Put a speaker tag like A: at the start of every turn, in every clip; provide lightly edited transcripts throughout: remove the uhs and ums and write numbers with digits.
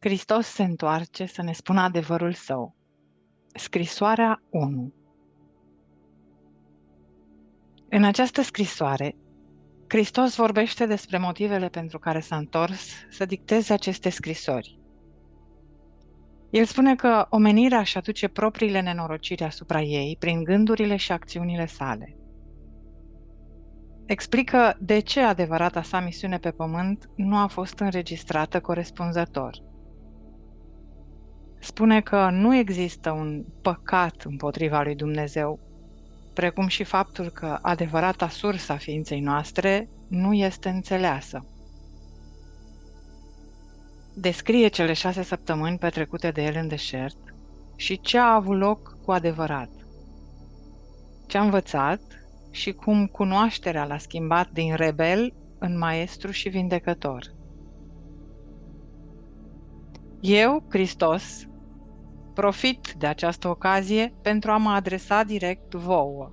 A: Hristos se întoarce să ne spună adevărul său. Scrisoarea 1. În această scrisoare, Hristos vorbește despre motivele pentru care s-a întors să dicteze aceste scrisori. El spune că omenirea își aduce propriile nenorociri asupra ei prin gândurile și acțiunile sale. Explică de ce adevărata sa misiune pe pământ nu a fost înregistrată corespunzător. Spune că nu există un păcat împotriva lui Dumnezeu, precum și faptul că adevărata sursă a ființei noastre nu este înțeleasă. Descrie cele 6 săptămâni petrecute de el în deșert și ce a avut loc cu adevărat, ce a învățat și cum cunoașterea l-a schimbat din rebel în maestru și vindecător. Eu, Hristos, profit de această ocazie pentru a mă adresa direct vouă.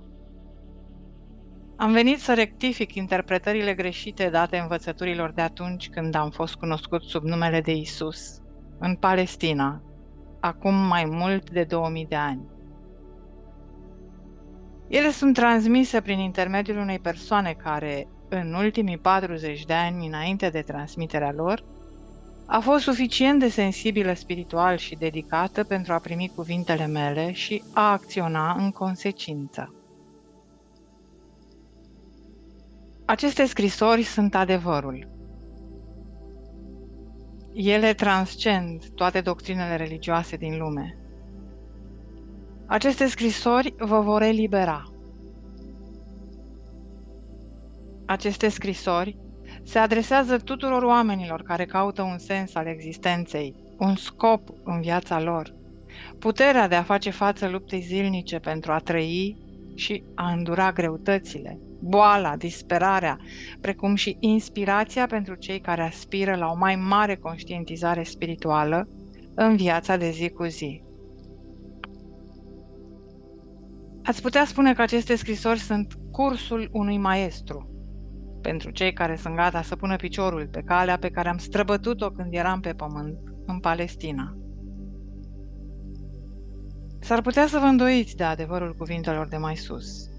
A: Am venit să rectific interpretările greșite date învățăturilor de atunci când am fost cunoscut sub numele de Isus, în Palestina, acum mai mult de 2000 de ani. Ele sunt transmise prin intermediul unei persoane care, în ultimii 40 de ani înainte de transmiterea lor, a fost suficient de sensibilă spiritual și dedicată pentru a primi cuvintele mele și a acționa în consecință. Aceste scrisori sunt adevărul. Ele transcend toate doctrinele religioase din lume. Aceste scrisori vă vor elibera. Aceste scrisori se adresează tuturor oamenilor care caută un sens al existenței, un scop în viața lor, puterea de a face față luptei zilnice pentru a trăi și a îndura greutățile, boala, disperarea, precum și inspirația pentru cei care aspiră la o mai mare conștientizare spirituală în viața de zi cu zi. Ați putea spune că aceste scrisori sunt cursul unui maestru, pentru cei care sunt gata să pună piciorul pe calea pe care am străbătut-o când eram pe pământ, în Palestina. S-ar putea să vă îndoiți de adevărul cuvintelor de mai sus.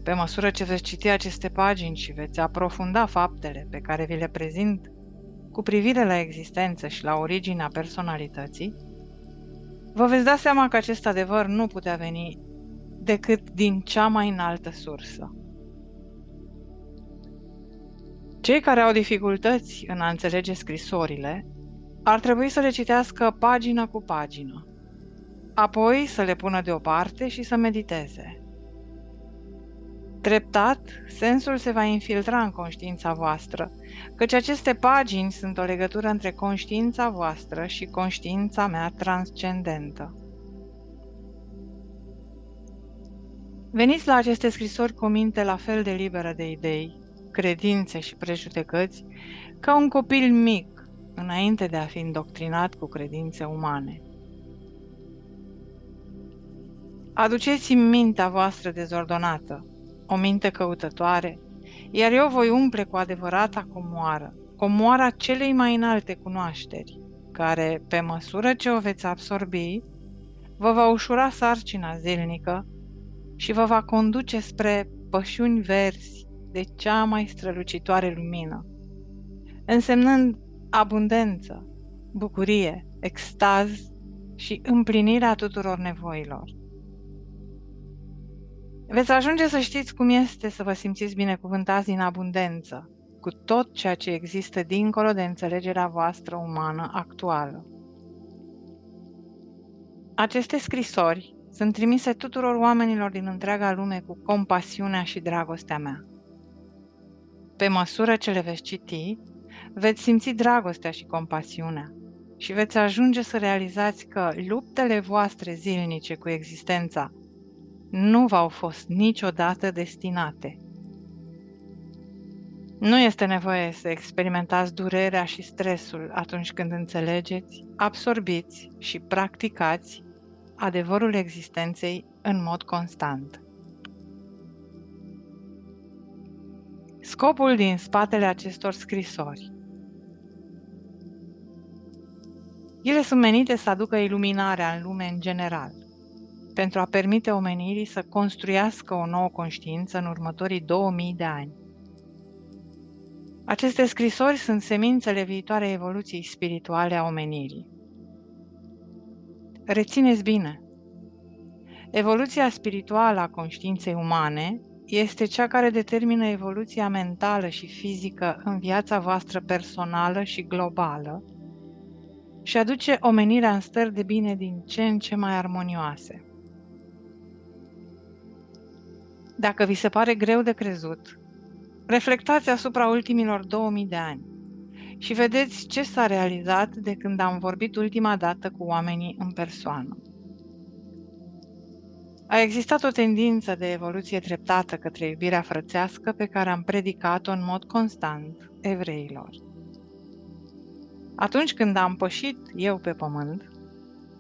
A: Pe măsură ce veți citi aceste pagini și veți aprofunda faptele pe care vi le prezint cu privire la existență și la originea personalității, vă veți da seama că acest adevăr nu putea veni decât din cea mai înaltă sursă. Cei care au dificultăți în a înțelege scrisorile ar trebui să le citească pagină cu pagină, apoi să le pună deoparte și să mediteze. Treptat, sensul se va infiltra în conștiința voastră, căci aceste pagini sunt o legătură între conștiința voastră și conștiința mea transcendentă. Veniți la aceste scrisori cu o minte la fel de liberă de idei, credințe și prejudecăți, ca un copil mic, înainte de a fi îndoctrinat cu credințe umane. Aduceți-mi mintea voastră dezordonată, o minte căutătoare, iar eu voi umple cu adevărata comoara celei mai înalte cunoașteri, care, pe măsură ce o veți absorbi, vă va ușura sarcina zilnică și vă va conduce spre pășuni verzi de cea mai strălucitoare lumină, însemnând abundență, bucurie, extaz și împlinirea tuturor nevoilor. Veți ajunge să știți cum este să vă simțiți binecuvântați din abundență, cu tot ceea ce există dincolo de înțelegerea voastră umană actuală. Aceste scrisori sunt trimise tuturor oamenilor din întreaga lume cu compasiunea și dragostea mea. Pe măsură ce le veți citi, veți simți dragostea și compasiunea și veți ajunge să realizați că luptele voastre zilnice cu existența nu v-au fost niciodată destinate. Nu este nevoie să experimentați durerea și stresul atunci când înțelegeți, absorbiți și practicați adevărul existenței în mod constant. Scopul din spatele acestor scrisori Ele sunt menite să aducă iluminarea în lume în general, pentru a permite omenirii să construiască o nouă conștiință în următorii 2000 de ani. Aceste scrisori sunt semințele viitoarei evoluții spirituale a omenirii. Rețineți bine! Evoluția spirituală a conștiinței umane este cea care determină evoluția mentală și fizică în viața voastră personală și globală și aduce omenirea în stări de bine din ce în ce mai armonioase. Dacă vi se pare greu de crezut, reflectați asupra ultimilor 2000 de ani și vedeți ce s-a realizat de când am vorbit ultima dată cu oamenii în persoană. A existat o tendință de evoluție treptată către iubirea frățească pe care am predicat-o în mod constant evreilor. Atunci când am pășit eu pe pământ,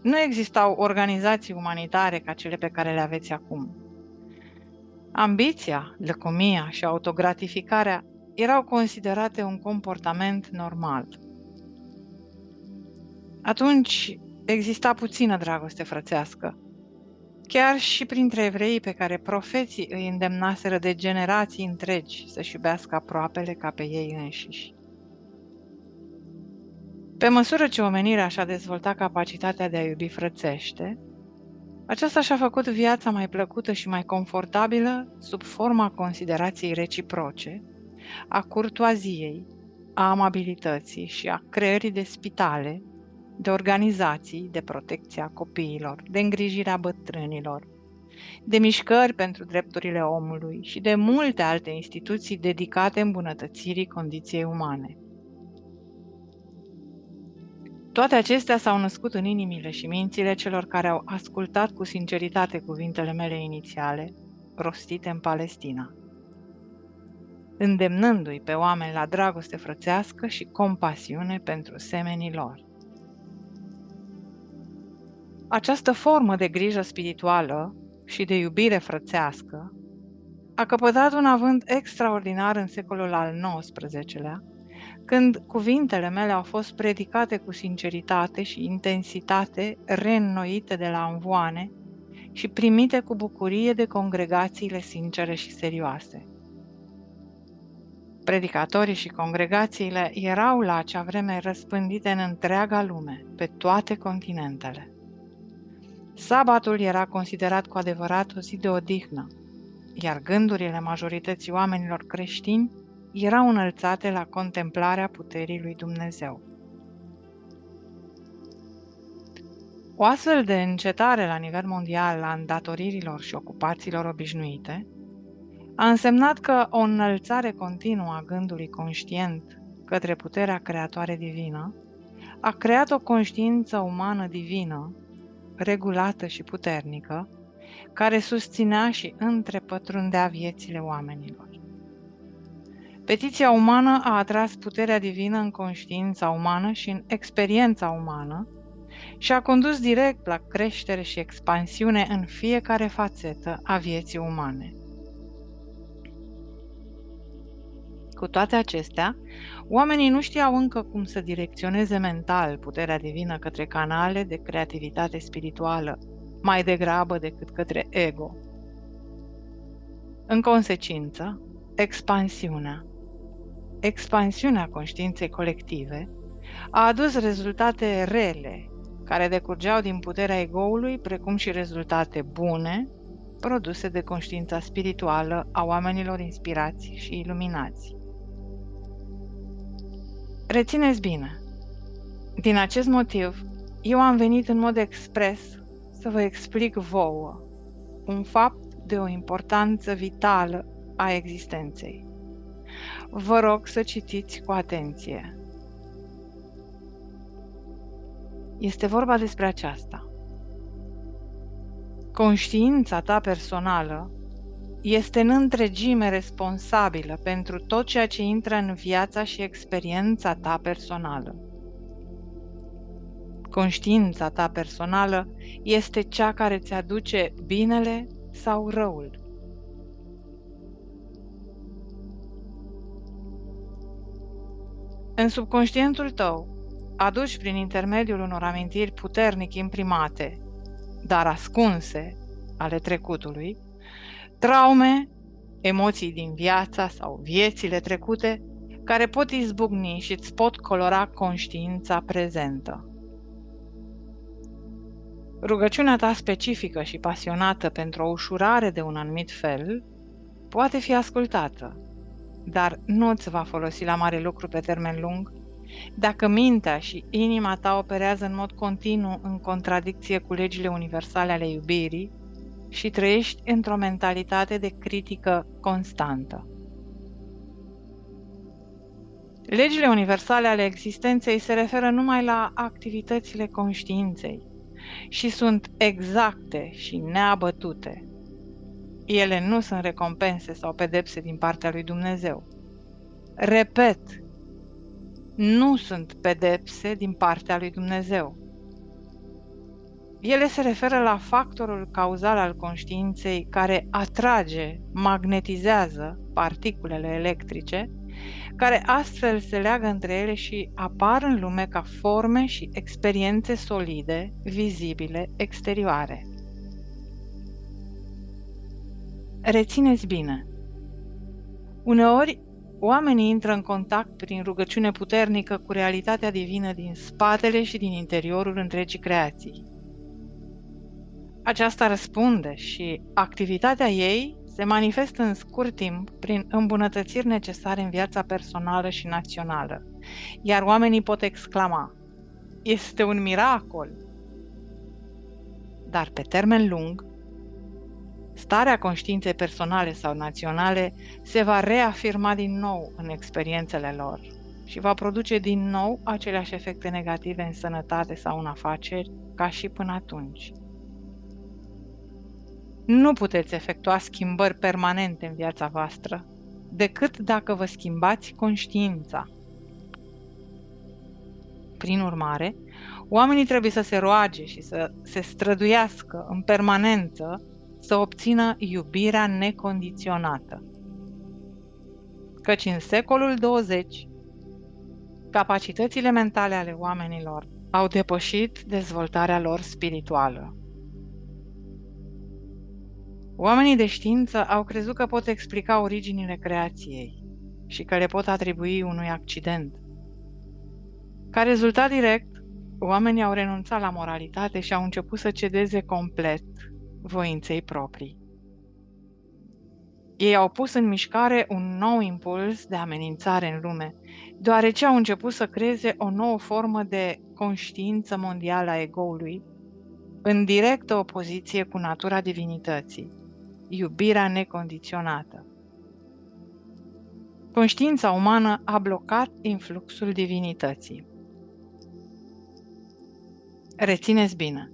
A: nu existau organizații umanitare ca cele pe care le aveți acum. Ambiția, lăcomia și autogratificarea erau considerate un comportament normal. Atunci exista puțină dragoste frățească, chiar și printre evreii pe care profeții îi îndemnaseră de generații întregi să-și iubească aproapele ca pe ei înșiși. Pe măsură ce omenirea și-a dezvoltat capacitatea de a iubi frățește, aceasta și-a făcut viața mai plăcută și mai confortabilă sub forma considerației reciproce, a curtoaziei, a amabilității și a creării de spitale, de organizații de protecție a copiilor, de îngrijirea bătrânilor, de mișcări pentru drepturile omului și de multe alte instituții dedicate îmbunătățirii condiției umane. Toate acestea s-au născut în inimile și mințile celor care au ascultat cu sinceritate cuvintele mele inițiale, rostite în Palestina, îndemnându-i pe oameni la dragoste frățească și compasiune pentru semenii lor. Această formă de grijă spirituală și de iubire frățească a căpătat un avânt extraordinar în secolul al XIX-lea, când cuvintele mele au fost predicate cu sinceritate și intensitate reînnoite de la învoane și primite cu bucurie de congregațiile sincere și serioase. Predicatorii și congregațiile erau la acea vreme răspândite în întreaga lume, pe toate continentele. Sabatul era considerat cu adevărat o zi de odihnă, iar gândurile majorității oamenilor creștini erau înălțate la contemplarea puterii lui Dumnezeu. O astfel de încetare la nivel mondial a îndatoririlor și ocupațiilor obișnuite a însemnat că o înălțare continuă a gândului conștient către puterea creatoare divină a creat o conștiință umană divină, regulată și puternică, care susținea și întrepătrundea viețile oamenilor. Petiția umană a atras puterea divină în conștiința umană și în experiența umană și a condus direct la creștere și expansiune în fiecare fațetă a vieții umane. Cu toate acestea, oamenii nu știau încă cum să direcționeze mental puterea divină către canale de creativitate spirituală, mai degrabă decât către ego. În consecință, expansiunea conștiinței colective a adus rezultate rele, care decurgeau din puterea ego-ului, precum și rezultate bune, produse de conștiința spirituală a oamenilor inspirați și iluminați. Rețineți bine, din acest motiv, eu am venit în mod expres să vă explic vouă un fapt de o importanță vitală a existenței. Vă rog să citiți cu atenție. Este vorba despre aceasta. Conștiința ta personală este în întregime responsabilă pentru tot ceea ce intră în viața și experiența ta personală. Conștiința ta personală este cea care îți aduce binele sau răul. În subconștientul tău aduși prin intermediul unor amintiri puternic imprimate, dar ascunse, ale trecutului, traume, emoții din viața sau viețile trecute, care pot izbucni și îți pot colora conștiința prezentă. Rugăciunea ta specifică și pasionată pentru o ușurare de un anumit fel poate fi ascultată, dar nu îți va folosi la mare lucru pe termen lung dacă mintea și inima ta operează în mod continuu în contradicție cu legile universale ale iubirii și trăiești într-o mentalitate de critică constantă. Legile universale ale existenței se referă numai la activitățile conștiinței și sunt exacte și neabătute. Ele nu sunt recompense sau pedepse din partea lui Dumnezeu. Repet, nu sunt pedepse din partea lui Dumnezeu. Ele se referă la factorul cauzal al conștiinței care atrage, magnetizează particulele electrice, care astfel se leagă între ele și apar în lume ca forme și experiențe solide, vizibile, exterioare. Rețineți bine! Uneori, oamenii intră în contact prin rugăciune puternică cu realitatea divină din spatele și din interiorul întregii creații. Aceasta răspunde și activitatea ei se manifestă în scurt timp prin îmbunătățiri necesare în viața personală și națională, iar oamenii pot exclama: "Este un miracol!" Dar pe termen lung, starea conștiinței personale sau naționale se va reafirma din nou în experiențele lor și va produce din nou aceleași efecte negative în sănătate sau în afaceri ca și până atunci. Nu puteți efectua schimbări permanente în viața voastră decât dacă vă schimbați conștiința. Prin urmare, oamenii trebuie să se roage și să se străduiască în permanență să obțină iubirea necondiționată. Căci în secolul 20, capacitățile mentale ale oamenilor au depășit dezvoltarea lor spirituală. Oamenii de știință au crezut că pot explica originile creației și că le pot atribui unui accident. Ca rezultat direct, oamenii au renunțat la moralitate și au început să cedeze complet voinței proprii. Ei au pus în mișcare un nou impuls de amenințare în lume, deoarece au început să creeze o nouă formă de conștiință mondială a egoului, în directă opoziție cu natura divinității, iubirea necondiționată. Conștiința umană a blocat influxul divinității. Rețineți bine!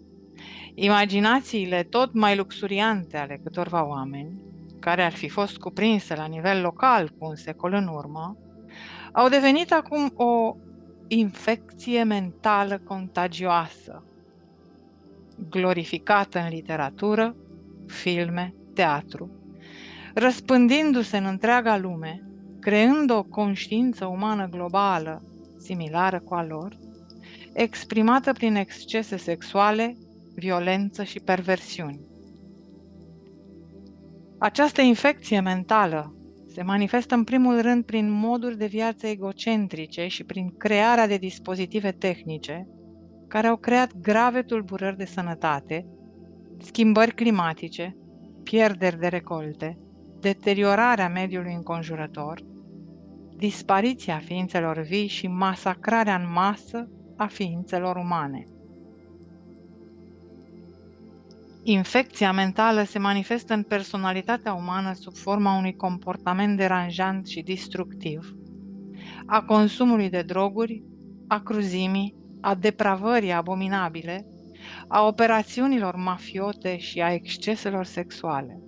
A: Imaginațiile tot mai luxuriante ale câtorva oameni, care ar fi fost cuprinse la nivel local cu un secol în urmă, au devenit acum o infecție mentală contagioasă, glorificată în literatură, filme, teatru, răspândindu-se în întreaga lume, creând o conștiință umană globală similară cu a lor, exprimată prin excese sexuale, violență și perversiuni. Această infecție mentală se manifestă în primul rând prin moduri de viață egocentrice și prin crearea de dispozitive tehnice care au creat grave tulburări de sănătate, schimbări climatice, pierderi de recolte, deteriorarea mediului înconjurător, dispariția ființelor vii și masacrarea în masă a ființelor umane. Infecția mentală se manifestă în personalitatea umană sub forma unui comportament deranjant și destructiv, a consumului de droguri, a cruzimii, a depravării abominabile, a operațiunilor mafiote și a exceselor sexuale.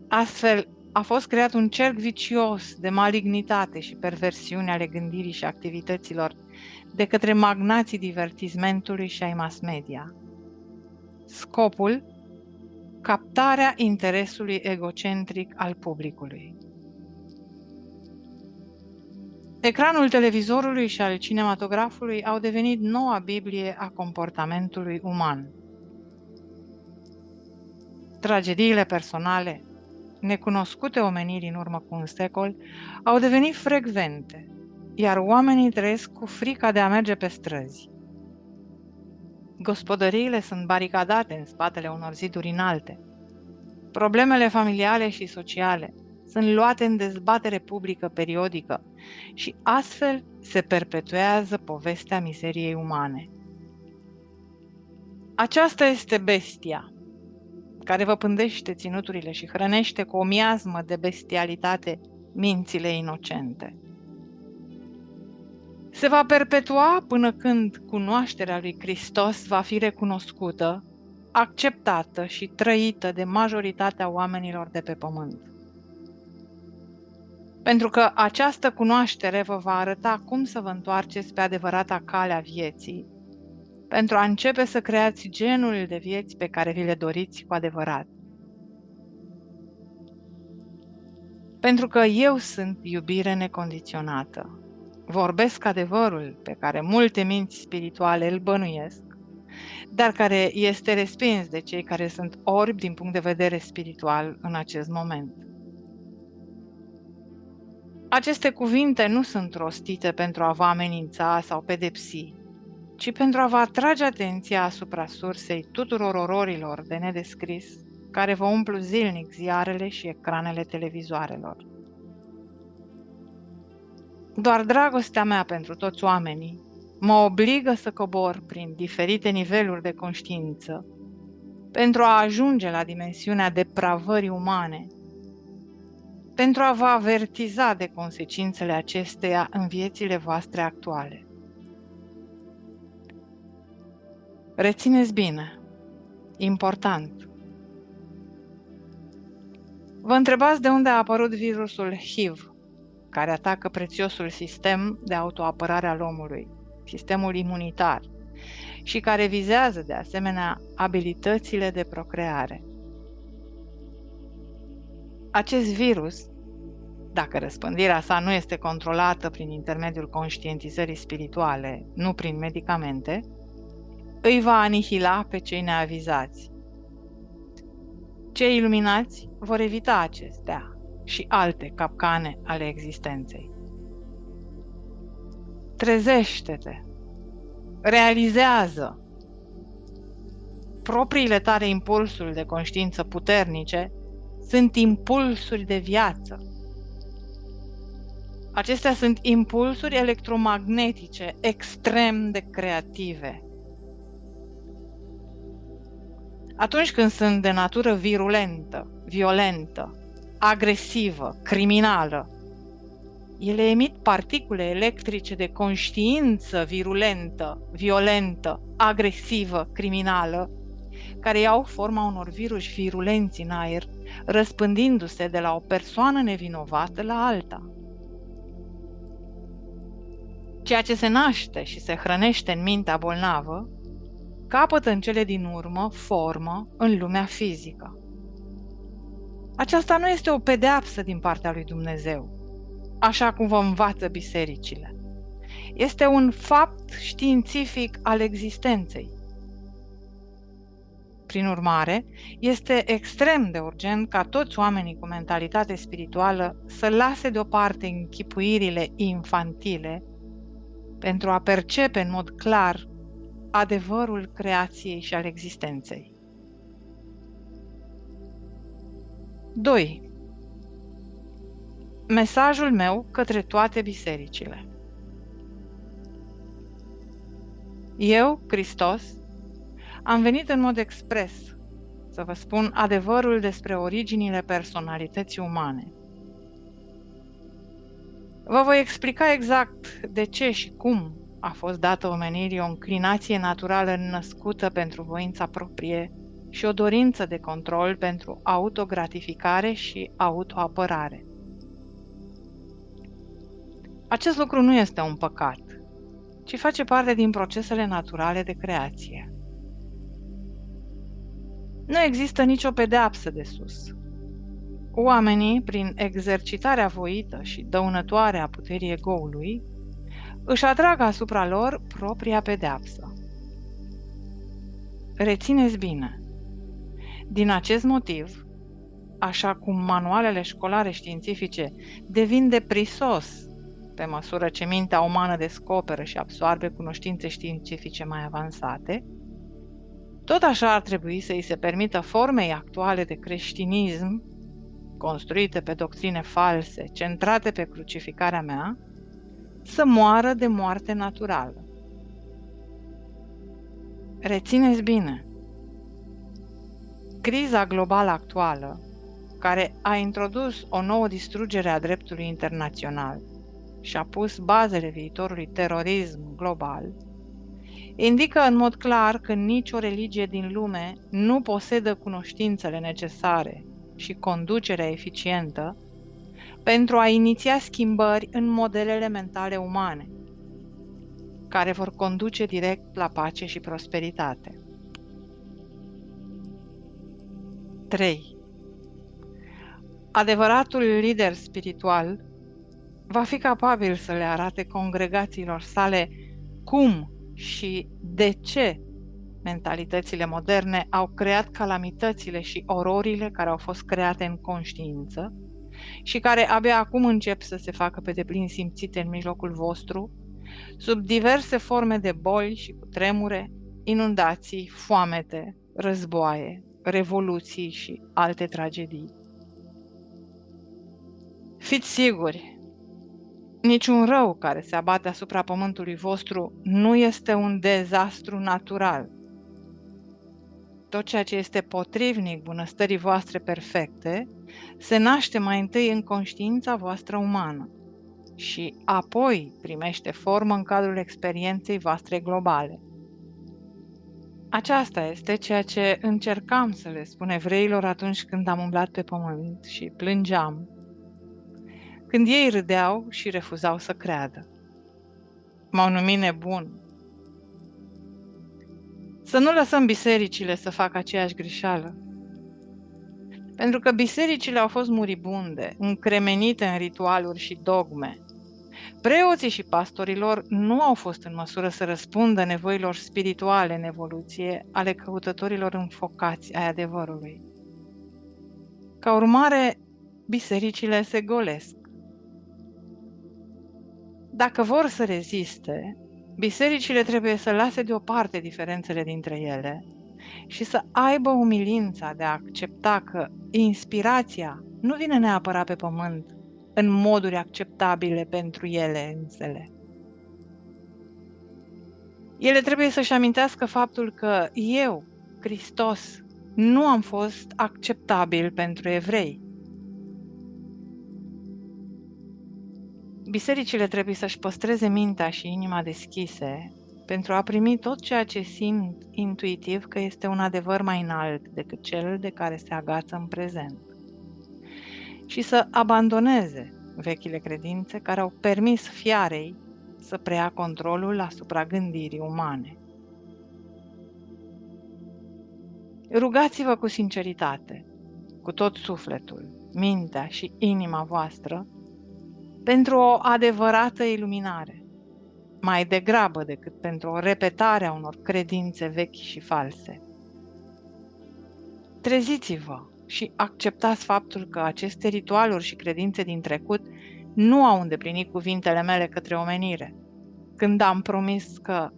A: Astfel, a fost creat un cerc vicios de malignitate și perversiune ale gândirii și activităților de către magnații divertismentului și ai mass media. Scopul: captarea interesului egocentric al publicului. Ecranul televizorului și al cinematografului au devenit noua Biblie a comportamentului uman. Tragediile personale, necunoscute omenirii în urmă cu un secol, au devenit frecvente, iar oamenii trăiesc cu frica de a merge pe străzi. Gospodăriile sunt baricadate în spatele unor ziduri înalte. Problemele familiale și sociale sunt luate în dezbatere publică periodică și astfel se perpetuează povestea mizeriei umane. Aceasta este bestia care vă pândește ținuturile și hrănește cu o miasmă de bestialitate mințile inocente. Se va perpetua până când cunoașterea lui Hristos va fi recunoscută, acceptată și trăită de majoritatea oamenilor de pe pământ. Pentru că această cunoaștere vă va arăta cum să vă întoarceți pe adevărata cale a vieții, pentru a începe să creați genul de vieți pe care vi le doriți cu adevărat. Pentru că eu sunt iubire necondiționată. Vorbesc adevărul pe care multe minți spirituale îl bănuiesc, dar care este respins de cei care sunt orbi din punct de vedere spiritual în acest moment. Aceste cuvinte nu sunt rostite pentru a vă amenința sau pedepsi, ci pentru a vă atrage atenția asupra sursei tuturor ororilor de nedescris care vă umplu zilnic ziarele și ecranele televizoarelor. Doar dragostea mea pentru toți oamenii mă obligă să cobor prin diferite niveluri de conștiință pentru a ajunge la dimensiunea depravării umane, pentru a vă avertiza de consecințele acesteia în viețile voastre actuale. Rețineți bine, important. Vă întrebați de unde a apărut virusul HIV, care atacă prețiosul sistem de autoapărare al omului, sistemul imunitar, și care vizează de asemenea abilitățile de procreare. Acest virus, dacă răspândirea sa nu este controlată prin intermediul conștientizării spirituale, nu prin medicamente, îi va anihila pe cei neavizați. Cei iluminați vor evita acestea și alte capcane ale existenței. Trezește-te! Realizează! Propriile tale impulsuri de conștiință puternice sunt impulsuri de viață. Acestea sunt impulsuri electromagnetice extrem de creative. Atunci când sunt de natură virulentă, violentă, agresivă, criminală, ele emit particule electrice de conștiință virulentă, violentă, agresivă, criminală, care iau forma unor viruși virulenți în aer, răspândindu-se de la o persoană nevinovată la alta. Ceea ce se naște și se hrănește în mintea bolnavă, capătă în cele din urmă formă în lumea fizică. Aceasta nu este o pedeapsă din partea lui Dumnezeu, așa cum vă învață bisericile. Este un fapt științific al existenței. Prin urmare, este extrem de urgent ca toți oamenii cu mentalitate spirituală să lase deoparte închipuirile infantile pentru a percepe în mod clar adevărul creației și al existenței. 2. Mesajul meu către toate bisericile. Eu, Hristos, am venit în mod expres să vă spun adevărul despre originile personalității umane. Vă voi explica exact de ce și cum a fost dată omenirii o înclinație naturală născută pentru voința proprie și o dorință de control pentru autogratificare și autoapărare. Acest lucru nu este un păcat, ci face parte din procesele naturale de creație. Nu există nicio pedeapsă de sus. Oamenii, prin exercitarea voită și dăunătoare a puterii egoului, își atrag asupra lor propria pedeapsă. Rețineți bine! Din acest motiv, așa cum manualele școlare științifice devin de prisos pe măsură ce mintea umană descoperă și absoarbe cunoștințe științifice mai avansate, tot așa ar trebui să îi se permită formei actuale de creștinism, construite pe doctrine false, centrate pe crucificarea mea, să moară de moarte naturală. Rețineți bine! Criza globală actuală, care a introdus o nouă distrugere a dreptului internațional și a pus bazele viitorului terorism global, indică în mod clar că nicio religie din lume nu posedă cunoștințele necesare și conducerea eficientă pentru a iniția schimbări în modelele mentale umane, care vor conduce direct la pace și prosperitate. 3. Adevăratul lider spiritual va fi capabil să le arate congregațiilor sale cum și de ce mentalitățile moderne au creat calamitățile și ororile care au fost create în conștiință și care abia acum încep să se facă pe deplin simțite în mijlocul vostru, sub diverse forme de boli și cutremure, inundații, foamete, războaie, revoluții și alte tragedii. Fiți siguri, niciun rău care se abate asupra pământului vostru nu este un dezastru natural. Tot ceea ce este potrivnic bunăstării voastre perfecte se naște mai întâi în conștiința voastră umană și apoi primește formă în cadrul experienței voastre globale. Aceasta este ceea ce încercam să le spun evreilor atunci când am umblat pe pământ și plângeam, când ei râdeau și refuzau să creadă. M-au numit nebun. Să nu lăsăm bisericile să facă aceeași greșeală. Pentru că bisericile au fost muribunde, încremenite în ritualuri și dogme. Preoții și pastorilor nu au fost în măsură să răspundă nevoilor spirituale în evoluție ale căutătorilor înfocați ai adevărului. Ca urmare, bisericile se golesc. Dacă vor să reziste, bisericile trebuie să lase deoparte diferențele dintre ele și să aibă umilința de a accepta că inspirația nu vine neapărat pe pământ în moduri acceptabile pentru ele însele. Ele trebuie să-și amintească faptul că eu, Hristos, nu am fost acceptabil pentru evrei. Bisericile trebuie să-și păstreze mintea și inima deschise pentru a primi tot ceea ce simt intuitiv că este un adevăr mai înalt decât cel de care se agață în prezent. Și să abandoneze vechile credințe care au permis fiarei să preia controlul asupra gândirii umane. Rugați-vă cu sinceritate, cu tot sufletul, mintea și inima voastră, pentru o adevărată iluminare, mai degrabă decât pentru o repetare a unor credințe vechi și false. Treziți-vă și acceptați faptul că aceste ritualuri și credințe din trecut nu au îndeplinit cuvintele mele către omenire, când am promis că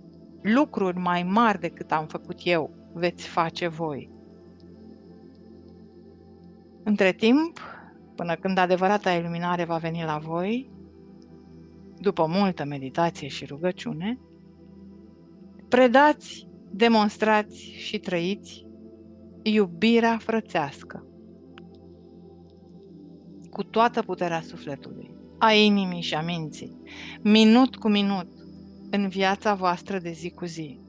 A: lucruri mai mari decât am făcut eu veți face voi. Între timp, până când adevărata iluminare va veni la voi, după multă meditație și rugăciune, predați, demonstrați și trăiți iubirea frățească cu toată puterea sufletului, a inimii și a minții, minut cu minut, în viața voastră de zi cu zi.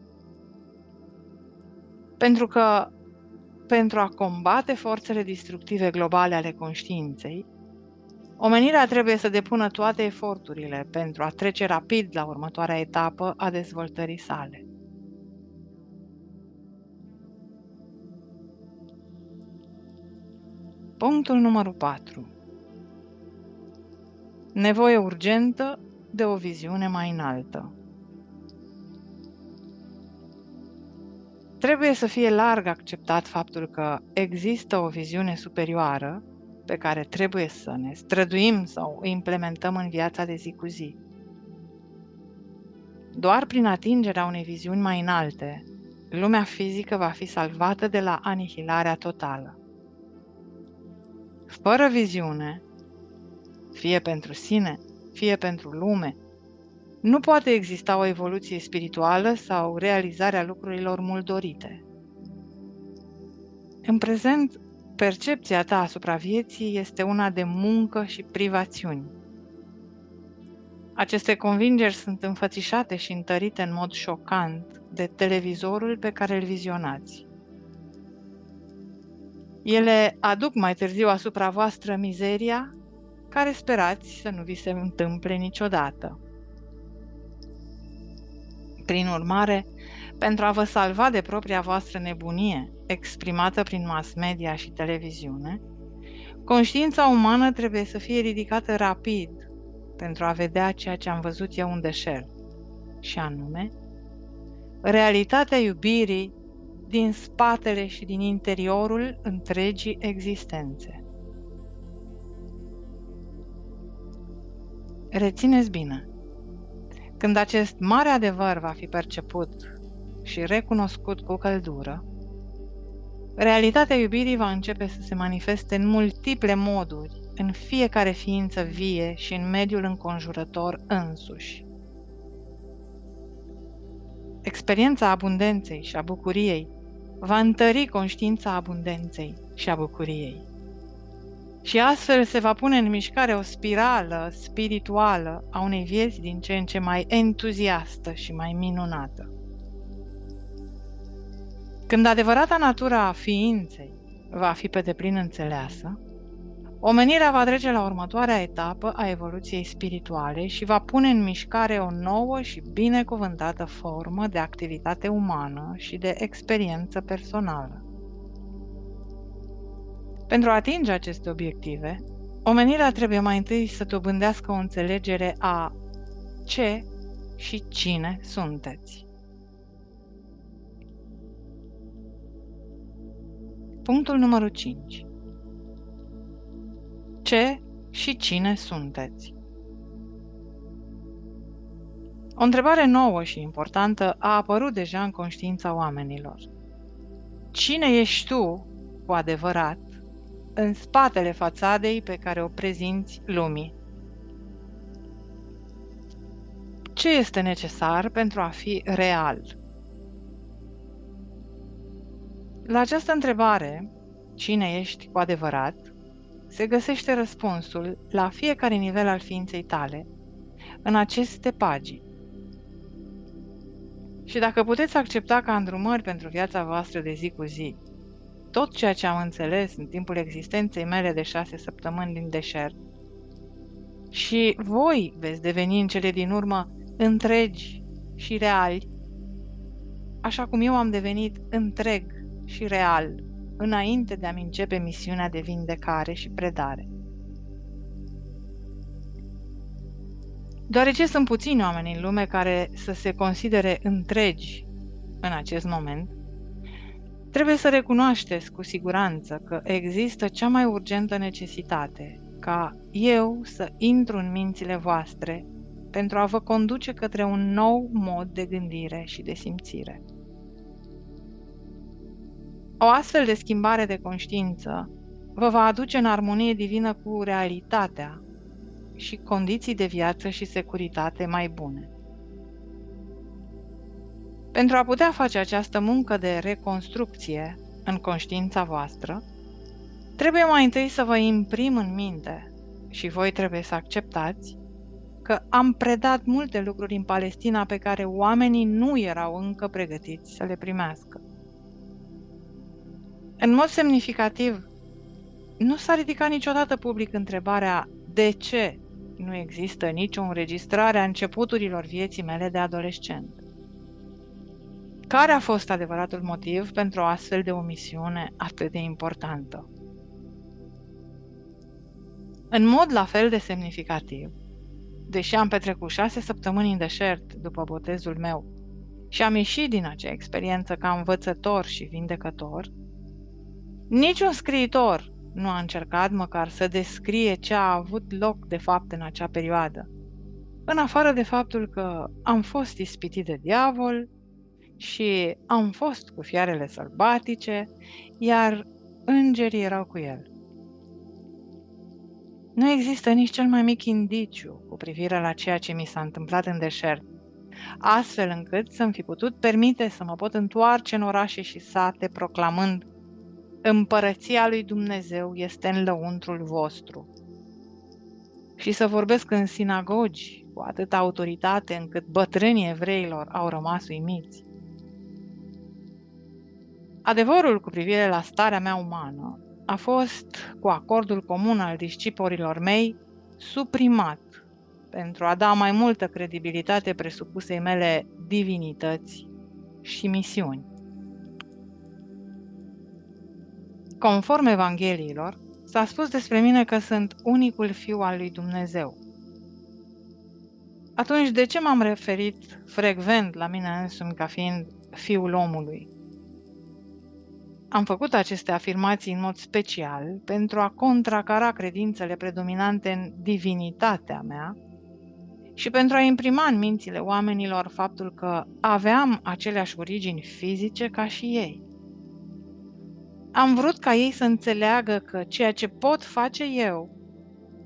A: Pentru că, pentru a combate forțele destructive globale ale conștiinței, omenirea trebuie să depună toate eforturile pentru a trece rapid la următoarea etapă a dezvoltării sale. Punctul numărul 4. Nevoie urgentă de o viziune mai înaltă. Trebuie să fie larg acceptat faptul că există o viziune superioară pe care trebuie să ne străduim să o implementăm în viața de zi cu zi. Doar prin atingerea unei viziuni mai înalte, lumea fizică va fi salvată de la anihilarea totală. Fără viziune, fie pentru sine, fie pentru lume, nu poate exista o evoluție spirituală sau realizarea lucrurilor mult dorite. În prezent, percepția ta asupra vieții este una de muncă și privațiuni. Aceste convingeri sunt înfățișate și întărite în mod șocant de televizorul pe care îl vizionați. Ele aduc mai târziu asupra voastră mizeria care sperați să nu vi se întâmple niciodată. Prin urmare, pentru a vă salva de propria voastră nebunie, exprimată prin mass media și televiziune, conștiința umană trebuie să fie ridicată rapid pentru a vedea ceea ce am văzut eu în deșert, și anume, realitatea iubirii din spatele și din interiorul întregii existențe. Rețineți bine, când acest mare adevăr va fi perceput și recunoscut cu căldură, realitatea iubirii va începe să se manifeste în multiple moduri în fiecare ființă vie și în mediul înconjurător însuși. Experiența abundenței și a bucuriei va întări conștiința abundenței și a bucuriei. Și astfel se va pune în mișcare o spirală spirituală a unei vieți din ce în ce mai entuziastă și mai minunată. Când adevărata natura a ființei va fi pe deplin înțeleasă, omenirea va trece la următoarea etapă a evoluției spirituale și va pune în mișcare o nouă și binecuvântată formă de activitate umană și de experiență personală. Pentru a atinge aceste obiective, omenirea trebuie mai întâi să dobândească o înțelegere a ce și cine sunteți. Punctul numărul 5. Ce și cine sunteți? O întrebare nouă și importantă a apărut deja în conștiința oamenilor. Cine ești tu, cu adevărat, în spatele fațadei pe care o prezinți lumii? Ce este necesar pentru a fi real? La această întrebare, cine ești cu adevărat, se găsește răspunsul la fiecare nivel al ființei tale, în aceste pagini. Și dacă puteți accepta ca îndrumări pentru viața voastră de zi cu zi tot ceea ce am înțeles în timpul existenței mele de 6 săptămâni din deșert, și voi veți deveni în cele din urmă întregi și reali, așa cum eu am devenit întreg și real înainte de a-mi începe misiunea de vindecare și predare. Deoarece sunt puțini oameni în lume care să se considere întregi în acest moment, trebuie să recunoașteți cu siguranță că există cea mai urgentă necesitate ca eu să intru în mințile voastre pentru a vă conduce către un nou mod de gândire și de simțire. O astfel de schimbare de conștiință vă va aduce în armonie divină cu realitatea și condiții de viață și securitate mai bune. Pentru a putea face această muncă de reconstrucție în conștiința voastră, trebuie mai întâi să vă imprim în minte și voi trebuie să acceptați că am predat multe lucruri în Palestina pe care oamenii nu erau încă pregătiți să le primească. În mod semnificativ, nu s-a ridicat niciodată public întrebarea de ce nu există nicio înregistrare a începuturilor vieții mele de adolescent. Care a fost adevăratul motiv pentru o astfel de omisiune atât de importantă? În mod la fel de semnificativ, deși am petrecut 6 săptămâni în deșert după botezul meu și am ieșit din acea experiență ca învățător și vindecător, niciun scriitor nu a încercat măcar să descrie ce a avut loc de fapt în acea perioadă, în afară de faptul că am fost ispitit de diavol și am fost cu fiarele sălbatice, iar îngerii erau cu el. Nu există nici cel mai mic indiciu cu privire la ceea ce mi s-a întâmplat în deșert, astfel încât să-mi fi putut permite să mă pot întoarce în orașe și sate proclamând: Împărăția lui Dumnezeu este în lăuntrul vostru, și să vorbesc în sinagogi cu atâta autoritate încât bătrânii evreilor au rămas uimiți. Adevărul cu privire la starea mea umană a fost, cu acordul comun al discipolilor mei, suprimat pentru a da mai multă credibilitate presupusei mele divinități și misiuni. Conform Evangheliilor, s-a spus despre mine că sunt unicul fiu al lui Dumnezeu. Atunci, de ce m-am referit frecvent la mine însumi ca fiind fiul omului? Am făcut aceste afirmații în mod special pentru a contracara credințele predominante în divinitatea mea și pentru a imprima în mințile oamenilor faptul că aveam aceleași origini fizice ca și ei. Am vrut ca ei să înțeleagă că ceea ce pot face eu,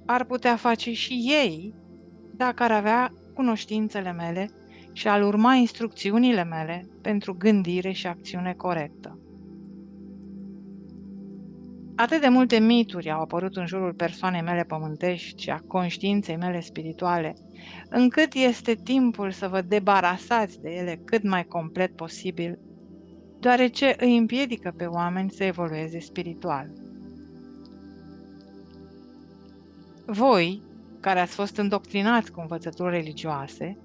A: ar putea face și ei dacă ar avea cunoștințele mele și ar urma instrucțiunile mele pentru gândire și acțiune corectă. Atât de multe mituri au apărut în jurul persoanei mele pământești și a conștiinței mele spirituale, încât este timpul să vă debarasați de ele cât mai complet posibil, deoarece îi împiedică pe oameni să evolueze spiritual. Voi, care ați fost îndoctrinați cu învățături religioase,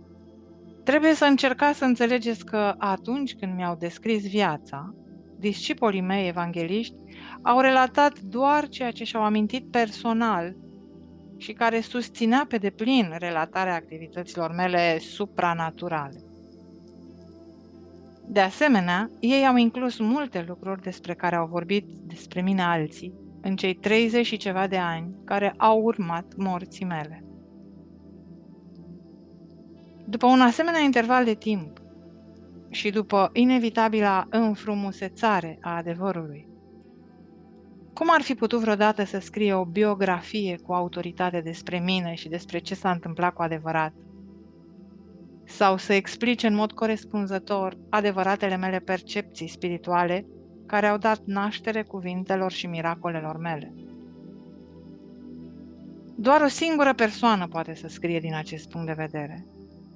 A: trebuie să încercați să înțelegeți că atunci când mi-au descris viața, discipolii mei evangeliști au relatat doar ceea ce și-au amintit personal și care susținea pe deplin relatarea activităților mele supranaturale. De asemenea, ei au inclus multe lucruri despre care au vorbit despre mine alții în cei 30 și ceva de ani care au urmat morții mele. După un asemenea interval de timp și după inevitabila înfrumusețare a adevărului, cum ar fi putut vreodată să scrie o biografie cu autoritate despre mine și despre ce s-a întâmplat cu adevărat? Sau să explice în mod corespunzător adevăratele mele percepții spirituale care au dat naștere cuvintelor și miracolelor mele? Doar o singură persoană poate să scrie din acest punct de vedere,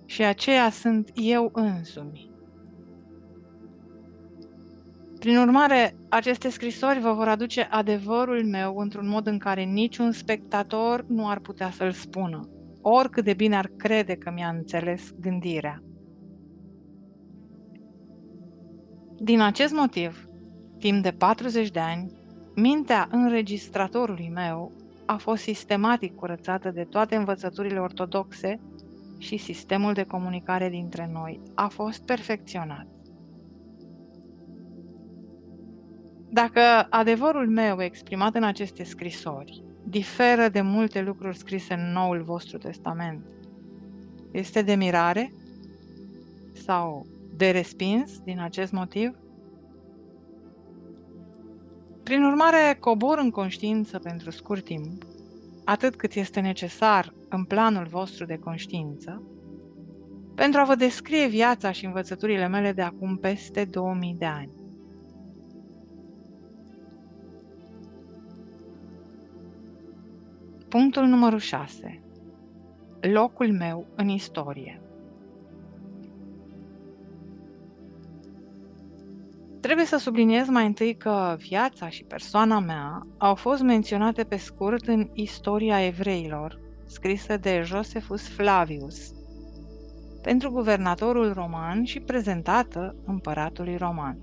A: și aceea sunt eu însumi. Prin urmare, aceste scrisori vă vor aduce adevărul meu într-un mod în care niciun spectator nu ar putea să-l spună, oricât de bine ar crede că mi-a înțeles gândirea. Din acest motiv, timp de 40 de ani, mintea înregistratorului meu a fost sistematic curățată de toate învățăturile ortodoxe și sistemul de comunicare dintre noi a fost perfecționat. Dacă adevărul meu exprimat în aceste scrisori diferă de multe lucruri scrise în Noul vostru Testament, este de mirare sau de respins din acest motiv? Prin urmare, cobor în conștiință pentru scurt timp, atât cât este necesar în planul vostru de conștiință, pentru a vă descrie viața și învățăturile mele de acum peste 2000 de ani. Punctul numărul 6. Locul meu în istorie. Trebuie să subliniez mai întâi că viața și persoana mea au fost menționate pe scurt în Istoria Evreilor, scrisă de Josephus Flavius, pentru guvernatorul roman și prezentată împăratului roman.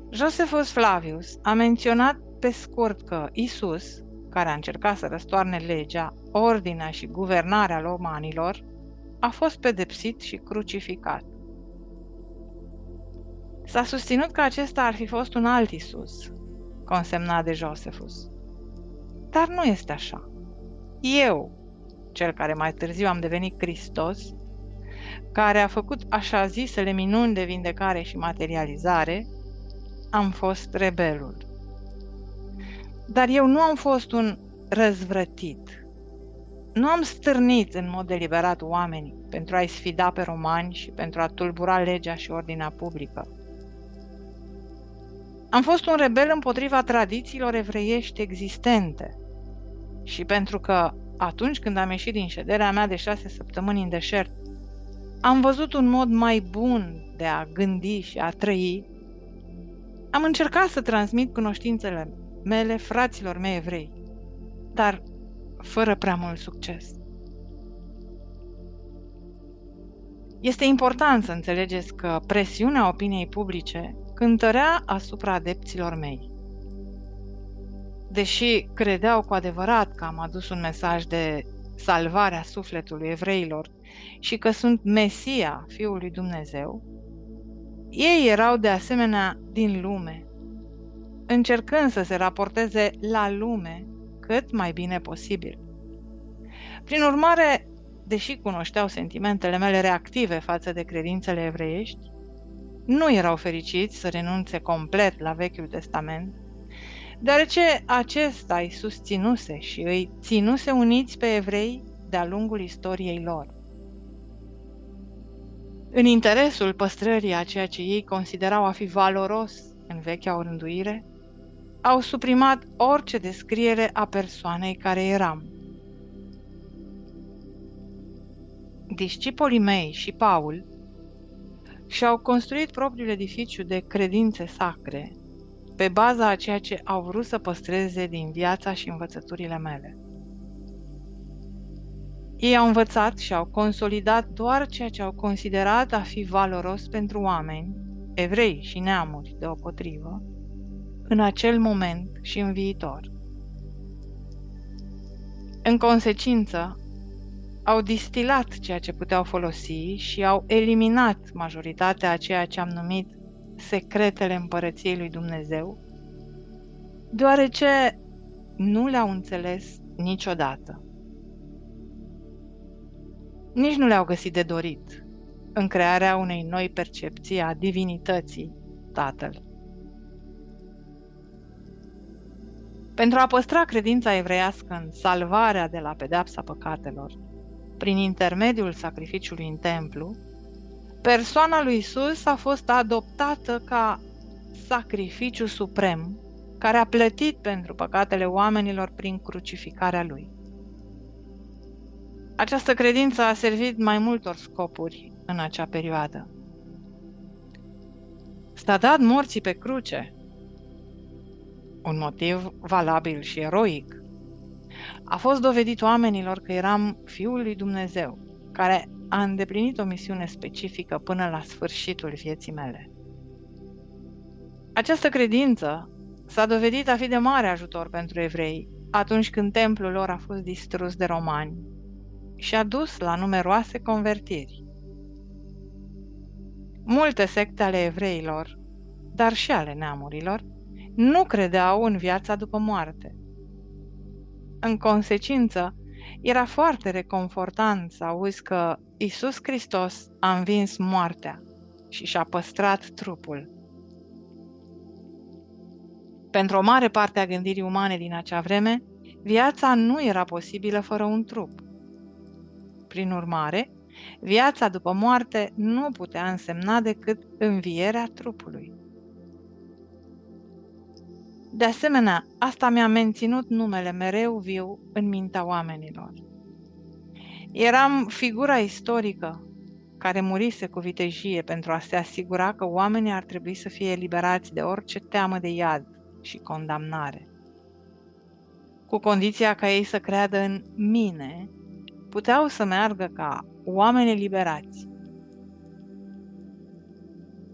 A: Josephus Flavius a menționat pe scurt că Isus, care a încercat să răstoarne legea, ordinea și guvernarea romanilor, a fost pedepsit și crucificat. S-a susținut că acesta ar fi fost un alt Isus, consemnat de Josephus. Dar nu este așa. Eu, cel care mai târziu am devenit Hristos, care a făcut așa zisele minuni de vindecare și materializare, am fost rebelul. Dar eu nu am fost un răzvrătit. Nu am stârnit în mod deliberat oamenii pentru a-i sfida pe romani și pentru a tulbura legea și ordinea publică. Am fost un rebel împotriva tradițiilor evreiești existente și pentru că atunci când am ieșit din șederea mea de 6 săptămâni în deșert, am văzut un mod mai bun de a gândi și a trăi, am încercat să transmit cunoștințele mele fraților mei evrei, dar fără prea mult succes. Este important să înțelegeți că presiunea opiniei publice cântărea asupra adepților mei. Deși credeau cu adevărat că am adus un mesaj de salvare a sufletului evreilor și că sunt Mesia, Fiul lui Dumnezeu, ei erau de asemenea din lume, încercând să se raporteze la lume cât mai bine posibil. Prin urmare, deși cunoșteau sentimentele mele reactive față de credințele evreiești, nu erau fericiți să renunțe complet la Vechiul Testament, deoarece acesta îi susținuse și îi ținuse uniți pe evrei de-a lungul istoriei lor. În interesul păstrării a ceea ce ei considerau a fi valoros în vechea orânduire, au suprimat orice descriere a persoanei care eram. Discipolii mei și Paul și-au construit propriul edificiu de credințe sacre pe baza a ceea ce au vrut să păstreze din viața și învățăturile mele. Ei au învățat și au consolidat doar ceea ce au considerat a fi valoros pentru oameni, evrei și neamuri deopotrivă, în acel moment și în viitor. În consecință, au distilat ceea ce puteau folosi și au eliminat majoritatea a ceea ce am numit secretele împărăției lui Dumnezeu, deoarece nu le-au înțeles niciodată. Nici nu le-au găsit de dorit în crearea unei noi percepții a divinității Tatăl. Pentru a păstra credința evreiască în salvarea de la pedeapsa păcatelor, prin intermediul sacrificiului în templu, persoana lui Isus a fost adoptată ca sacrificiu suprem, care a plătit pentru păcatele oamenilor prin crucificarea lui. Această credință a servit mai multor scopuri în acea perioadă. S-a dat morții pe cruce, un motiv valabil și eroic. A fost dovedit oamenilor că eram Fiul lui Dumnezeu, care a îndeplinit o misiune specifică până la sfârșitul vieții mele. Această credință s-a dovedit a fi de mare ajutor pentru evrei atunci când templul lor a fost distrus de romani și a dus la numeroase convertiri. Multe secte ale evreilor, dar și ale neamurilor, nu credeau în viața după moarte. În consecință, era foarte reconfortant să auzi că Iisus Hristos a învins moartea și și-a păstrat trupul. Pentru o mare parte a gândirii umane din acea vreme, viața nu era posibilă fără un trup. Prin urmare, viața după moarte nu putea însemna decât învierea trupului. De asemenea, asta mi-a menținut numele mereu viu în mintea oamenilor. Eram figura istorică care murise cu vitejie pentru a se asigura că oamenii ar trebui să fie eliberați de orice teamă de iad și condamnare. Cu condiția ca ei să creadă în mine, puteau să meargă ca oameni eliberați.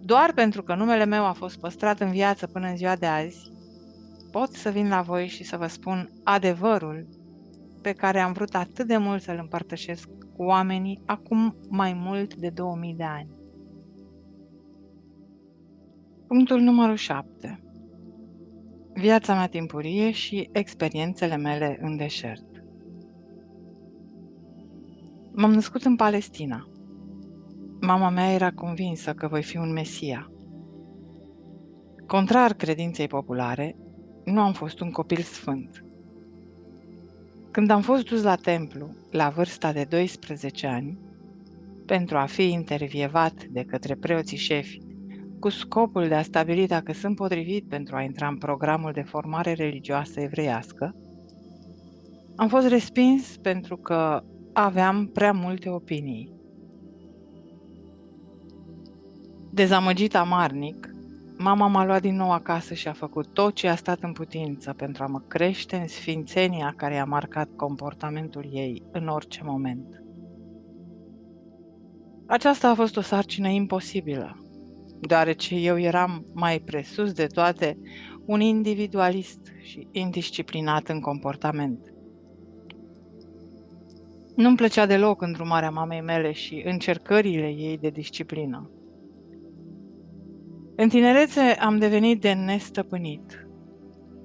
A: Doar pentru că numele meu a fost păstrat în viață până în ziua de azi, pot să vin la voi și să vă spun adevărul pe care am vrut atât de mult să-l împărtășesc cu oamenii acum mai mult de 2000 de ani. Punctul numărul 7. Viața mea timpurie și experiențele mele în deșert. M-am născut în Palestina. Mama mea era convinsă că voi fi un Mesia. Contrar credinței populare, nu am fost un copil sfânt. Când am fost dus la templu, la vârsta de 12 ani, pentru a fi intervievat de către preoții șefi, cu scopul de a stabili dacă sunt potrivit pentru a intra în programul de formare religioasă evreiască, am fost respins pentru că aveam prea multe opinii. Dezamăgit amarnic, mama m-a luat din nou acasă și a făcut tot ce a stat în putință pentru a mă crește în sfințenia care i-a marcat comportamentul ei în orice moment. Aceasta a fost o sarcină imposibilă, deoarece eu eram, mai presus de toate, un individualist și indisciplinat în comportament. Nu-mi plăcea deloc îndrumarea mamei mele și încercările ei de disciplină. În tinerețe am devenit de nestăpânit,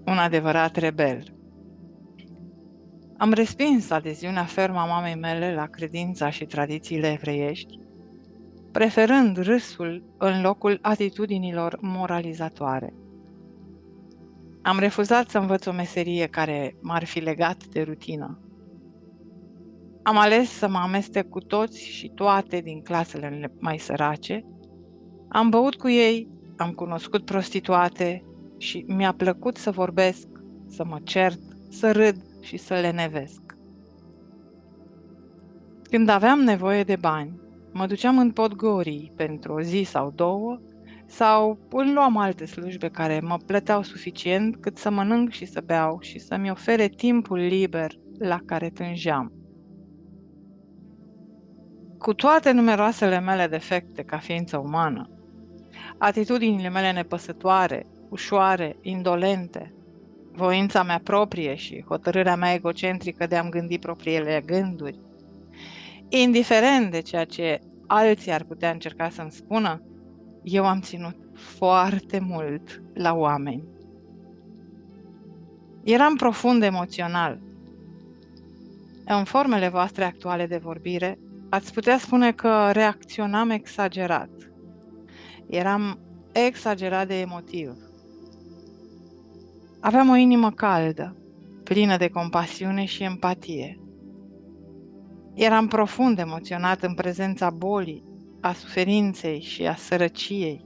A: un adevărat rebel. Am respins adeziunea fermă a mamei mele la credința și tradițiile evreiești, preferând râsul în locul atitudinilor moralizatoare. Am refuzat să învăț o meserie care m-ar fi legat de rutină. Am ales să mă amestec cu toți și toate din clasele mai sărace. Am băut cu ei, am cunoscut prostituate și mi-a plăcut să vorbesc, să mă cert, să râd și să lenevesc. Când aveam nevoie de bani, mă duceam în Podgorii pentru o zi sau două sau îmi luam alte slujbe care mă plăteau suficient cât să mănânc și să beau și să-mi ofere timpul liber la care tângeam. Cu toate numeroasele mele defecte ca ființă umană, atitudinile mele nepăsătoare, ușoare, indolente, voința mea proprie și hotărârea mea egocentrică de a-mi gândi propriile gânduri, indiferent de ceea ce alții ar putea încerca să-mi spună, eu am ținut foarte mult la oameni. Eram profund emoțional. În formele voastre actuale de vorbire, ați putea spune că reacționam exagerat. Eram exagerat de emotiv. Aveam o inimă caldă, plină de compasiune și empatie. Eram profund emoționat în prezența bolii, a suferinței și a sărăciei.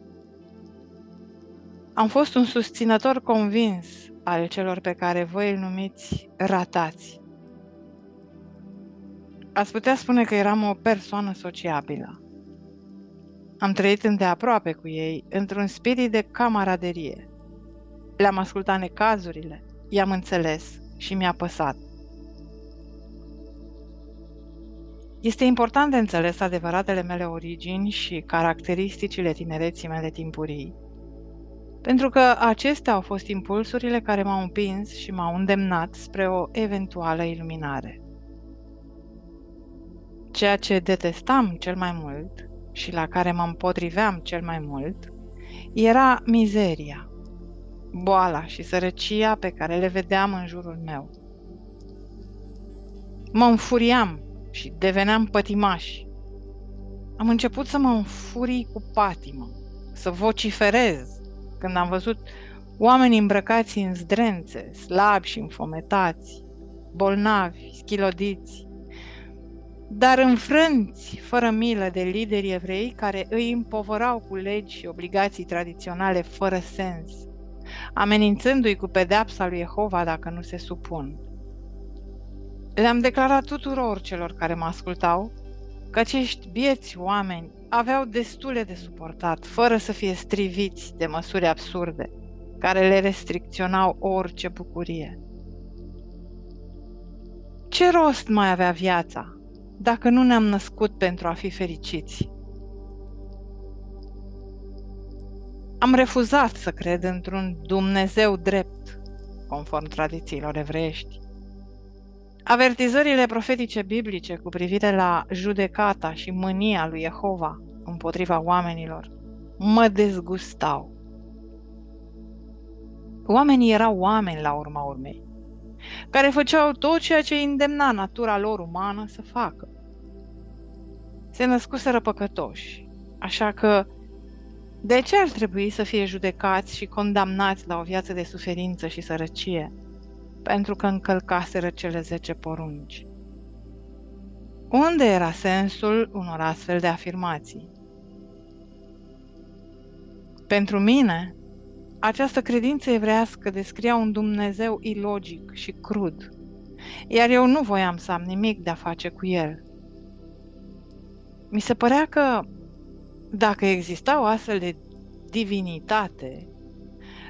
A: Am fost un susținător convins al celor pe care voi îl numiți ratați. Ați putea spune că eram o persoană sociabilă. Am trăit îndeaproape cu ei, într-un spirit de camaraderie. Le-am ascultat necazurile, i-am înțeles și mi-a păsat. Este important de înțeles adevăratele mele origini și caracteristicile tinereții mele timpurii, pentru că acestea au fost impulsurile care m-au împins și m-au îndemnat spre o eventuală iluminare. Ceea ce detestam cel mai mult și la care mă împotriveam cel mai mult era mizeria, boala și sărăcia pe care le vedeam în jurul meu. Mă înfuriam și deveneam pătimaș. Am început să mă înfurii cu patimă, să vociferez când am văzut oameni îmbrăcați în zdrențe, slabi și înfometați, bolnavi, schilodiți, dar înfrânți fără milă de lideri evrei care îi împovărau cu legi și obligații tradiționale fără sens, amenințându-i cu pedeapsa lui Jehova dacă nu se supun. Le-am declarat tuturor celor care mă ascultau că acești bieți oameni aveau destule de suportat, fără să fie striviți de măsuri absurde, care le restricționau orice bucurie. Ce rost mai avea viața dacă nu ne-am născut pentru a fi fericiți? Am refuzat să cred într-un Dumnezeu drept, conform tradițiilor evreiești. Avertizările profetice biblice cu privire la judecata și mânia lui Jehova împotriva oamenilor mă dezgustau. Oamenii erau oameni la urma urmei, care făceau tot ceea ce îndemna natura lor umană să facă. Se născuseră păcătoși, așa că de ce ar trebui să fie judecați și condamnați la o viață de suferință și sărăcie, pentru că încălcaseră cele 10 porunci? Unde era sensul unor astfel de afirmații? Pentru mine, această credință evrească descria un Dumnezeu ilogic și crud, iar eu nu voiam să am nimic de-a face cu el. Mi se părea că, dacă exista o astfel de divinitate,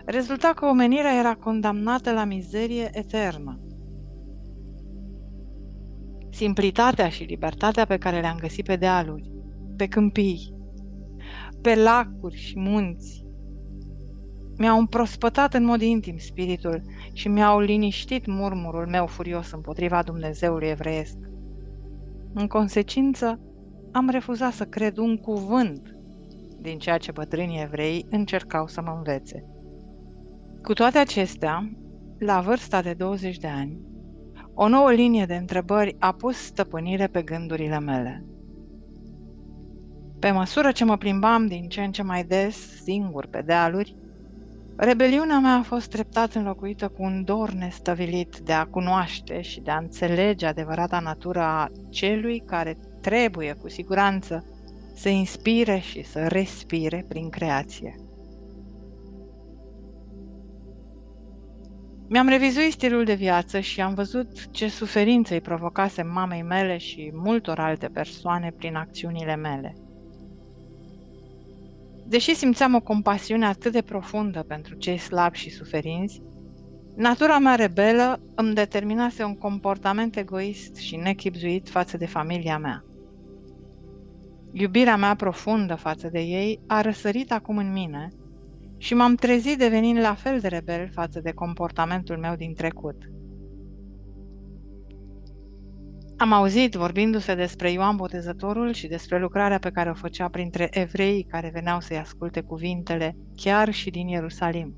A: rezulta că omenirea era condamnată la mizerie eternă. Simplitatea și libertatea pe care le-am găsit pe dealuri, pe câmpii, pe lacuri și munți, mi-au împrospătat în mod intim spiritul și mi-au liniștit murmurul meu furios împotriva Dumnezeului evreiesc. În consecință, am refuzat să cred un cuvânt din ceea ce bătrânii evrei încercau să mă învețe. Cu toate acestea, la vârsta de 20 de ani, o nouă linie de întrebări a pus stăpânire pe gândurile mele. Pe măsură ce mă plimbam din ce în ce mai des, singur pe dealuri, rebeliunea mea a fost treptat înlocuită cu un dor nestăvilit de a cunoaște și de a înțelege adevărata natură a celui care trebuie, cu siguranță, să inspire și să respire prin creație. Mi-am revizuit stilul de viață și am văzut ce suferință îi provocase mamei mele și multor alte persoane prin acțiunile mele. Deși simțeam o compasiune atât de profundă pentru cei slabi și suferinți, natura mea rebelă îmi determinase un comportament egoist și nechibzuit față de familia mea. Iubirea mea profundă față de ei a răsărit acum în mine și m-am trezit devenind la fel de rebel față de comportamentul meu din trecut. Am auzit vorbindu-se despre Ioan Botezătorul și despre lucrarea pe care o făcea printre evreii care veneau să-i asculte cuvintele, chiar și din Ierusalim.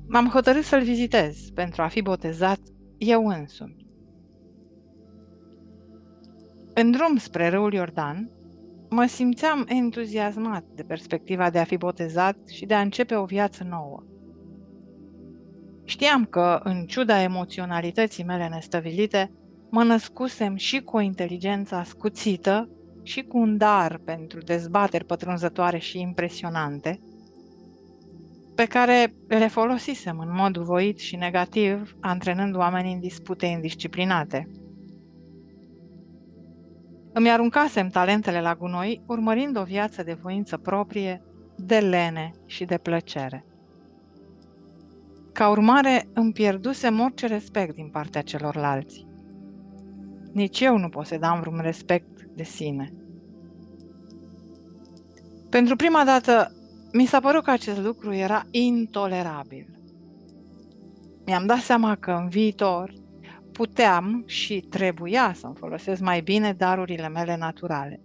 A: M-am hotărât să-l vizitez pentru a fi botezat eu însumi. În drum spre râul Iordan, mă simțeam entuziasmat de perspectiva de a fi botezat și de a începe o viață nouă. Știam că, în ciuda emoționalității mele nestăvilite, mă născusem și cu o inteligență ascuțită și cu un dar pentru dezbateri pătrunzătoare și impresionante, pe care le folosisem în mod voit și negativ, antrenând oamenii în dispute indisciplinate. Îmi aruncasem talentele la gunoi, urmărind o viață de voință proprie, de lene și de plăcere. Ca urmare, îmi pierdusem orice respect din partea celorlalți. Nici eu nu posedam vreun respect de sine. Pentru prima dată, mi s-a părut că acest lucru era intolerabil. Mi-am dat seama că în viitor puteam și trebuia să-mi folosesc mai bine darurile mele naturale.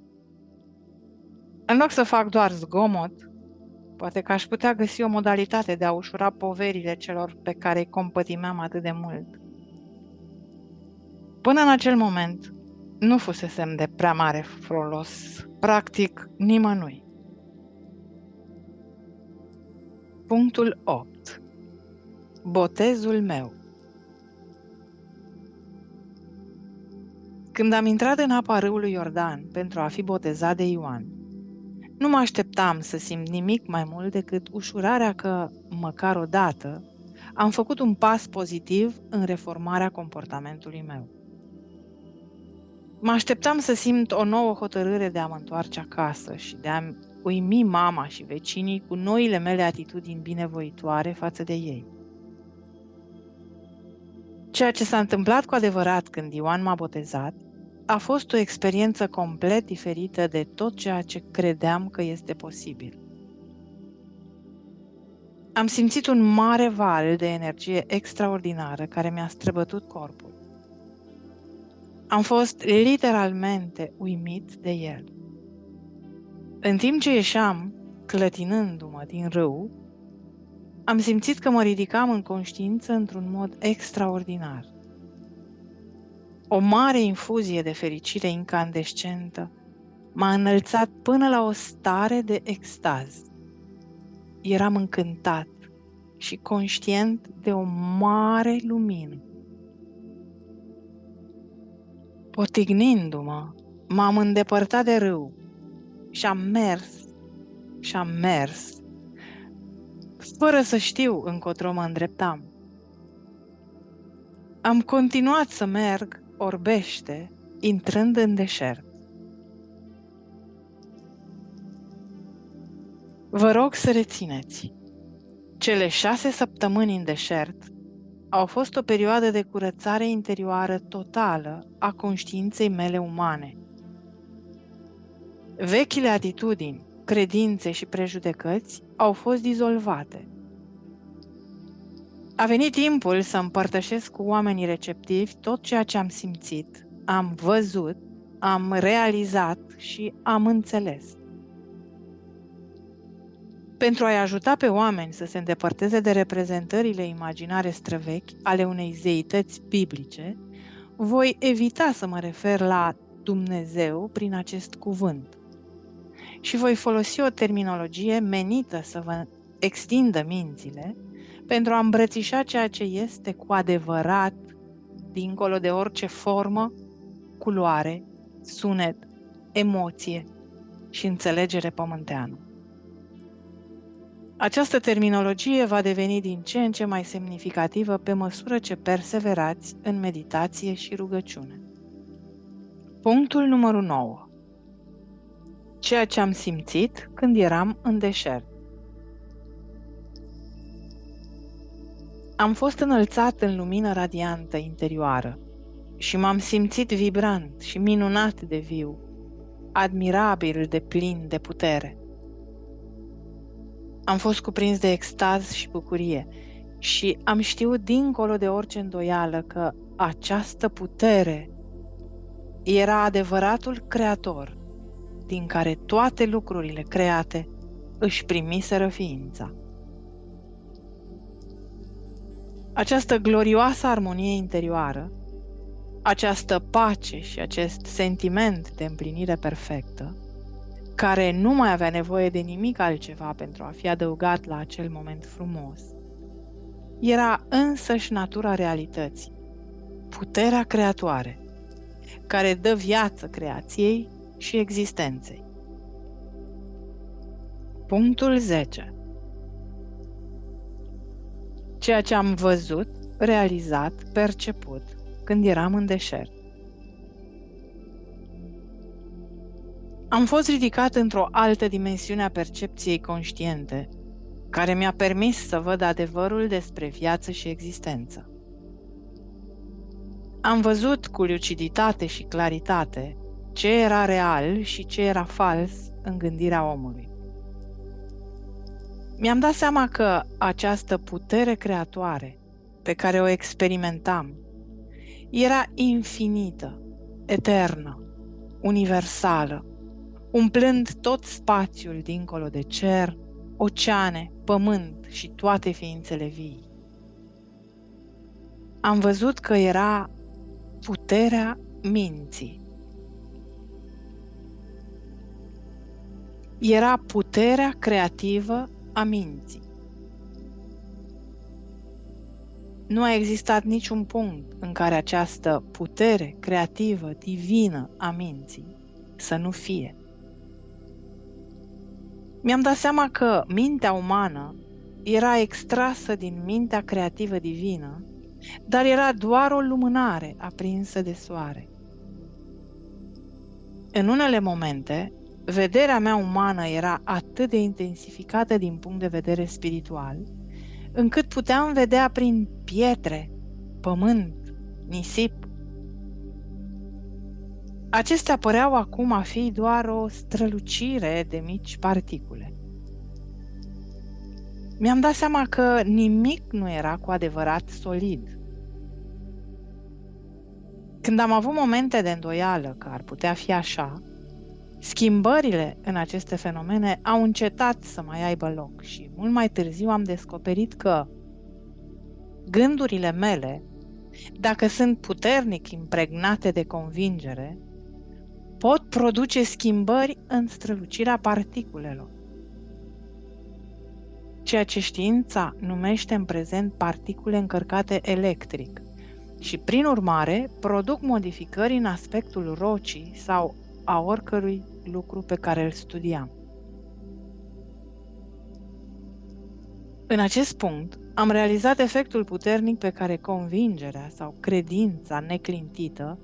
A: În loc să fac doar zgomot, poate că aș putea găsi o modalitate de a ușura poverile celor pe care îi compătimeam atât de mult. Până în acel moment, nu fusesem de prea mare folos, practic nimănui. Punctul 8. Botezul meu. Când am intrat în apa râului Iordan pentru a fi botezat de Ioan, nu mă așteptam să simt nimic mai mult decât ușurarea că, măcar odată, am făcut un pas pozitiv în reformarea comportamentului meu. Mă așteptam să simt o nouă hotărâre de a mă întoarce acasă și de a uimi mama și vecinii cu noile mele atitudini binevoitoare față de ei. Ceea ce s-a întâmplat cu adevărat când Ioan m-a botezat a fost o experiență complet diferită de tot ceea ce credeam că este posibil. Am simțit un mare val de energie extraordinară care mi-a străbătut corpul. Am fost literalmente uimit de el. În timp ce ieșeam, clătinându-mă din râu, am simțit că mă ridicam în conștiință într-un mod extraordinar. O mare infuzie de fericire incandescentă m-a înălțat până la o stare de extaz. Eram încântat și conștient de o mare lumină. Potignindu-mă, m-am îndepărtat de râu și am mers, fără să știu încotro mă îndreptam. Am continuat să merg orbește, intrând în deșert. Vă rog să rețineți, cele 6 săptămâni în deșert au fost o perioadă de curățare interioară totală a conștiinței mele umane. Vechile atitudini, credințe și prejudecăți au fost dizolvate. A venit timpul să împărtășesc cu oamenii receptivi tot ceea ce am simțit, am văzut, am realizat și am înțeles. Pentru a-i ajuta pe oameni să se îndepărteze de reprezentările imaginare străvechi ale unei zeități biblice, voi evita să mă refer la Dumnezeu prin acest cuvânt și voi folosi o terminologie menită să vă extindă mințile pentru a îmbrățișa ceea ce este cu adevărat dincolo de orice formă, culoare, sunet, emoție și înțelegere pământeană. Această terminologie va deveni din ce în ce mai semnificativă pe măsură ce perseverați în meditație și rugăciune. Punctul numărul 9. Ceea ce am simțit când eram în deșert. Am fost înălțat în lumină radiantă interioară și m-am simțit vibrant și minunat de viu, admirabil de plin de putere. Am fost cuprins de extaz și bucurie și am știut dincolo de orice îndoială că această putere era adevăratul creator din care toate lucrurile create își primiseră ființa. Această glorioasă armonie interioară, această pace și acest sentiment de împlinire perfectă, care nu mai avea nevoie de nimic altceva pentru a fi adăugat la acel moment frumos, era însăși natura realității, puterea creatoare, care dă viață creației și existenței. Punctul 10. Ceea ce am văzut, realizat, perceput când eram în deșert. Am fost ridicat într-o altă dimensiune a percepției conștiente, care mi-a permis să văd adevărul despre viață și existență. Am văzut cu luciditate și claritate ce era real și ce era fals în gândirea omului. Mi-am dat seama că această putere creatoare pe care o experimentam era infinită, eternă, universală, umplând tot spațiul dincolo de cer, oceane, pământ și toate ființele vii. Am văzut că era puterea minții. Era puterea creativă a minții. Nu a existat niciun punct în care această putere creativă, divină a minții să nu fie. Mi-am dat seama că mintea umană era extrasă din mintea creativă divină, dar era doar o lumânare aprinsă de soare. În unele momente, vederea mea umană era atât de intensificată din punct de vedere spiritual, încât puteam vedea prin pietre, pământ, nisip. Acestea păreau acum a fi doar o strălucire de mici particule. Mi-am dat seama că nimic nu era cu adevărat solid. Când am avut momente de îndoială că ar putea fi așa, schimbările în aceste fenomene au încetat să mai aibă loc și mult mai târziu am descoperit că gândurile mele, dacă sunt puternic impregnate de convingere, pot produce schimbări în strălucirea particulelor. Ceea ce știința numește în prezent particule încărcate electric și, prin urmare, produc modificări în aspectul rocii sau a oricărui lucru pe care îl studiam. În acest punct, am realizat efectul puternic pe care convingerea sau credința neclintită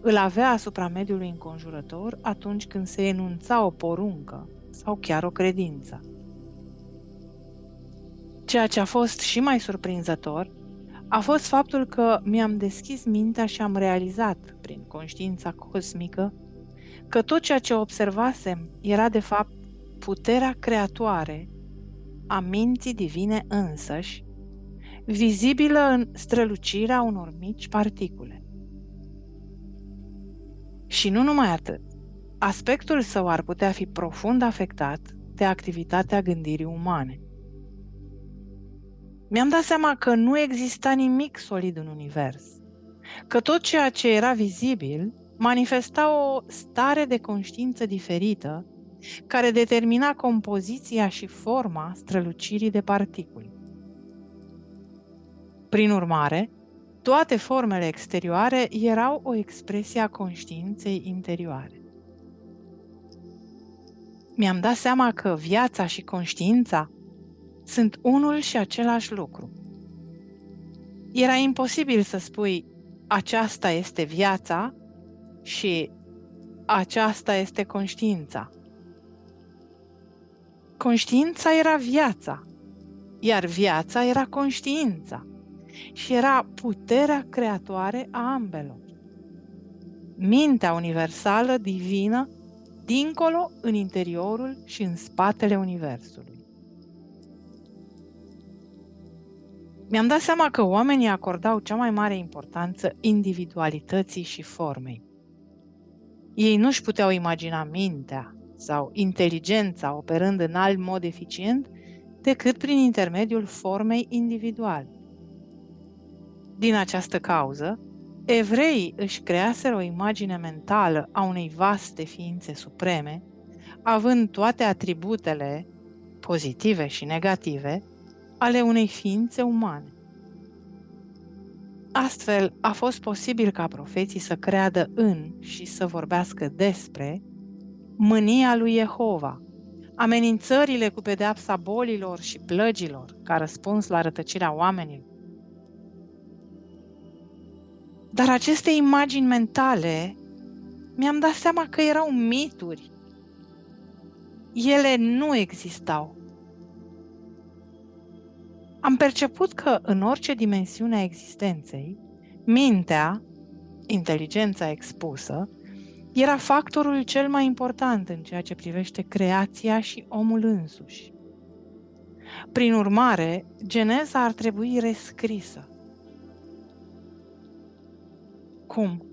A: îl avea asupra mediului înconjurător atunci când se enunța o poruncă sau chiar o credință. Ceea ce a fost și mai surprinzător a fost faptul că mi-am deschis mintea și am realizat, prin conștiința cosmică, că tot ceea ce observasem era de fapt puterea creatoare a minții divine însăși, vizibilă în strălucirea unor mici particule. Și nu numai atât, aspectul său ar putea fi profund afectat de activitatea gândirii umane. Mi-am dat seama că nu exista nimic solid în univers, că tot ceea ce era vizibil manifesta o stare de conștiință diferită care determina compoziția și forma strălucirii de particule. Prin urmare, toate formele exterioare erau o expresie a conștiinței interioare. Mi-am dat seama că viața și conștiința sunt unul și același lucru. Era imposibil să spui aceasta este viața și aceasta este conștiința. Conștiința era viața, iar viața era conștiința și era puterea creatoare a ambelor. Mintea universală, divină, dincolo, în interiorul și în spatele universului. Mi-am dat seama că oamenii acordau cea mai mare importanță individualității și formei. Ei nu-și puteau imagina mintea sau inteligența operând în alt mod eficient decât prin intermediul formei individuale. Din această cauză, evreii își creaseră o imagine mentală a unei vaste ființe supreme, având toate atributele, pozitive și negative, ale unei ființe umane. Astfel, a fost posibil ca profeții să creadă în și să vorbească despre mânia lui Jehova, amenințările cu pedeapsa bolilor și plăgilor ca răspuns la rătăcirea oamenilor. Dar aceste imagini mentale, mi-am dat seama că erau mituri. Ele nu existau. Am perceput că în orice dimensiune a existenței, mintea, inteligența expusă, era factorul cel mai important în ceea ce privește creația și omul însuși. Prin urmare, geneza ar trebui rescrisă. Cum?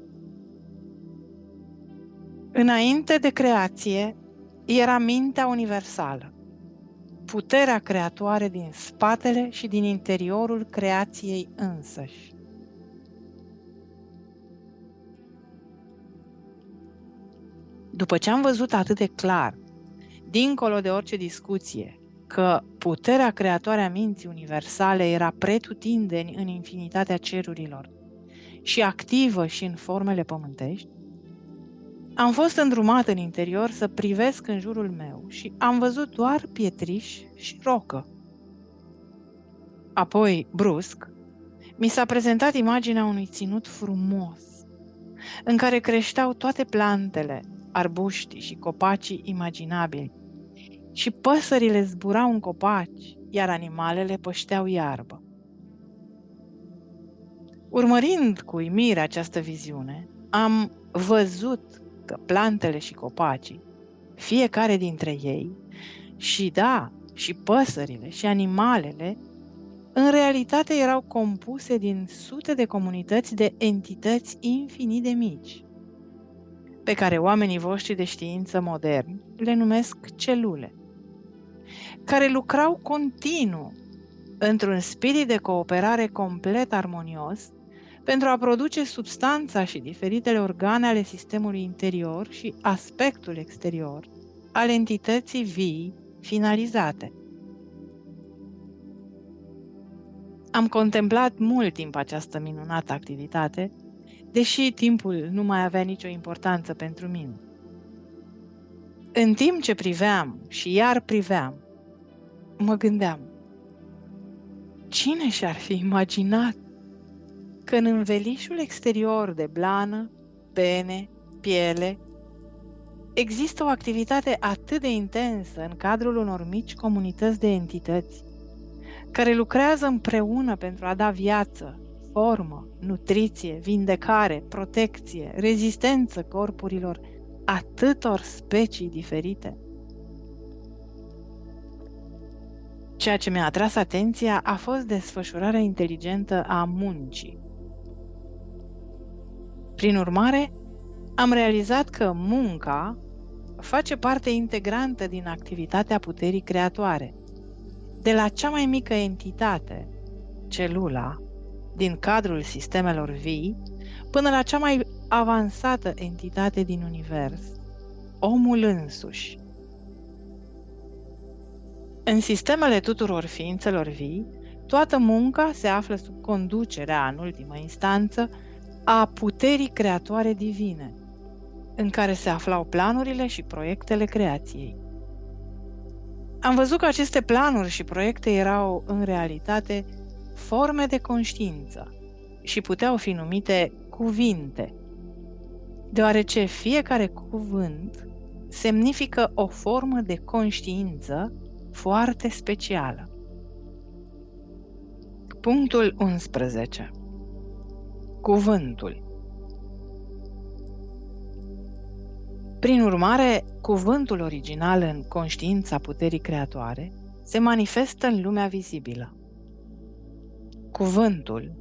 A: Înainte de creație, era mintea universală, puterea creatoare din spatele și din interiorul creației însăși. După ce am văzut atât de clar, dincolo de orice discuție, că puterea creatoare a minții universale era pretutindeni în infinitatea cerurilor și activă și în formele pământești, am fost îndrumat în interior să privesc în jurul meu și am văzut doar pietriș și rocă. Apoi, brusc, mi s-a prezentat imaginea unui ținut frumos, în care creșteau toate plantele, arbuștii și copacii imaginabili, și păsările zburau în copaci, iar animalele pășteau iarbă. Urmărind cu uimire această viziune, am văzut că plantele și copacii, fiecare dintre ei, și și păsările și animalele în realitate erau compuse din sute de comunități de entități infinit de mici, pe care oamenii voștri de știință moderni le numesc celule, care lucrau continuu într-un spirit de cooperare complet armonios pentru a produce substanța și diferitele organe ale sistemului interior și aspectul exterior al entității vii finalizate. Am contemplat mult timp această minunată activitate, deși timpul nu mai avea nicio importanță pentru mine. În timp ce priveam și iar priveam, mă gândeam, cine și-ar fi imaginat că în învelișul exterior de blană, pene, piele, există o activitate atât de intensă în cadrul unor mici comunități de entități, care lucrează împreună pentru a da viață, formă, nutriție, vindecare, protecție, rezistență corpurilor atâtor specii diferite. Ceea ce mi-a atras atenția a fost desfășurarea inteligentă a muncii. Prin urmare, am realizat că munca face parte integrantă din activitatea puterii creatoare, de la cea mai mică entitate, celula, din cadrul sistemelor vii, până la cea mai avansată entitate din univers, omul însuși. În sistemele tuturor ființelor vii, toată munca se află sub conducerea, în ultimă instanță, a puterii creatoare divine, în care se aflau planurile și proiectele creației. Am văzut că aceste planuri și proiecte erau, în realitate, forme de conștiință și puteau fi numite cuvinte, deoarece fiecare cuvânt semnifică o formă de conștiință foarte specială. Punctul 11. Cuvântul. Prin urmare, cuvântul original în conștiința puterii creatoare se manifestă în lumea vizibilă. Cuvântul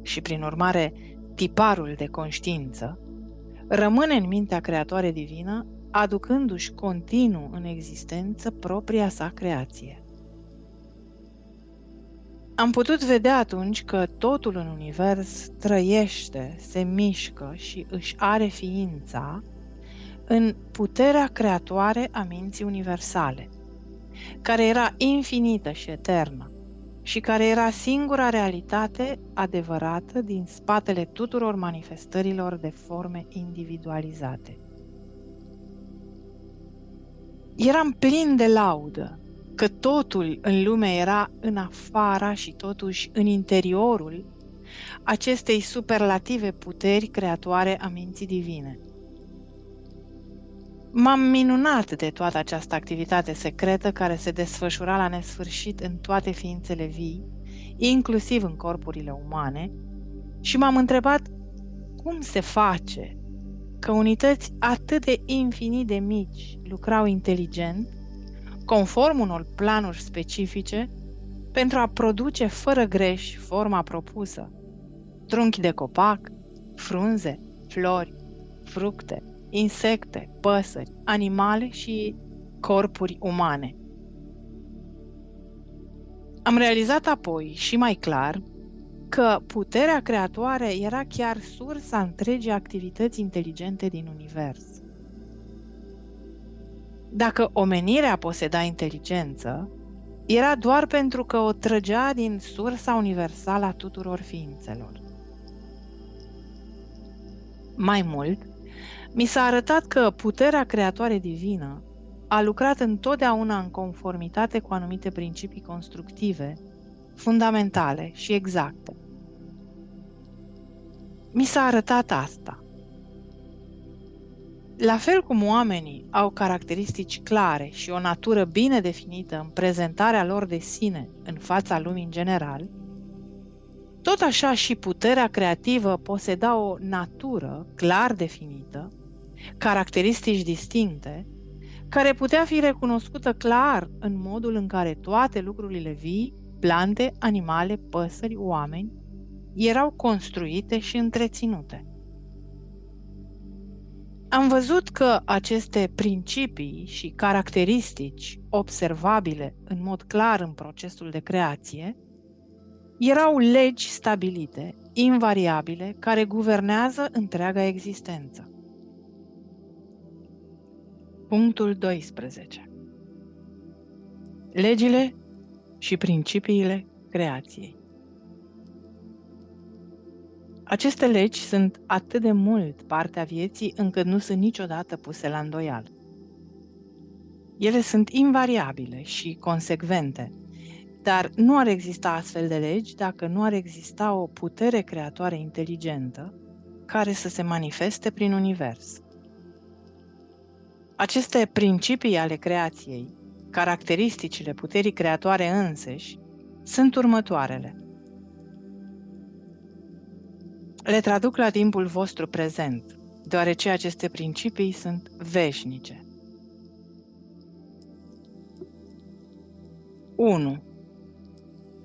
A: și, prin urmare, tiparul de conștiință rămâne în mintea creatoare divină, aducându-și continuu în existență propria sa creație. Am putut vedea atunci că totul în univers trăiește, se mișcă și își are ființa în puterea creatoare a minții universale, care era infinită și eternă și care era singura realitate adevărată din spatele tuturor manifestărilor de forme individualizate. Eram plin de laudă că totul în lume era în afara și totuși în interiorul acestei superlative puteri creatoare a minții divine. M-am minunat de toată această activitate secretă care se desfășura la nesfârșit în toate ființele vii, inclusiv în corpurile umane, și m-am întrebat cum se face că unități atât de infinit de mici lucrau inteligent, conform unor planuri specifice, pentru a produce fără greș forma propusă: trunchi de copac, frunze, flori, fructe, insecte, păsări, animale și corpuri umane. Am realizat apoi și mai clar că puterea creatoare era chiar sursa întregii activități inteligente din univers. Dacă omenirea poseda inteligență, era doar pentru că o trăgea din sursa universală a tuturor ființelor. Mai mult, mi s-a arătat că puterea creatoare divină a lucrat întotdeauna în conformitate cu anumite principii constructive, fundamentale și exacte. Mi s-a arătat asta. La fel cum oamenii au caracteristici clare și o natură bine definită în prezentarea lor de sine în fața lumii în general, tot așa și puterea creativă poseda o natură clar definită, caracteristici distincte, care putea fi recunoscută clar în modul în care toate lucrurile vii, plante, animale, păsări, oameni, erau construite și întreținute. Am văzut că aceste principii și caracteristici observabile în mod clar în procesul de creație erau legi stabilite, invariabile, care guvernează întreaga existență. Punctul 12. Legile și principiile creației. Aceste legi sunt atât de mult partea vieții încât nu sunt niciodată puse la îndoială. Ele sunt invariabile și consecvente, dar nu ar exista astfel de legi dacă nu ar exista o putere creatoare inteligentă care să se manifeste prin univers. Aceste principii ale creației, caracteristicile puterii creatoare înseși, sunt următoarele. Le traduc la timpul vostru prezent, deoarece aceste principii sunt veșnice. 1.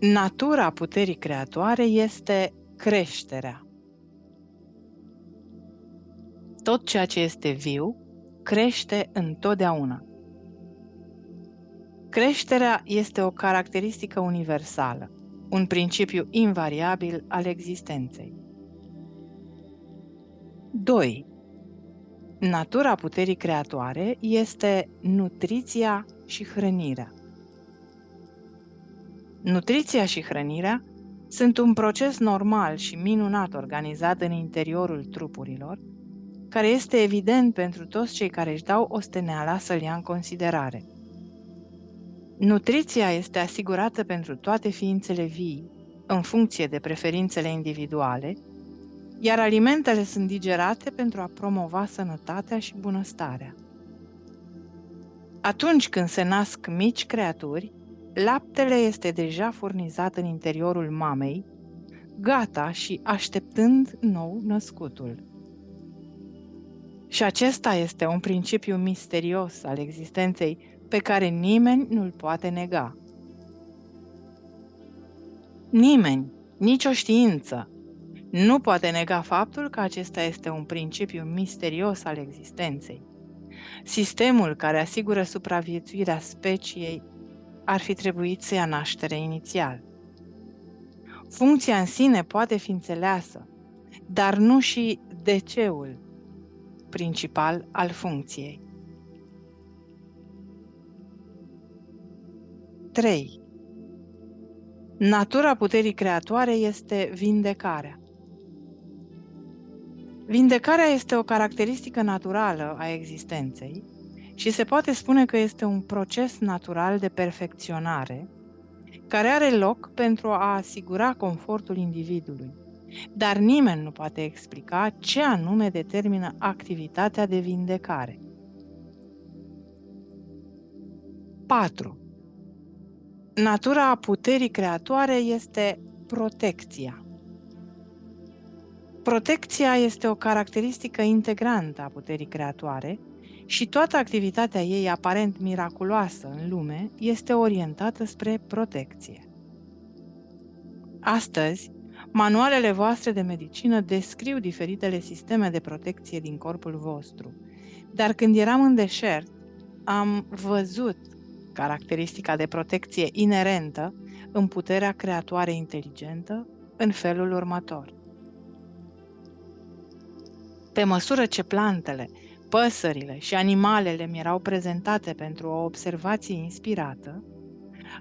A: Natura puterii creatoare este creșterea. Tot ceea ce este viu crește întotdeauna. Creșterea este o caracteristică universală, un principiu invariabil al existenței. 2. Natura puterii creatoare este nutriția și hrănirea. Nutriția și hrănirea sunt un proces normal și minunat organizat în interiorul trupurilor, care este evident pentru toți cei care își dau osteneala să-l ia în considerare. Nutriția este asigurată pentru toate ființele vii, în funcție de preferințele individuale, iar alimentele sunt digerate pentru a promova sănătatea și bunăstarea. Atunci când se nasc mici creaturi, laptele este deja furnizat în interiorul mamei, gata și așteptând nou născutul. Și acesta este un principiu misterios al existenței pe care nimeni nu-l poate nega. Nimeni, nicio știință, nu poate nega faptul că acesta este un principiu misterios al existenței. Sistemul care asigură supraviețuirea speciei ar fi trebuit să ia naștere inițial. Funcția în sine poate fi înțeleasă, dar nu și de-ceul principal al funcției. 3. Natura puterii creatoare este vindecarea. Vindecarea este o caracteristică naturală a existenței și se poate spune că este un proces natural de perfecționare care are loc pentru a asigura confortul individului, dar nimeni nu poate explica ce anume determină activitatea de vindecare. 4. Natura puterii creatoare este protecția. Protecția este o caracteristică integrantă a puterii creatoare și toată activitatea ei aparent miraculoasă în lume este orientată spre protecție. Astăzi, manualele voastre de medicină descriu diferitele sisteme de protecție din corpul vostru, dar când eram în deșert, am văzut caracteristica de protecție inerentă în puterea creatoare inteligentă în felul următor. Pe măsură ce plantele, păsările și animalele mi erau prezentate pentru o observație inspirată,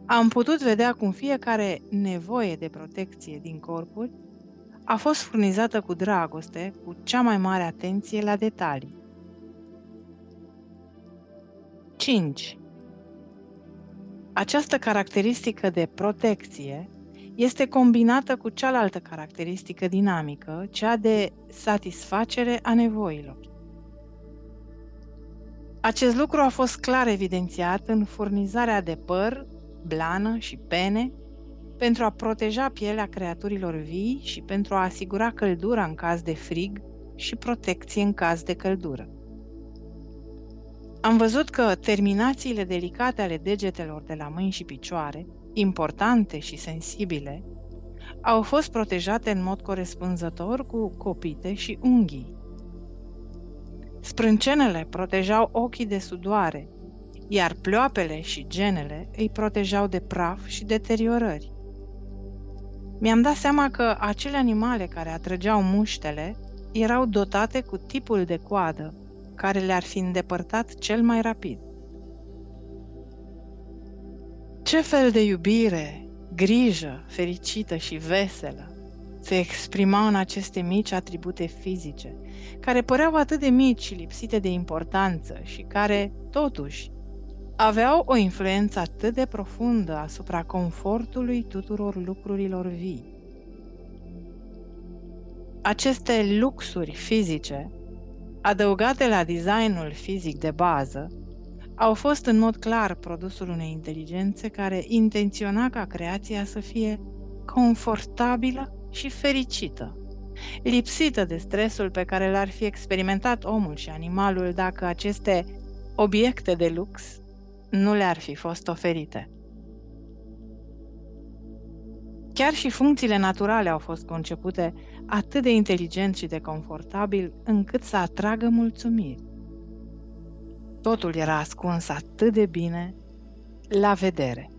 A: am putut vedea cum fiecare nevoie de protecție din corpuri a fost furnizată cu dragoste, cu cea mai mare atenție la detalii. 5. Această caracteristică de protecție este combinată cu cealaltă caracteristică dinamică, cea de satisfacere a nevoilor. Acest lucru a fost clar evidențiat în furnizarea de păr, blană și pene pentru a proteja pielea creaturilor vii și pentru a asigura căldura în caz de frig și protecție în caz de căldură. Am văzut că terminațiile delicate ale degetelor de la mâini și picioare, importante și sensibile, au fost protejate în mod corespunzător cu copite și unghii. Sprâncenele protejau ochii de sudoare, iar ploapele și genele îi protejau de praf și deteriorări. Mi-am dat seama că acele animale care atrăgeau muștele erau dotate cu tipul de coadă care le-ar fi îndepărtat cel mai rapid. Ce fel de iubire, grijă, fericită și veselă se exprima în aceste mici atribute fizice, care păreau atât de mici și lipsite de importanță și care, totuși, aveau o influență atât de profundă asupra confortului tuturor lucrurilor vii. Aceste luxuri fizice, adăugate la designul fizic de bază, au fost în mod clar produsul unei inteligențe care intenționa ca creația să fie confortabilă și fericită, lipsită de stresul pe care l-ar fi experimentat omul și animalul dacă aceste obiecte de lux nu le-ar fi fost oferite. Chiar și funcțiile naturale au fost concepute atât de inteligent și de confortabil încât să atragă mulțumiri. Totul era ascuns atât de bine la vedere.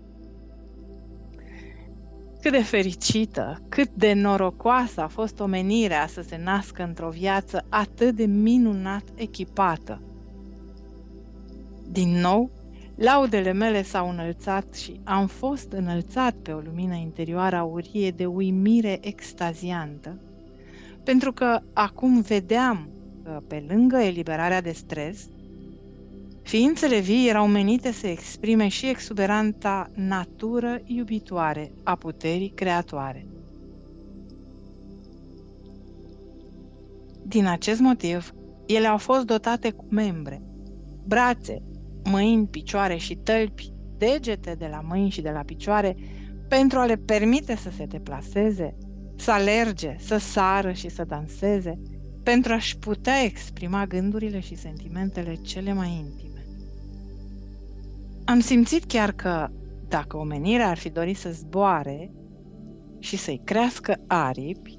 A: Cât de fericită, cât de norocoasă a fost omenirea să se nască într-o viață atât de minunat echipată. Din nou, laudele mele s-au înălțat și am fost înălțat pe o lumină interioară aurie de uimire extaziantă, pentru că acum vedeam că, pe lângă eliberarea de stres, ființele vii erau menite să exprime și exuberanta natură iubitoare a puterii creatoare. Din acest motiv, ele au fost dotate cu membre, brațe, mâini, picioare și tălpi, degete de la mâini și de la picioare, pentru a le permite să se deplaseze, să alerge, să sară și să danseze, pentru a-și putea exprima gândurile și sentimentele cele mai intime. Am simțit chiar că, dacă omenirea ar fi dorit să zboare și să-i crească aripi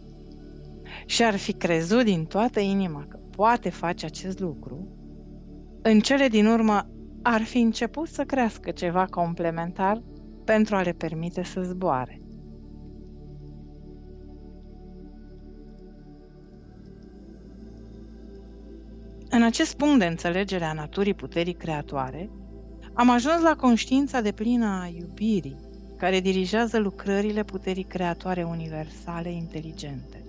A: și ar fi crezut din toată inima că poate face acest lucru, în cele din urmă ar fi început să crească ceva complementar pentru a le permite să zboare. În acest punct de înțelegere a naturii puterii creatoare, am ajuns la conștiința deplină a iubirii, care dirigează lucrările puterii creatoare universale inteligente.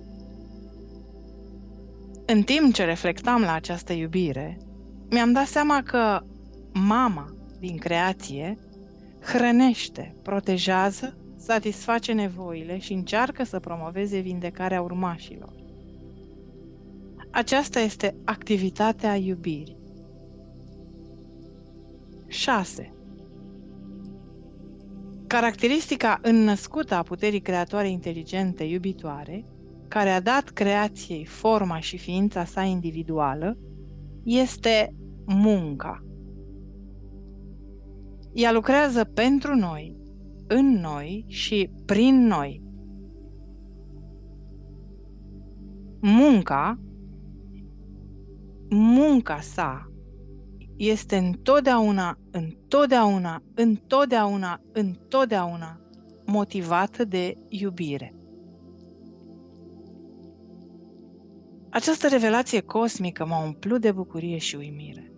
A: În timp ce reflectam la această iubire, mi-am dat seama că mama din creație hrănește, protejează, satisface nevoile și încearcă să promoveze vindecarea urmașilor. Aceasta este activitatea iubirii. 6. Caracteristica înnăscută a puterii creatoare inteligente iubitoare, care a dat creației forma și ființa sa individuală, este munca. Ea lucrează pentru noi, în noi și prin noi. Munca sa este întotdeauna motivată de iubire. Această revelație cosmică m-a umplut de bucurie și uimire.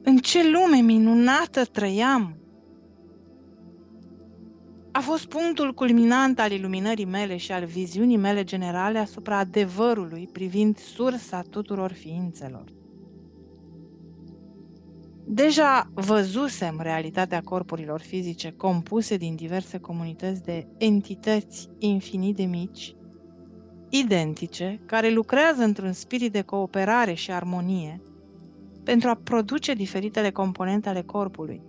A: În ce lume minunată trăiam! A fost punctul culminant al iluminării mele și al viziunii mele generale asupra adevărului privind sursa tuturor ființelor. Deja văzusem realitatea corpurilor fizice compuse din diverse comunități de entități infinit de mici, identice, care lucrează într-un spirit de cooperare și armonie pentru a produce diferitele componente ale corpului,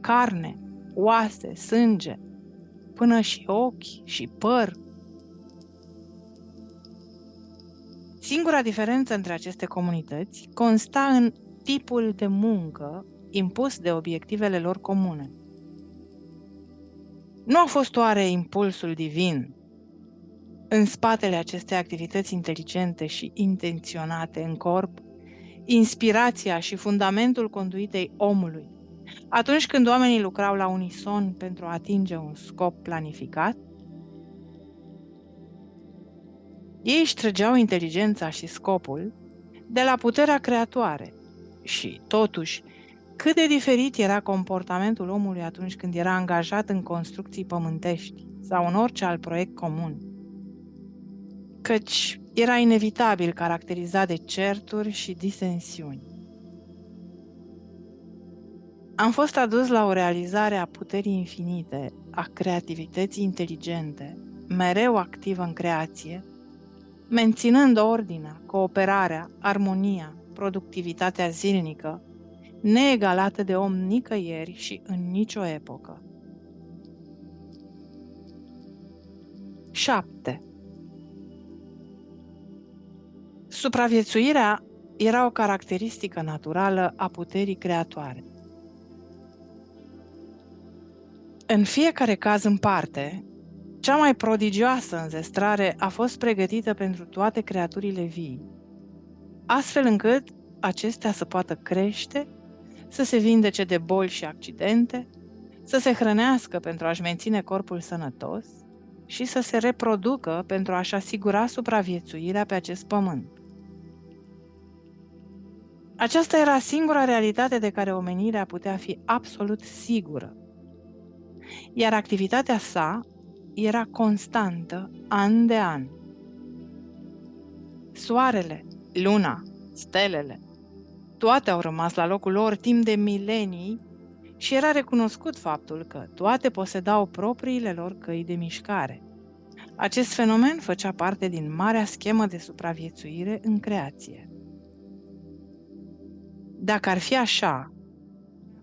A: carne, oase, sânge, până și ochi și păr. Singura diferență între aceste comunități consta în tipul de muncă impus de obiectivele lor comune. Nu a fost oare impulsul divin în spatele acestei activități inteligente și intenționate în corp, inspirația și fundamentul conduitei omului, atunci când oamenii lucrau la unison pentru a atinge un scop planificat? Ei își trăgeau inteligența și scopul de la puterea creatoare și, totuși, cât de diferit era comportamentul omului atunci când era angajat în construcții pământești sau în orice alt proiect comun, căci era inevitabil caracterizat de certuri și disensiuni. Am fost adus la o realizare a puterii infinite, a creativității inteligente, mereu activă în creație, menținând ordinea, cooperarea, armonia, productivitatea zilnică, neegalată de om nicăieri și în nicio epocă. 7. Supraviețuirea era o caracteristică naturală a puterii creatoare. În fiecare caz în parte, cea mai prodigioasă înzestrare a fost pregătită pentru toate creaturile vii, astfel încât acestea să poată crește, să se vindece de boli și accidente, să se hrănească pentru a-și menține corpul sănătos și să se reproducă pentru a-și asigura supraviețuirea pe acest pământ. Aceasta era singura realitate de care omenirea putea fi absolut sigură, iar activitatea sa era constantă, an de an. Soarele, luna, stelele, toate au rămas la locul lor timp de milenii și era recunoscut faptul că toate posedau propriile lor căi de mișcare. Acest fenomen făcea parte din marea schemă de supraviețuire în creație. Dacă ar fi așa,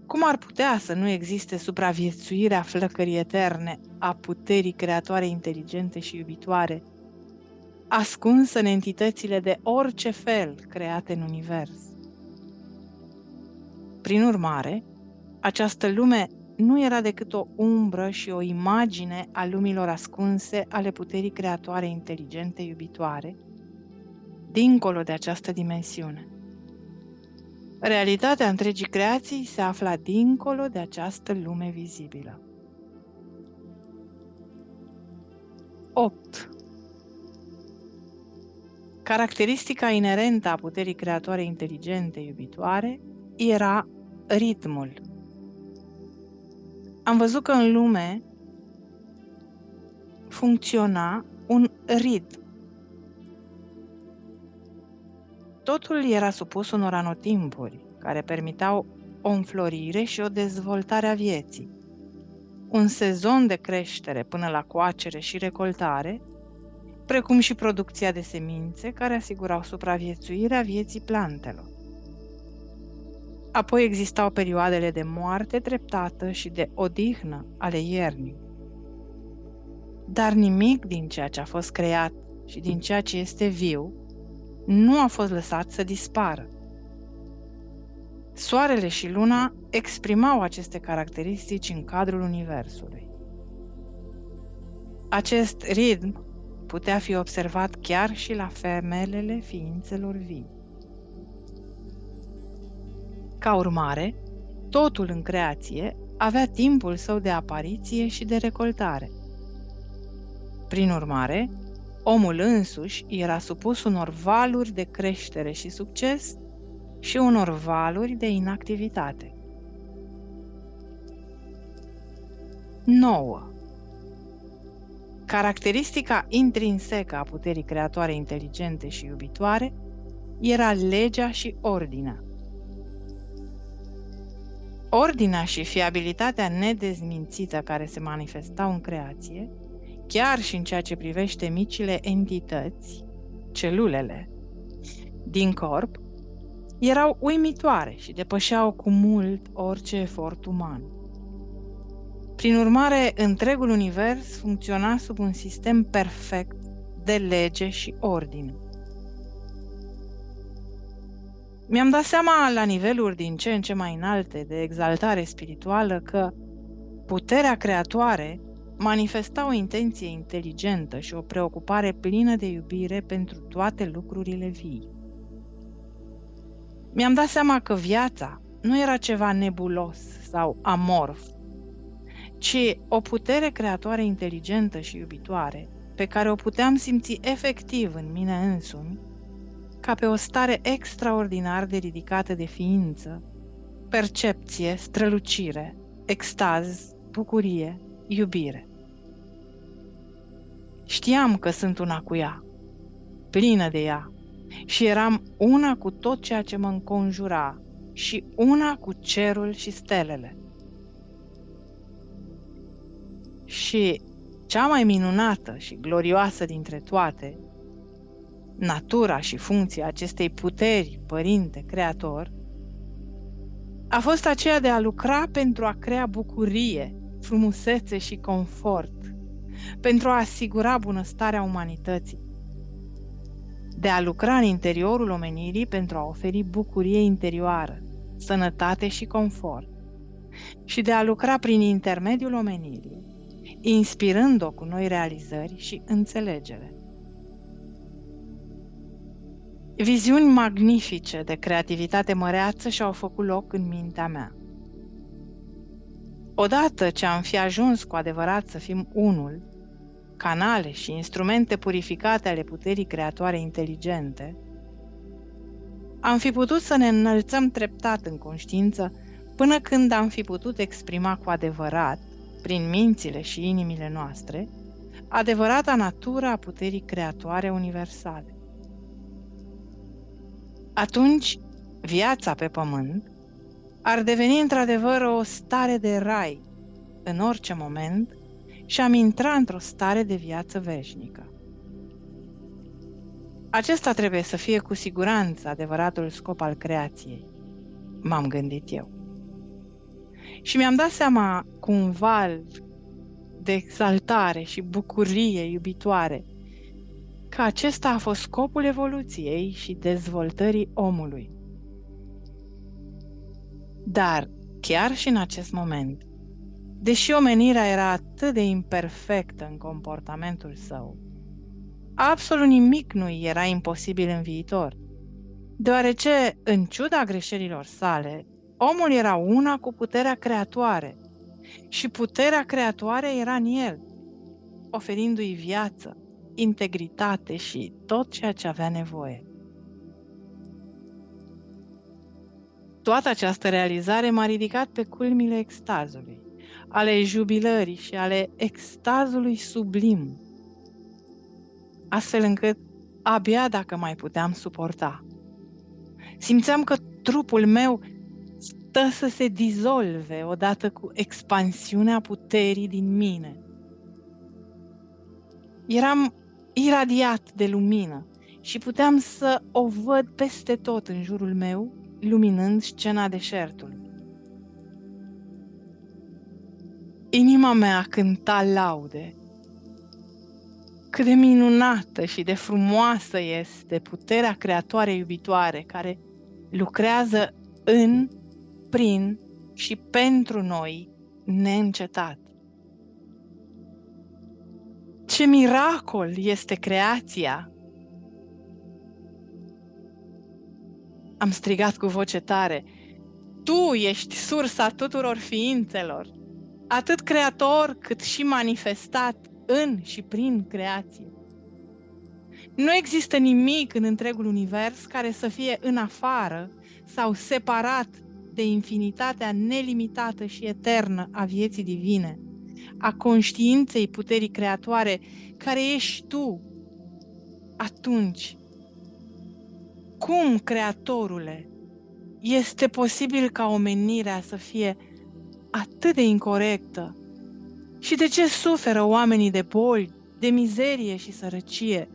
A: cum ar putea să nu existe supraviețuirea flăcării eterne a puterii creatoare inteligente și iubitoare, ascunsă în entitățile de orice fel create în univers? Prin urmare, această lume nu era decât o umbră și o imagine a lumilor ascunse ale puterii creatoare inteligente iubitoare, dincolo de această dimensiune. Realitatea întregii creații se afla dincolo de această lume vizibilă. 8. Caracteristica inerentă a puterii creatoare inteligente iubitoare era ritmul. Am văzut că în lume funcționa un ritm. Totul era supus unor anotimpuri care permiteau o înflorire și o dezvoltare a vieții, un sezon de creștere până la coacere și recoltare, precum și producția de semințe care asigurau supraviețuirea vieții plantelor. Apoi existau perioadele de moarte treptată și de odihnă ale iernii. Dar nimic din ceea ce a fost creat și din ceea ce este viu nu a fost lăsat să dispară. Soarele și luna exprimau aceste caracteristici în cadrul universului. Acest ritm putea fi observat chiar și la femelele ființelor vii. Ca urmare, totul în creație avea timpul său de apariție și de recoltare. Prin urmare, omul însuși era supus unor valuri de creștere și succes și unor valuri de inactivitate. 9. Caracteristica intrinsecă a puterii creatoare inteligente și iubitoare era legea și ordinea. Ordinea și fiabilitatea nedezmințită care se manifestau în creație, chiar și în ceea ce privește micile entități, celulele, din corp, erau uimitoare și depășeau cu mult orice efort uman. Prin urmare, întregul univers funcționa sub un sistem perfect de lege și ordine. Mi-am dat seama la niveluri din ce în ce mai înalte de exaltare spirituală că puterea creatoare manifesta o intenție inteligentă și o preocupare plină de iubire pentru toate lucrurile vii. Mi-am dat seama că viața nu era ceva nebulos sau amorf, ci o putere creatoare inteligentă și iubitoare, pe care o puteam simți efectiv în mine însumi, ca pe o stare extraordinar de ridicată de ființă, percepție, strălucire, extaz, bucurie, iubire. Știam că sunt una cu ea, plină de ea, și eram una cu tot ceea ce mă înconjura și una cu cerul și stelele. Și cea mai minunată și glorioasă dintre toate, natura și funcția acestei puteri, Părinte Creator, a fost aceea de a lucra pentru a crea bucurie, frumusețe și confort, pentru a asigura bunăstarea umanității, de a lucra în interiorul omenirii pentru a oferi bucurie interioară, sănătate și confort, și de a lucra prin intermediul omenirii, inspirând-o cu noi realizări și înțelegere. Viziuni magnifice de creativitate măreață și-au făcut loc în mintea mea. Odată ce am fi ajuns cu adevărat să fim unul, canale și instrumente purificate ale puterii creatoare inteligente, am fi putut să ne înălțăm treptat în conștiință până când am fi putut exprima cu adevărat, prin mințile și inimile noastre, adevărata natură a puterii creatoare universale. Atunci, viața pe pământ ar deveni într-adevăr o stare de rai în orice moment și am intra într-o stare de viață veșnică. Acesta trebuie să fie cu siguranță adevăratul scop al creației, m-am gândit eu. Și mi-am dat seama cu un val de exaltare și bucurie iubitoare că acesta a fost scopul evoluției și dezvoltării omului. Dar, chiar și în acest moment, deși omenirea era atât de imperfectă în comportamentul său, absolut nimic nu era imposibil în viitor, deoarece, în ciuda greșelilor sale, omul era una cu puterea creatoare și puterea creatoare era în el, oferindu-i viață, integritate și tot ceea ce avea nevoie. Toată această realizare m-a ridicat pe culmile extazului, ale jubilării și ale extazului sublim, astfel încât abia dacă mai puteam suporta. Simțeam că trupul meu stă să se dizolve odată cu expansiunea puterii din mine. Eram iradiat de lumină și puteam să o văd peste tot în jurul meu, luminând scena deșertului. Inima mea cânta laude. Cât de minunată și de frumoasă este puterea creatoare iubitoare care lucrează în, prin și pentru noi neîncetat. Ce miracol este creația! Am strigat cu voce tare. Tu ești sursa tuturor ființelor, atât creator cât și manifestat în și prin creație. Nu există nimic în întregul univers care să fie în afară sau separat de infinitatea nelimitată și eternă a vieții divine, a conștiinței puterii creatoare care ești tu. Atunci, cum, Creatorule, este posibil ca omenirea să fie atât de incorectă? Și de ce suferă oamenii de boli, de mizerie și sărăcie?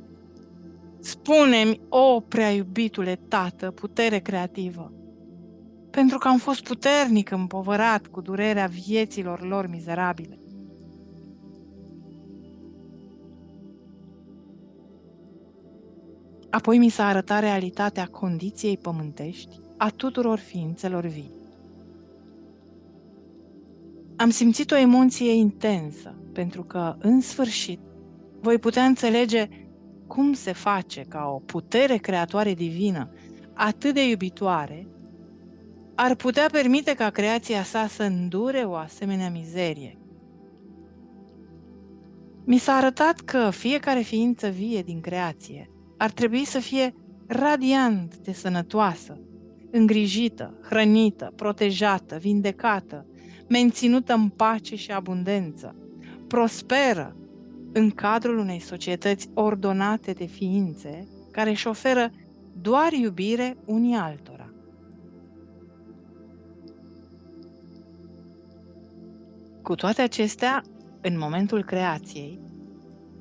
A: Spune-mi, o prea iubitule Tată, putere creativă, pentru că am fost puternic împovărat cu durerea vieților lor mizerabile. Apoi mi s-a arătat realitatea condiției pământești a tuturor ființelor vii. Am simțit o emoție intensă, pentru că, în sfârșit, voi putea înțelege cum se face ca o putere creatoare divină atât de iubitoare ar putea permite ca creația sa să îndure o asemenea mizerie. Mi s-a arătat că fiecare ființă vie din creație ar trebui să fie radiant de sănătoasă, îngrijită, hrănită, protejată, vindecată, menținută în pace și abundență, prosperă în cadrul unei societăți ordonate de ființe care își oferă doar iubire unii altora. Cu toate acestea, în momentul creației,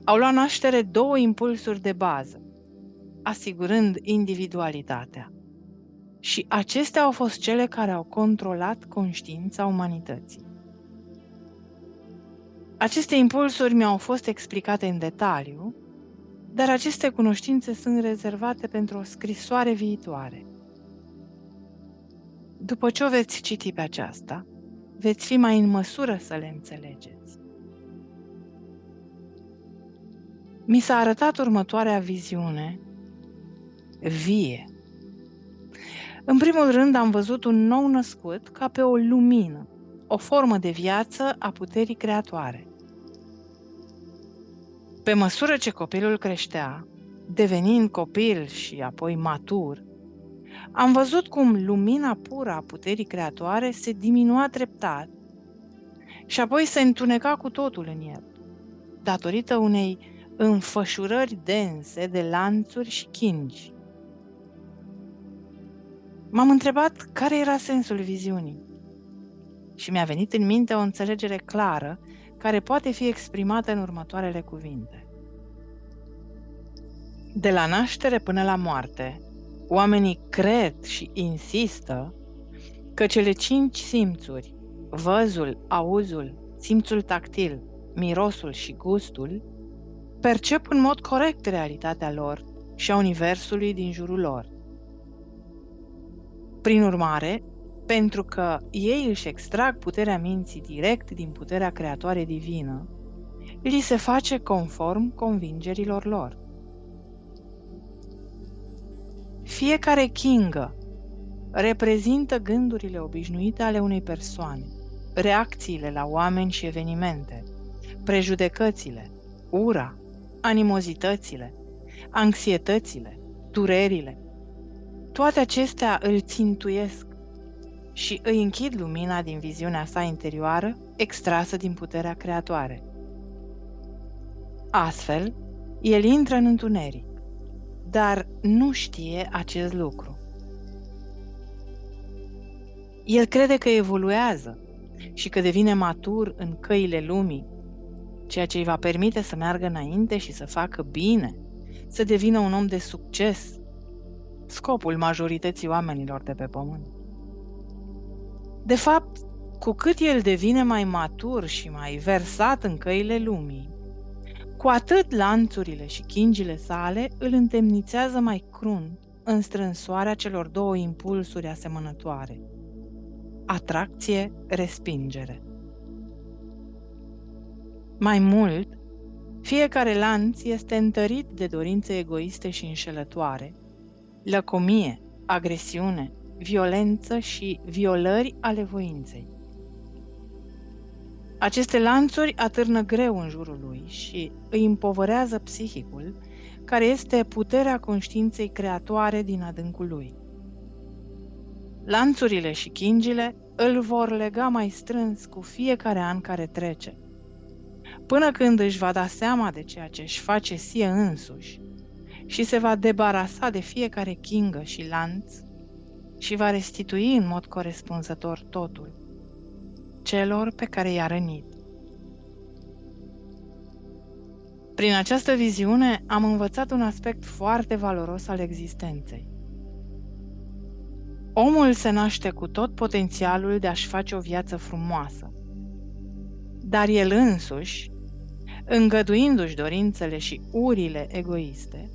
A: au luat naștere două impulsuri de bază, asigurând individualitatea. Și acestea au fost cele care au controlat conștiința umanității. Aceste impulsuri mi-au fost explicate în detaliu, dar aceste cunoștințe sunt rezervate pentru o scrisoare viitoare. După ce o veți citi pe aceasta, veți fi mai în măsură să le înțelegeți. Mi s-a arătat următoarea viziune vie. În primul rând am văzut un nou născut ca pe o lumină, o formă de viață a puterii creatoare. Pe măsură ce copilul creștea, devenind copil și apoi matur, am văzut cum lumina pură a puterii creatoare se diminua treptat și apoi se întuneca cu totul în el, datorită unei înfășurări dense de lanțuri și chingi. M-am întrebat care era sensul viziunii și mi-a venit în minte o înțelegere clară care poate fi exprimată în următoarele cuvinte. De la naștere până la moarte, oamenii cred și insistă că cele 5 simțuri, văzul, auzul, simțul tactil, mirosul și gustul, percep în mod corect realitatea lor și a universului din jurul lor. Prin urmare, pentru că ei își extrag puterea minții direct din puterea creatoare divină, li se face conform convingerilor lor. Fiecare chingă reprezintă gândurile obișnuite ale unei persoane, reacțiile la oameni și evenimente, prejudecățile, ura, animozitățile, anxietățile, durerile. Toate acestea îl țintuiesc și îi închid lumina din viziunea sa interioară, extrasă din puterea creatoare. Astfel, el intră în întuneric, dar nu știe acest lucru. El crede că evoluează și că devine matur în căile lumii, ceea ce îi va permite să meargă înainte și să facă bine, să devină un om de succes, scopul majorității oamenilor de pe pământ. De fapt, cu cât el devine mai matur și mai versat în căile lumii, cu atât lanțurile și chingile sale îl întemnițează mai crunt în strânsoarea celor două impulsuri asemănătoare: atracție, respingere. Mai mult, fiecare lanț este întărit de dorințe egoiste și înșelătoare, lăcomie, agresiune, violență și violări ale voinței. Aceste lanțuri atârnă greu în jurul lui și îi împovărează psihicul, care este puterea conștiinței creatoare din adâncul lui. Lanțurile și chingile îl vor lega mai strâns cu fiecare an care trece, până când își va da seama de ceea ce își face sie însuși și se va debarasa de fiecare chingă și lanț și va restitui în mod corespunzător totul celor pe care i-a rănit. Prin această viziune am învățat un aspect foarte valoros al existenței. Omul se naște cu tot potențialul de a-și face o viață frumoasă, dar el însuși, îngăduindu-și dorințele și urile egoiste,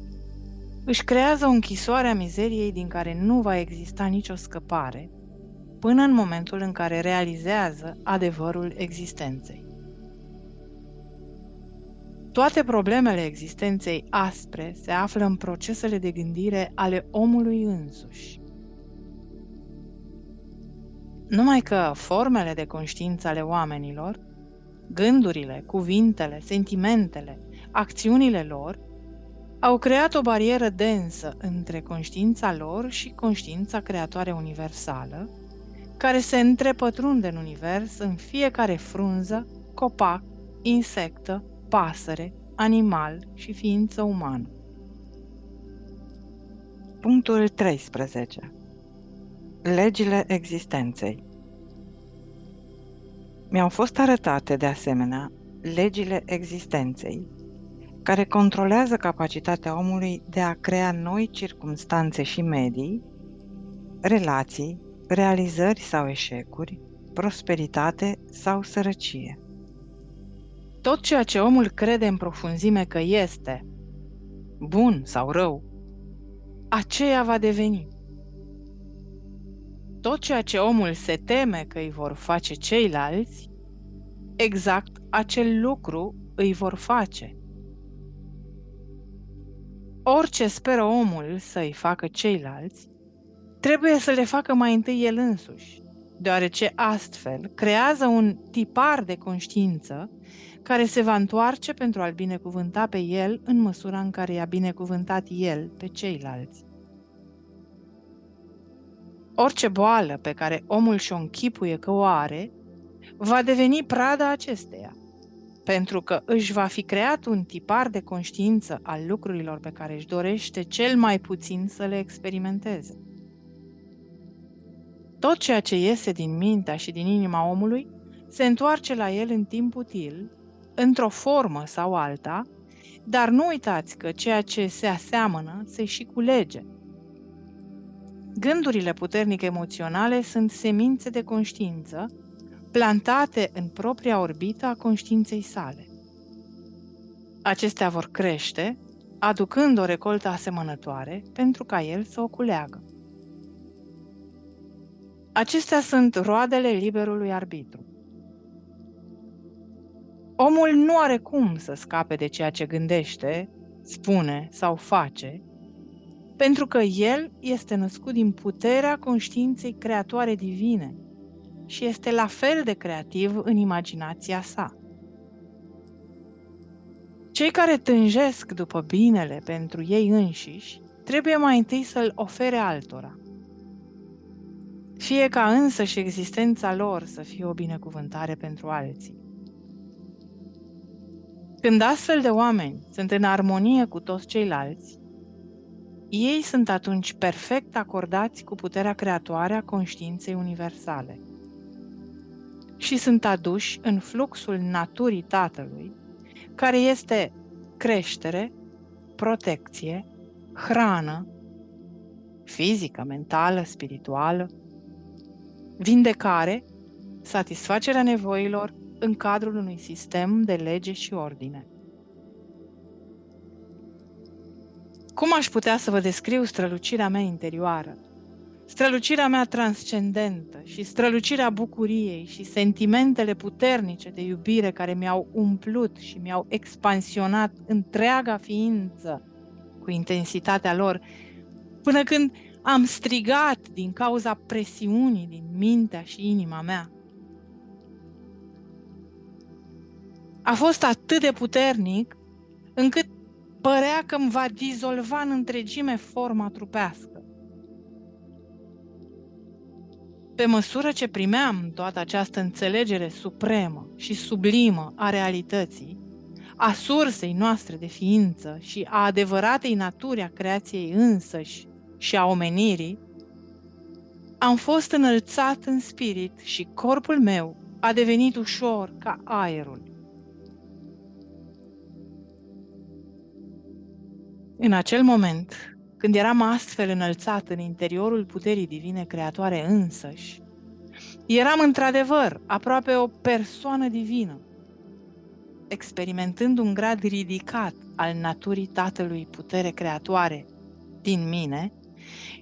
A: își creează o închisoare a mizeriei din care nu va exista nicio scăpare, până în momentul în care realizează adevărul existenței. Toate problemele existenței aspre se află în procesele de gândire ale omului însuși. Numai că formele de conștiință ale oamenilor, gândurile, cuvintele, sentimentele, acțiunile lor, au creat o barieră densă între conștiința lor și conștiința creatoare universală, care se întrepătrunde în univers în fiecare frunză, copac, insectă, pasăre, animal și ființă umană. Punctul 13. Legile existenței. Mi-au fost arătate, de asemenea, legile existenței, care controlează capacitatea omului de a crea noi circumstanțe și medii, relații, realizări sau eșecuri, prosperitate sau sărăcie. Tot ceea ce omul crede în profunzime că este, bun sau rău, aceea va deveni. Tot ceea ce omul se teme că îi vor face ceilalți, exact acel lucru îi vor face. Orice speră omul să-i facă ceilalți, trebuie să le facă mai întâi el însuși, deoarece astfel creează un tipar de conștiință care se va întoarce pentru a-l binecuvânta pe el în măsura în care i-a binecuvântat el pe ceilalți. Orice boală pe care omul și-o închipuie că o are, va deveni prada acesteia, pentru că își va fi creat un tipar de conștiință al lucrurilor pe care își dorește cel mai puțin să le experimenteze. Tot ceea ce iese din mintea și din inima omului se întoarce la el în timp util, într-o formă sau alta, dar nu uitați că ceea ce se aseamănă se și culege. Gândurile puternic emoționale sunt semințe de conștiință, plantate în propria orbită a conștiinței sale. Acestea vor crește, aducând o recoltă asemănătoare pentru ca el să o culeagă. Acestea sunt roadele liberului arbitru. Omul nu are cum să scape de ceea ce gândește, spune sau face, pentru că el este născut din puterea conștiinței creatoare divine și este la fel de creativ în imaginația sa. Cei care tânjesc după binele pentru ei înșiși trebuie mai întâi să-l ofere altora, fie ca însăși existența lor să fie o binecuvântare pentru alții. Când astfel de oameni sunt în armonie cu toți ceilalți, ei sunt atunci perfect acordați cu puterea creatoare a conștiinței universale și sunt aduși în fluxul naturii Tatălui, care este creștere, protecție, hrană, fizică, mentală, spirituală, vindecare, satisfacerea nevoilor în cadrul unui sistem de lege și ordine. Cum aș putea să vă descriu strălucirea mea interioară, strălucirea mea transcendentă și strălucirea bucuriei și sentimentele puternice de iubire care mi-au umplut și mi-au expansionat întreaga ființă cu intensitatea lor, până când am strigat din cauza presiunii din mintea și inima mea? A fost atât de puternic încât părea că îmi va dizolva în întregime forma trupească. Pe măsură ce primeam toată această înțelegere supremă și sublimă a realității, a sursei noastre de ființă și a adevăratei naturi a creației însăși și a omenirii, am fost înălțat în spirit și corpul meu a devenit ușor ca aerul. În acel moment, când eram astfel înălțat în interiorul puterii divine creatoare însăși, eram într-adevăr aproape o persoană divină, experimentând un grad ridicat al naturii Tatălui putere creatoare din mine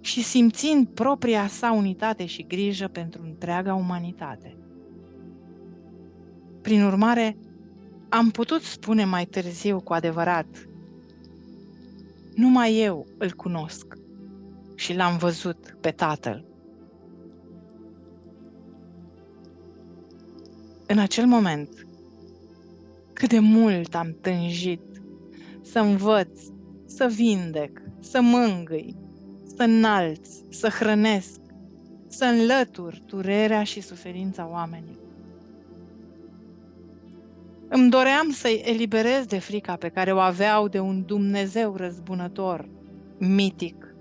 A: și simțind propria sa unitate și grijă pentru întreaga umanitate. Prin urmare, am putut spune mai târziu cu adevărat: numai eu îl cunosc și l-am văzut pe Tatăl. În acel moment, cât de mult am tânjit să învăț, să vindec, să mângâi, să înalț, să hrănesc, să înlătur durerea și suferința oamenilor. Îmi doream să-i eliberez de frica pe care o aveau de un Dumnezeu răzbunător, mitic.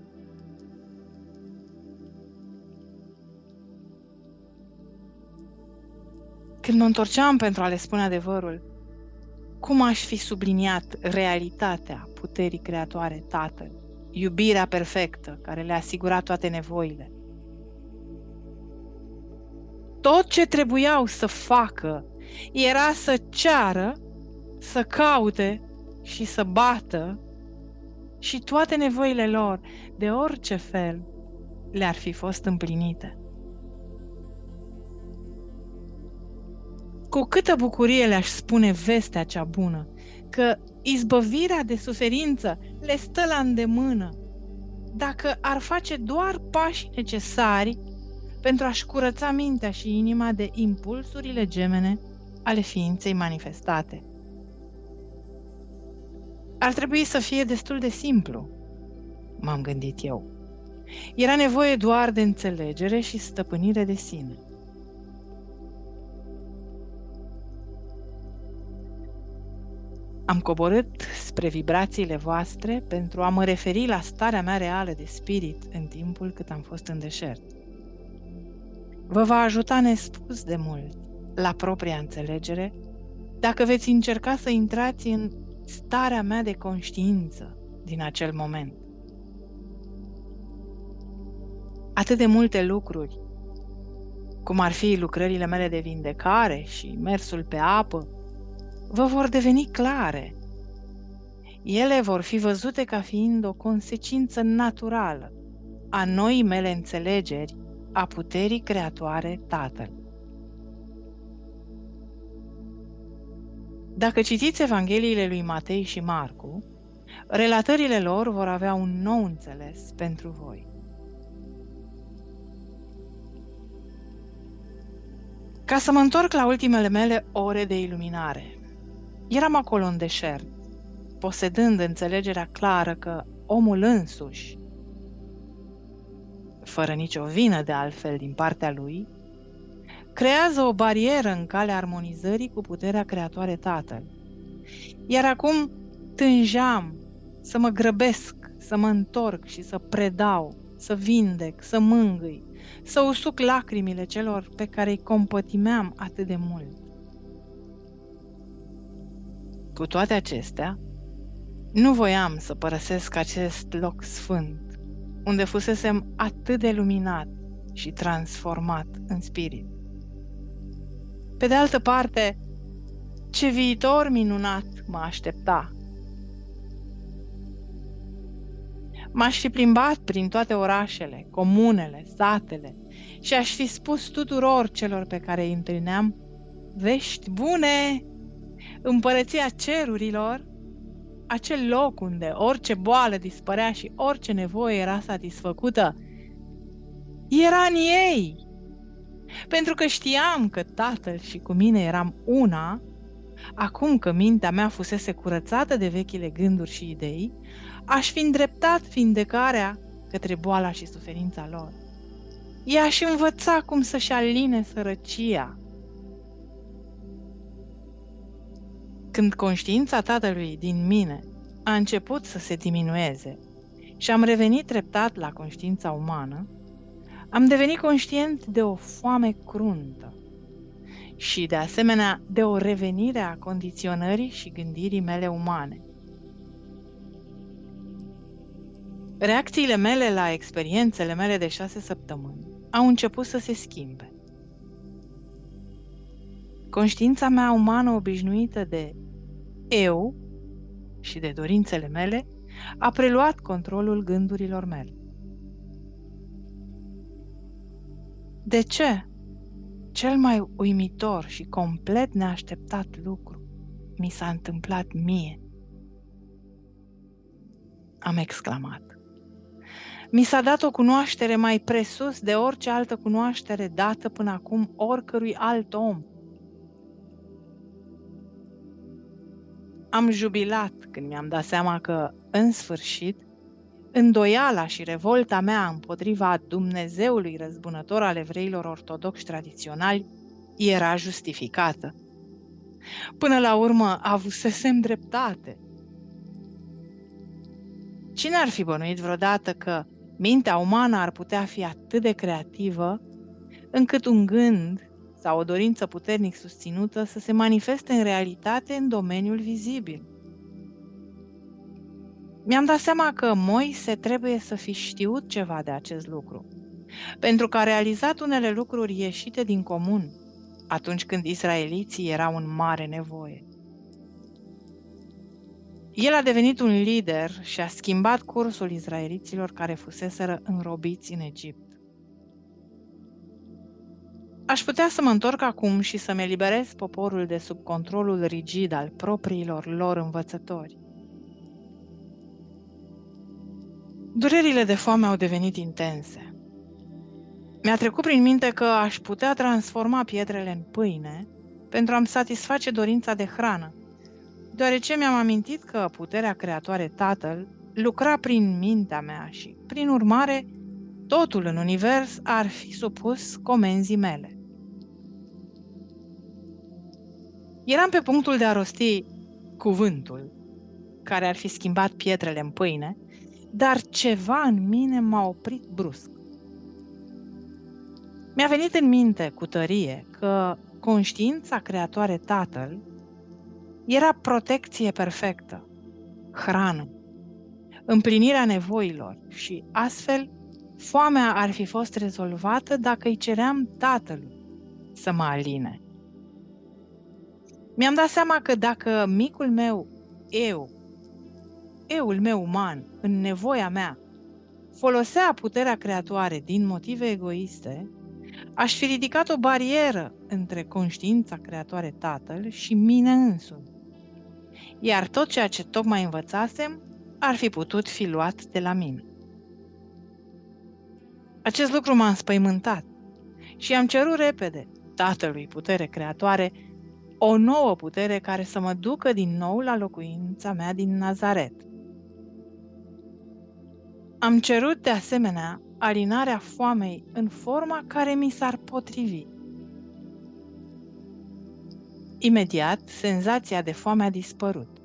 A: Când mă întorceam pentru a le spune adevărul, cum aș fi subliniat realitatea puterii creatoare Tatăl, iubirea perfectă care le-a asigurat toate nevoile? Tot ce trebuiau să facă era să ceară, să caute și să bată și toate nevoile lor, de orice fel, le-ar fi fost împlinite. Cu câtă bucurie le-aș spune vestea cea bună, că izbăvirea de suferință le stă la îndemână, dacă ar face doar pașii necesari pentru a-și curăța mintea și inima de impulsurile gemene ale ființei manifestate. Ar trebui să fie destul de simplu, m-am gândit eu. Era nevoie doar de înțelegere și stăpânire de sine. Am coborât spre vibrațiile voastre pentru a mă referi la starea mea reală de spirit în timpul cât am fost în deșert. Vă va ajuta nespus de mult la propria înțelegere dacă veți încerca să intrați în starea mea de conștiință din acel moment. Atât de multe lucruri, cum ar fi lucrările mele de vindecare și mersul pe apă, vă vor deveni clare. Ele vor fi văzute ca fiind o consecință naturală a noii mele înțelegeri a puterii creatoare Tatăl. Dacă citiți Evangheliile lui Matei și Marcu, relatările lor vor avea un nou înțeles pentru voi. Ca să mă întorc la ultimele mele ore de iluminare, eram acolo în deșert, posedând înțelegerea clară că omul însuși, fără nicio vină de altfel din partea lui, creează o barieră în calea armonizării cu puterea creatoare Tatăl. Iar acum tânjeam să mă grăbesc, să mă întorc și să predau, să vindec, să mângâi, să usuc lacrimile celor pe care îi compătimeam atât de mult. Cu toate acestea, nu voiam să părăsesc acest loc sfânt, unde fusesem atât de luminat și transformat în spirit. Pe de altă parte, ce viitor minunat mă aștepta! M-aș fi plimbat prin toate orașele, comunele, satele și aș fi spus tuturor celor pe care îi întâlneam vești bune! Împărăția cerurilor, acel loc unde orice boală dispărea și orice nevoie era satisfăcută, era în ei. Pentru că știam că Tatăl și cu mine eram una, acum că mintea mea fusese curățată de vechile gânduri și idei, aș fi îndreptat vindecarea către boala și suferința lor. Ea aș învăța cum să-și aline sărăcia. Când conștiința Tatălui din mine a început să se diminueze și am revenit treptat la conștiința umană, am devenit conștient de o foame cruntă și, de asemenea, de o revenire a condiționării și gândirii mele umane. Reacțiile mele la experiențele mele de 6 săptămâni au început să se schimbe. Conștiința mea umană obișnuită de eu și de dorințele mele A preluat controlul gândurilor mele. De ce? Cel mai uimitor și complet neașteptat lucru mi s-a întâmplat mie. Am exclamat. Mi s-a dat o cunoaștere mai presus de orice altă cunoaștere dată până acum oricărui alt om. Am jubilat când mi-am dat seama că, în sfârșit, îndoiala și revolta mea împotriva Dumnezeului răzbunător al evreilor ortodoxi tradiționali era justificată. Până la urmă, avusesem dreptate. Cine ar fi bănuit vreodată că mintea umană ar putea fi atât de creativă încât un gând sau o dorință puternic susținută să se manifeste în realitate în domeniul vizibil? Mi-am dat seama că Moise trebuie să fi știut ceva de acest lucru, pentru că a realizat unele lucruri ieșite din comun atunci când israeliții erau în mare nevoie. El a devenit un lider și a schimbat cursul israeliților care fuseseră înrobiți în Egipt. Aș putea să mă întorc acum și să-mi eliberez poporul de sub controlul rigid al propriilor lor învățători. Durerile de foame au devenit intense. Mi-a trecut prin minte că aș putea transforma pietrele în pâine pentru a-mi satisface dorința de hrană, deoarece mi-am amintit că puterea creatoare Tatăl lucra prin mintea mea și, prin urmare, totul în univers ar fi supus comenzii mele. Eram pe punctul de a rosti cuvântul care ar fi schimbat pietrele în pâine, dar ceva în mine m-a oprit brusc. Mi-a venit în minte cu tărie că conștiința creatoare Tatăl era protecție perfectă, hrană, împlinirea nevoilor și, astfel, foamea ar fi fost rezolvată dacă îi ceream Tatălui să mă aline. Mi-am dat seama că dacă micul meu eul meu uman, în nevoia mea, folosea puterea creatoare din motive egoiste, aș fi ridicat o barieră între conștiința creatoare Tatăl și mine însumi, iar tot ceea ce tocmai învățasem ar fi putut fi luat de la mine. Acest lucru m-a înspăimântat și am cerut repede Tatălui putere creatoare o nouă putere care să mă ducă din nou la locuința mea din Nazaret. Am cerut de asemenea alinarea foamei în forma care mi s-ar potrivi. Imediat, senzația de foame a dispărut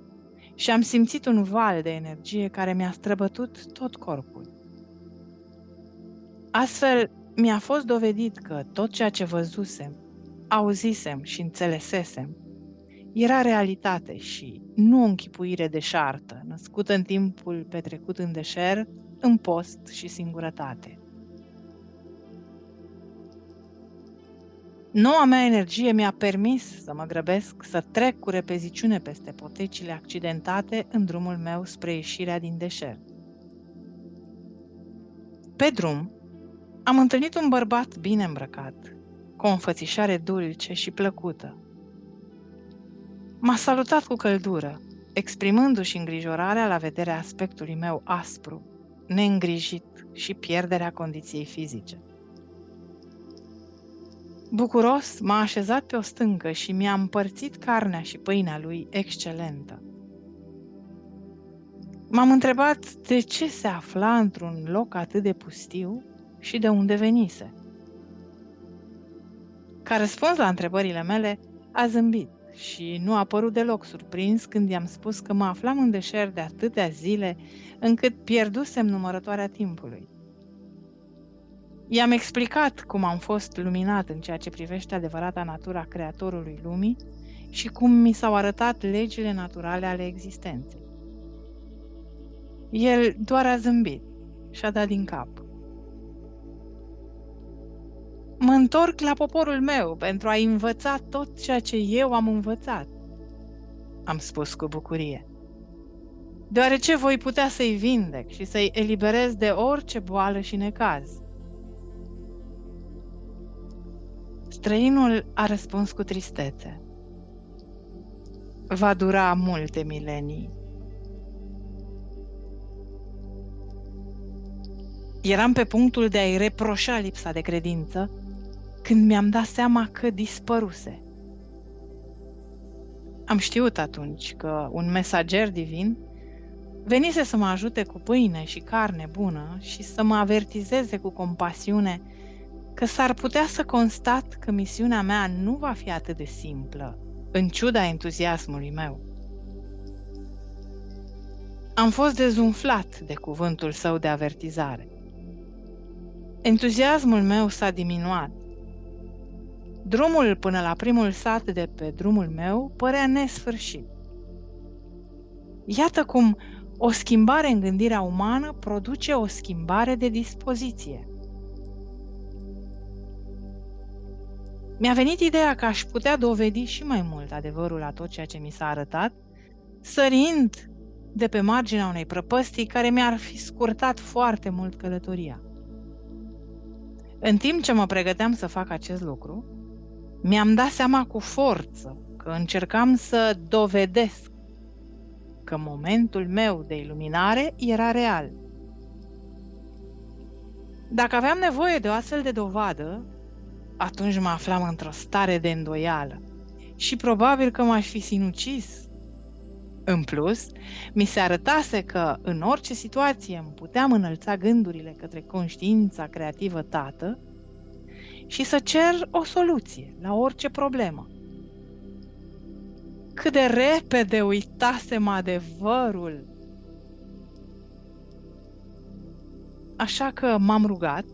A: și am simțit un val de energie care mi-a străbătut tot corpul. Astfel, mi-a fost dovedit că tot ceea ce văzusem, auzisem și înțelesesem era realitate și nu o închipuire deșartă, născută în timpul petrecut în deșert, în post și singurătate. Noua mea energie mi-a permis să mă grăbesc, să trec cu repeziciune peste potecile accidentate în drumul meu spre ieșirea din deșert. Pe drum, am întâlnit un bărbat bine îmbrăcat, cu o înfățișare dulce și plăcută. M-a salutat cu căldură, exprimându-și îngrijorarea la vederea aspectului meu aspru, neîngrijit și pierderea condiției fizice. Bucuros, m-a așezat pe o stâncă și mi-a împărțit carnea și pâinea lui excelentă. M-am întrebat de ce se afla într-un loc atât de pustiu și de unde venise. Ca răspuns la întrebările mele, a zâmbit și nu a părut deloc surprins când i-am spus că mă aflam în deșert de atâtea zile încât pierdusem numărătoarea timpului. I-am explicat cum am fost luminat în ceea ce privește adevărata natura Creatorului lumii și cum mi s-au arătat legile naturale ale existenței. El doar a zâmbit și a dat din cap. Mă întorc la poporul meu pentru a învăța tot ceea ce eu am învățat, am spus cu bucurie. deoarece voi putea să-i vindec și să-i eliberez de orice boală și necaz. Străinul a răspuns cu tristețe. Va dura multe milenii. Eram pe punctul de a-i reproșa lipsa de credință, când mi-am dat seama că dispăruse. Am știut atunci că un mesager divin venise să mă ajute cu pâine și carne bună și să mă avertizeze cu compasiune că s-ar putea să constat că misiunea mea nu va fi atât de simplă, în ciuda entuziasmului meu. Am fost dezumflat de cuvântul său de avertizare. Entuziasmul meu s-a diminuat. Drumul până la primul sat de pe drumul meu părea nesfârșit. Iată cum o schimbare în gândirea umană produce o schimbare de dispoziție. Mi-a venit ideea că aș putea dovedi și mai mult adevărul la tot ceea ce mi s-a arătat, sărind de pe marginea unei prăpăstii care mi-ar fi scurtat foarte mult călătoria. În timp ce mă pregăteam să fac acest lucru, mi-am dat seama cu forță că încercam să dovedesc că momentul meu de iluminare era real. Dacă aveam nevoie de o astfel de dovadă, atunci mă aflam într-o stare de îndoială și probabil că m-aș fi sinucis. În plus, mi se arătase că în orice situație îmi puteam înălța gândurile către conștiința creativă tată și să cer o soluție la orice problemă. Cât de repede uitasem adevărul! Așa că m-am rugat,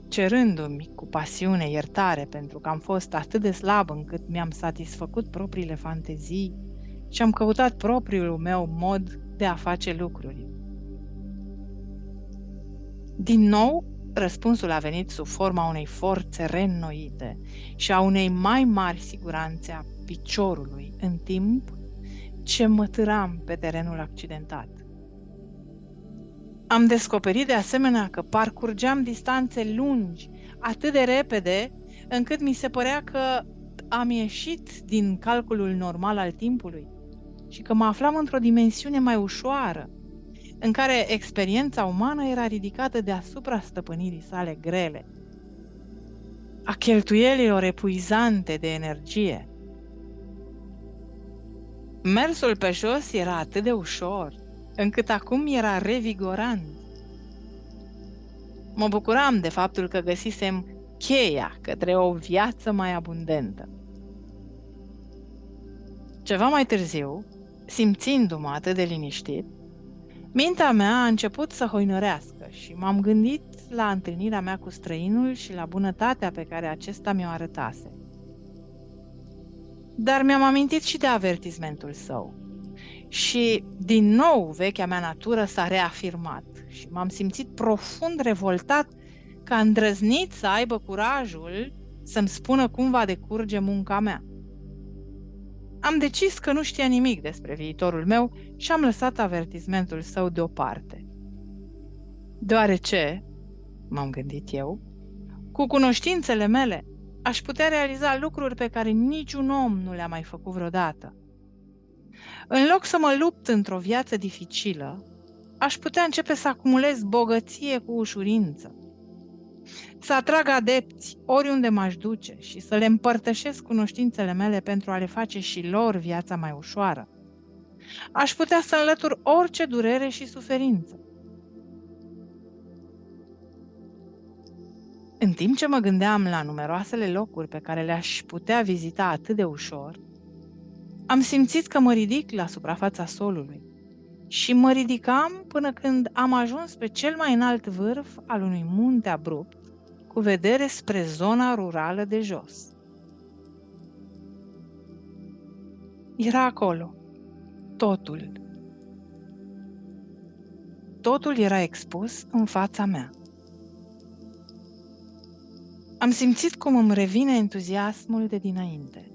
A: cerându-mi cu pasiune iertare pentru că am fost atât de slab încât mi-am satisfăcut propriile fantezii și am căutat propriul meu mod de a face lucruri. Din nou, răspunsul a venit sub forma unei forțe reînnoite și a unei mai mari siguranțe a piciorului în timp ce mă târam pe terenul accidentat. Am descoperit de asemenea că parcurgeam distanțe lungi atât de repede încât mi se părea că am ieșit din calculul normal al timpului și că mă aflam într-o dimensiune mai ușoară, în care experiența umană era ridicată deasupra stăpânirii sale grele, a cheltuielilor epuizante de energie. Mersul pe jos era atât de ușor, încât acum era revigorant. Mă bucuram de faptul că găsisem cheia către o viață mai abundentă. Ceva mai târziu, simțindu-mă atât de liniștit, mintea mea a început să hoinărească și m-am gândit la întâlnirea mea cu străinul și la bunătatea pe care acesta mi-o arătase. Dar mi-am amintit și de avertismentul său. Și, din nou, vechea mea natură s-a reafirmat și m-am simțit profund revoltat că a îndrăznit să aibă curajul să-mi spună cum va decurge munca mea. Am decis că nu știa nimic despre viitorul meu și am lăsat avertismentul său deoparte. Deoarece, m-am gândit eu, cu cunoștințele mele aș putea realiza lucruri pe care niciun om nu le-a mai făcut vreodată. În loc să mă lupt într-o viață dificilă, aș putea începe să acumulez bogăție cu ușurință, să atrag adepți oriunde m-aș duce și să le împărtășesc cunoștințele mele pentru a le face și lor viața mai ușoară. Aș putea să înlătur orice durere și suferință. În timp ce mă gândeam la numeroasele locuri pe care le-aș putea vizita atât de ușor, am simțit că mă ridic la suprafața solului și mă ridicam până când am ajuns pe cel mai înalt vârf al unui munte abrupt, cu vedere spre zona rurală de jos. Era acolo totul. Totul era expus în fața mea. Am simțit cum îmi revine entuziasmul de dinainte.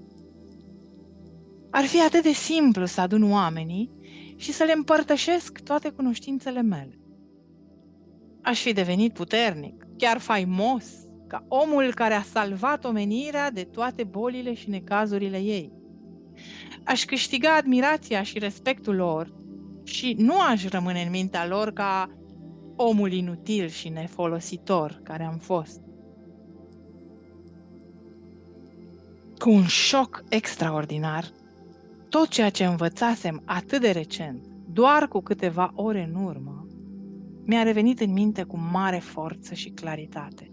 A: Ar fi atât de simplu să adun oamenii și să le împărtășesc toate cunoștințele mele. Aș fi devenit puternic, chiar faimos, ca omul care a salvat omenirea de toate bolile și necazurile ei. Aș câștiga admirația și respectul lor și nu aș rămâne în mintea lor ca omul inutil și nefolositor care am fost. Cu un șoc extraordinar, tot ceea ce învățasem atât de recent, doar cu câteva ore în urmă, mi-a revenit în minte cu mare forță și claritate.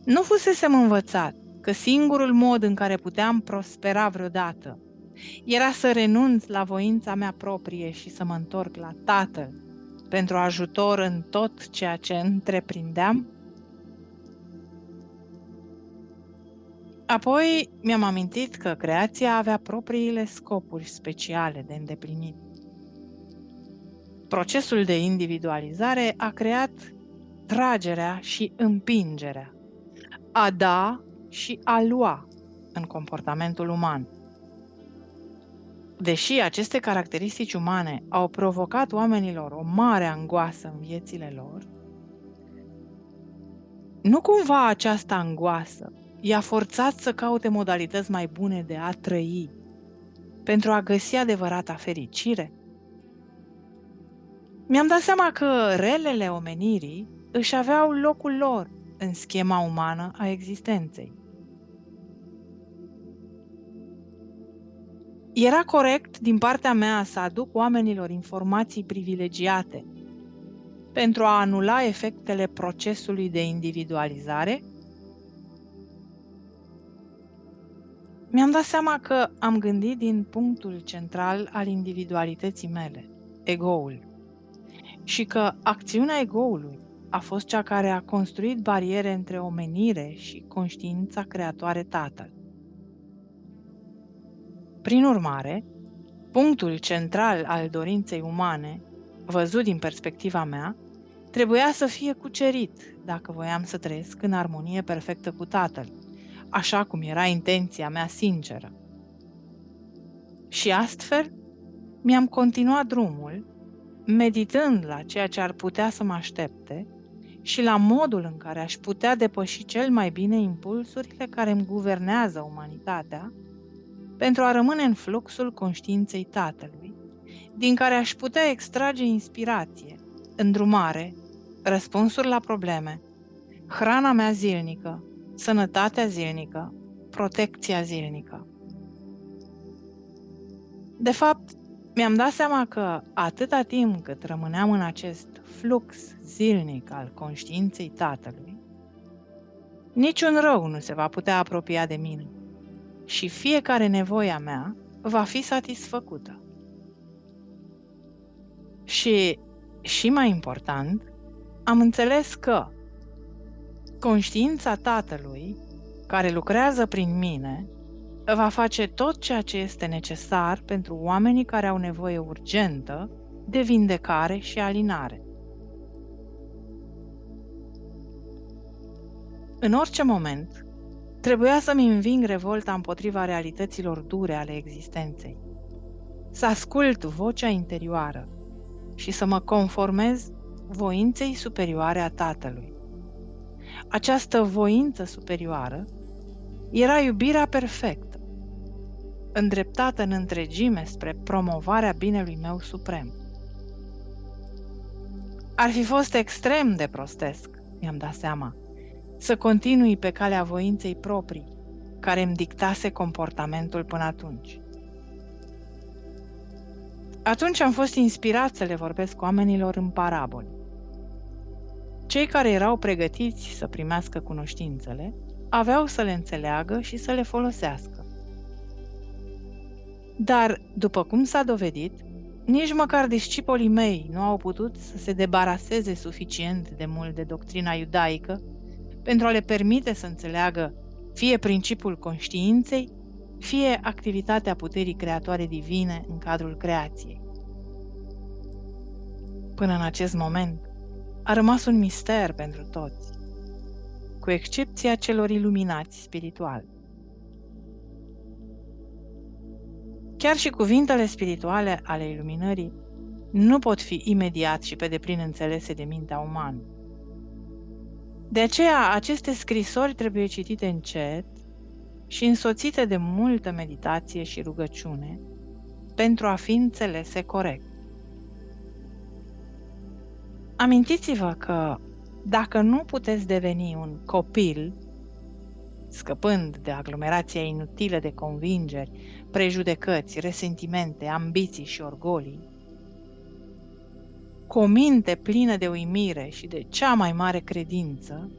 A: Nu fusesem învățat că singurul mod în care puteam prospera vreodată era să renunț la voința mea proprie și să mă întorc la Tatăl pentru ajutor în tot ceea ce întreprindeam? Apoi mi-am amintit că creația avea propriile scopuri speciale de îndeplinit. Procesul de individualizare a creat tragerea și împingerea, a da și a lua în comportamentul uman. Deși aceste caracteristici umane au provocat oamenilor o mare angoasă în viețile lor, nu cumva această angoasă i-a forțat să caute modalități mai bune de a trăi pentru a găsi adevărata fericire? Mi-am dat seama că relele omenirii își aveau locul lor în schema umană a existenței. Era corect din partea mea să aduc oamenilor informații privilegiate pentru a anula efectele procesului de individualizare? Mi-am dat seama că am gândit din punctul central al individualității mele, ego-ul, și că acțiunea ego-ului a fost cea care a construit bariere între omenire și conștiința creatoare Tatăl. Prin urmare, punctul central al dorinței umane, văzut din perspectiva mea, trebuia să fie cucerit dacă voiam să trăiesc în armonie perfectă cu Tatăl, așa cum era intenția mea sinceră. Și astfel mi-am continuat drumul, meditând la ceea ce ar putea să mă aștepte și la modul în care aș putea depăși cel mai bine impulsurile care îmi guvernează umanitatea, pentru a rămâne în fluxul conștiinței Tatălui, din care aș putea extrage inspirație, îndrumare, răspunsuri la probleme, hrana mea zilnică, sănătatea zilnică, protecția zilnică. De fapt, mi-am dat seama că atâta timp cât rămâneam în acest flux zilnic al conștiinței Tatălui, niciun rău nu se va putea apropia de mine și fiecare nevoie mea va fi satisfăcută. Și mai important, am înțeles că conștiința Tatălui, care lucrează prin mine, va face tot ceea ce este necesar pentru oamenii care au nevoie urgentă de vindecare și alinare. În orice moment, trebuia să-mi înving revolta împotriva realităților dure ale existenței, să ascult vocea interioară și să mă conformez voinței superioare a Tatălui. Această voință superioară era iubirea perfectă, îndreptată în întregime spre promovarea binelui meu suprem. Ar fi fost extrem de prostesc, mi-am dat seama, să continui pe calea voinței proprii, care îmi dictase comportamentul până atunci. Atunci am fost inspirat să le vorbesc oamenilor în parabole. Cei care erau pregătiți să primească cunoștințele, aveau să le înțeleagă și să le folosească. Dar, după cum s-a dovedit, nici măcar discipolii mei nu au putut să se debaraseze suficient de mult de doctrina iudaică pentru a le permite să înțeleagă fie principiul conștiinței, fie activitatea puterii creatoare divine în cadrul creației. Până în acest moment, a rămas un mister pentru toți, cu excepția celor iluminați spiritual. Chiar și cuvintele spirituale ale iluminării nu pot fi imediat și pe deplin înțelese de mintea umană. De aceea, aceste scrisori trebuie citite încet și însoțite de multă meditație și rugăciune pentru a fi înțelese corect. Amintiți-vă că dacă nu puteți deveni un copil, scăpând de aglomerația inutilă de convingeri, prejudecăți, resentimente, ambiții și orgolii, cu o minte plină de uimire și de cea mai mare credință,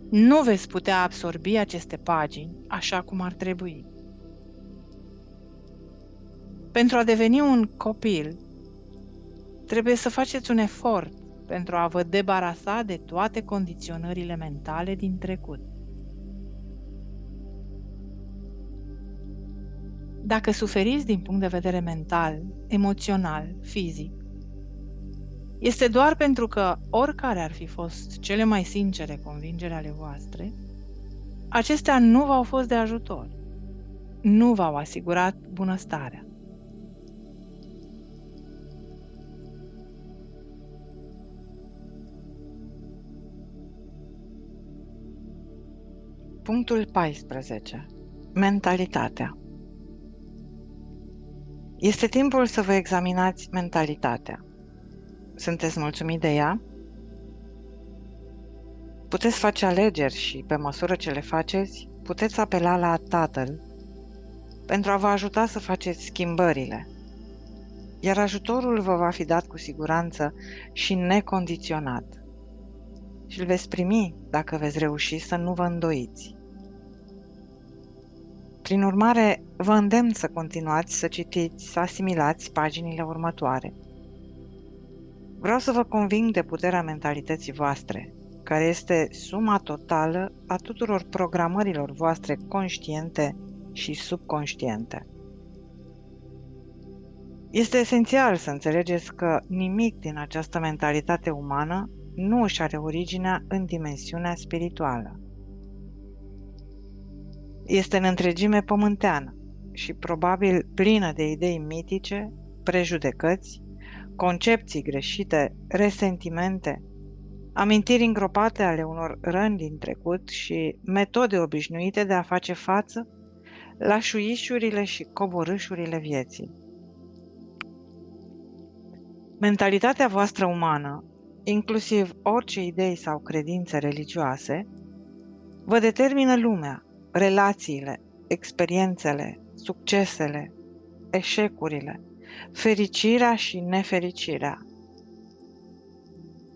A: nu veți putea absorbi aceste pagini așa cum ar trebui. Pentru a deveni un copil, trebuie să faceți un efort pentru a vă debarasa de toate condiționările mentale din trecut. Dacă suferiți din punct de vedere mental, emoțional, fizic, este doar pentru că, oricare ar fi fost cele mai sincere convingeri ale voastre, acestea nu v-au fost de ajutor, nu v-au asigurat bunăstarea. Punctul 14. Mentalitatea. Este timpul să vă examinați mentalitatea. Sunteți mulțumit de ea? Puteți face alegeri și, pe măsură ce le faceți, puteți apela la Tatăl pentru a vă ajuta să faceți schimbările, iar ajutorul vă va fi dat cu siguranță și necondiționat. Și îl veți primi dacă veți reuși să nu vă îndoiți. Prin urmare, vă îndemn să continuați să citiți, să asimilați paginile următoare. Vreau să vă conving de puterea mentalității voastre, care este suma totală a tuturor programărilor voastre conștiente și subconștiente. Este esențial să înțelegeți că nimic din această mentalitate umană nu își are originea în dimensiunea spirituală. Este în întregime pământeană și probabil plină de idei mitice, prejudecăți, concepții greșite, resentimente, amintiri îngropate ale unor răni din trecut și metode obișnuite de a face față la șuișurile și coborâșurile vieții. Mentalitatea voastră umană, inclusiv orice idei sau credințe religioase, vă determină lumea, relațiile, experiențele, succesele, eșecurile, fericirea și nefericirea.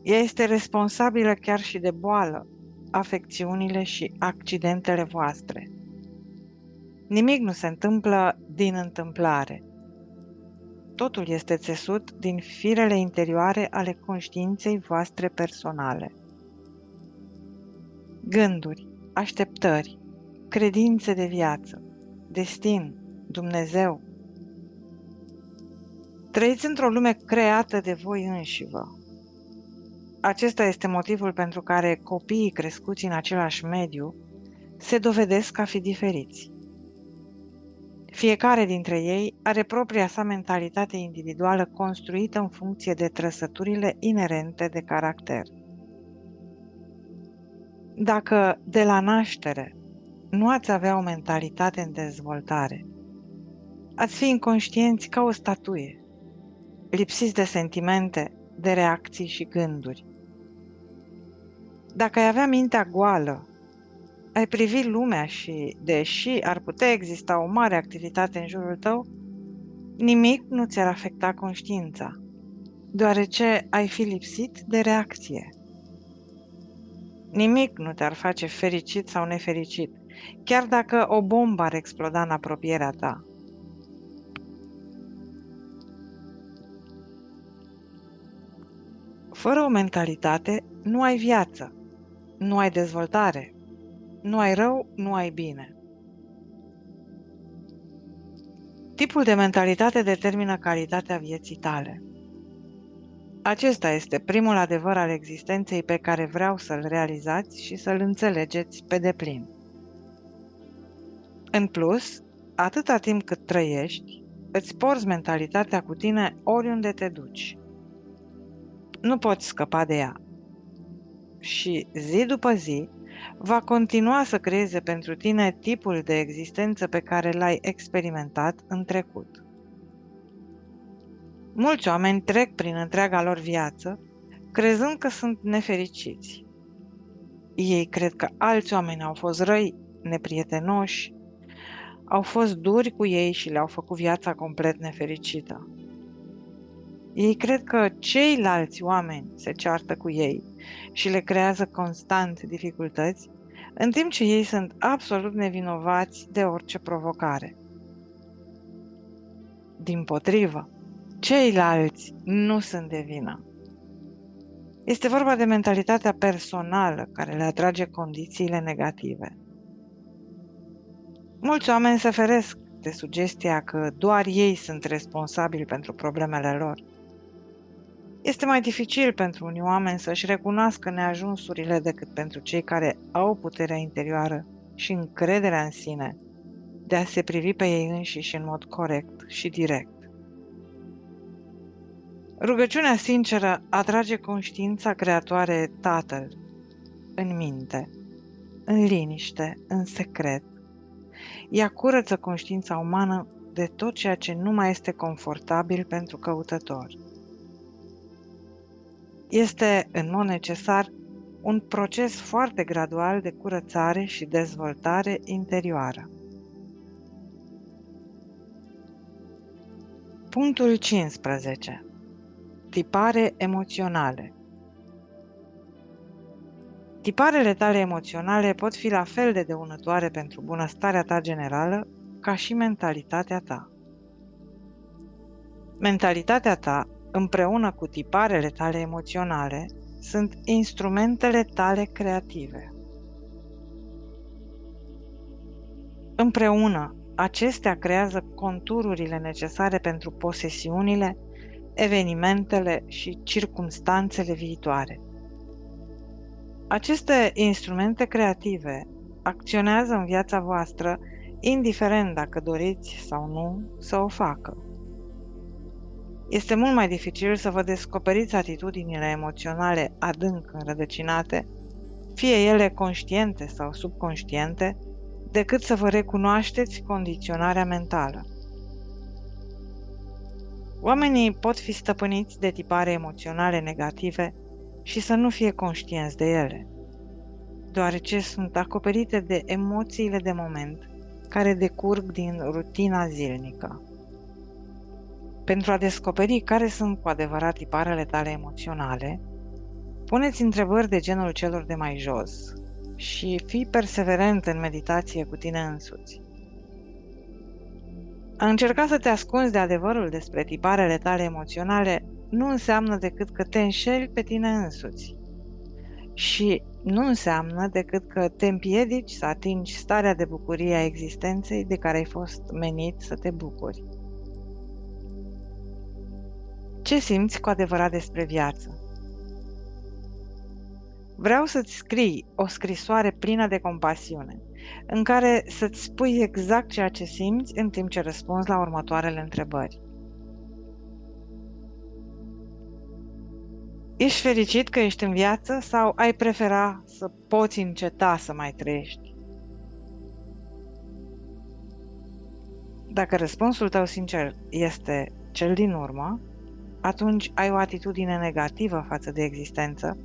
A: Ea este responsabilă chiar și de boală, afecțiunile și accidentele voastre. Nimic nu se întâmplă din întâmplare. Totul este țesut din firele interioare ale conștiinței voastre personale. Gânduri, așteptări, credințe de viață, destin, Dumnezeu. Trăiți într-o lume creată de voi înșivă. Acesta este motivul pentru care copiii crescuți în același mediu se dovedesc a fi diferiți. Fiecare dintre ei are propria sa mentalitate individuală construită în funcție de trăsăturile inerente de caracter. Dacă de la naștere nu ați avea o mentalitate în dezvoltare, ați fi inconștienți ca o statuie, lipsiți de sentimente, de reacții și gânduri. Dacă ai avea mintea goală, ai privi lumea și, deși ar putea exista o mare activitate în jurul tău, nimic nu ți-ar afecta conștiința, deoarece ai fi lipsit de reacție. Nimic nu te-ar face fericit sau nefericit, chiar dacă o bombă ar exploda în apropierea ta. Fără o mentalitate, nu ai viață, nu ai dezvoltare, nu ai rău, nu ai bine. Tipul de mentalitate determină calitatea vieții tale. Acesta este primul adevăr al existenței pe care vreau să-l realizați și să-l înțelegeți pe deplin. În plus, atâta timp cât trăiești, îți porți mentalitatea cu tine oriunde te duci. Nu poți scăpa de ea. Și zi după zi va continua să creeze pentru tine tipul de existență pe care l-ai experimentat în trecut. Mulți oameni trec prin întreaga lor viață crezând că sunt nefericiți. Ei cred că alți oameni au fost răi, neprietenoși, au fost duri cu ei și le-au făcut viața complet nefericită. Ei cred că ceilalți oameni se ceartă cu ei și le creează constant dificultăți, în timp ce ei sunt absolut nevinovați de orice provocare. Dimpotrivă, ceilalți nu sunt de vină. Este vorba de mentalitatea personală care le atrage condițiile negative. Mulți oameni se feresc de sugestia că doar ei sunt responsabili pentru problemele lor. Este mai dificil pentru unii oameni să-și recunoască neajunsurile decât pentru cei care au puterea interioară și încrederea în sine de a se privi pe ei înșiși în mod corect și direct. Rugăciunea sinceră atrage conștiința creatoare Tatăl în minte, în liniște, în secret. Ea curăță conștiința umană de tot ceea ce nu mai este confortabil pentru căutător. Este, în mod necesar, un proces foarte gradual de curățare și dezvoltare interioară. Punctul 15. Tipare emoționale. Tiparele tale emoționale pot fi la fel de dăunătoare pentru bunăstarea ta generală ca și mentalitatea ta. Mentalitatea ta, împreună cu tiparele tale emoționale, sunt instrumentele tale creative. Împreună, acestea creează contururile necesare pentru posesiunile, evenimentele și circumstanțele viitoare. Aceste instrumente creative acționează în viața voastră, indiferent dacă doriți sau nu să o facă. Este mult mai dificil să vă descoperiți atitudinile emoționale adânc înrădăcinate, fie ele conștiente sau subconștiente, decât să vă recunoașteți condiționarea mentală. Oamenii pot fi stăpâniți de tipare emoționale negative și să nu fie conștienți de ele, deoarece sunt acoperite de emoțiile de moment care decurg din rutina zilnică. Pentru a descoperi care sunt cu adevărat tiparele tale emoționale, puneți întrebări de genul celor de mai jos și fii perseverent în meditație cu tine însuți. A încerca să te ascunzi de adevărul despre tiparele tale emoționale nu înseamnă decât că te înșeli pe tine însuți și nu înseamnă decât că te împiedici să atingi starea de bucurie a existenței de care ai fost menit să te bucuri. Ce simți cu adevărat despre viață? Vreau să-ți scrii o scrisoare plină de compasiune, în care să-ți spui exact ceea ce simți în timp ce răspunzi la următoarele întrebări. Ești fericit că ești în viață sau ai prefera să poți înceta să mai trăiești? Dacă răspunsul tău sincer este cel din urmă, atunci ai o atitudine negativă față de existență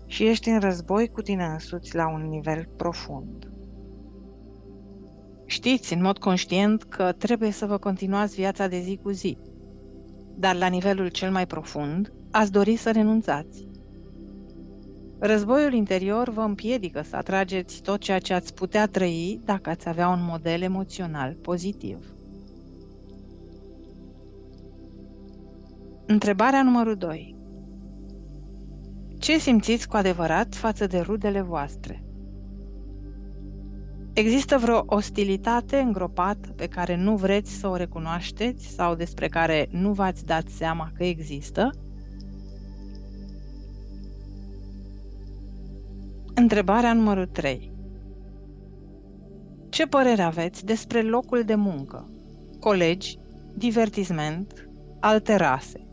A: și ești în război cu tine însuți la un nivel profund. Știți în mod conștient că trebuie să vă continuați viața de zi cu zi, dar la nivelul cel mai profund ați dori să renunțați. Războiul interior vă împiedică să atrageți tot ceea ce ați putea trăi dacă ați avea un model emoțional pozitiv. Întrebarea numărul 2. Ce simțiți cu adevărat față de rudele voastre? Există vreo ostilitate îngropată pe care nu vreți să o recunoașteți sau despre care nu v-ați dat seama că există? Întrebarea numărul 3. Ce părere aveți despre locul de muncă, colegi divertisment, alte rase.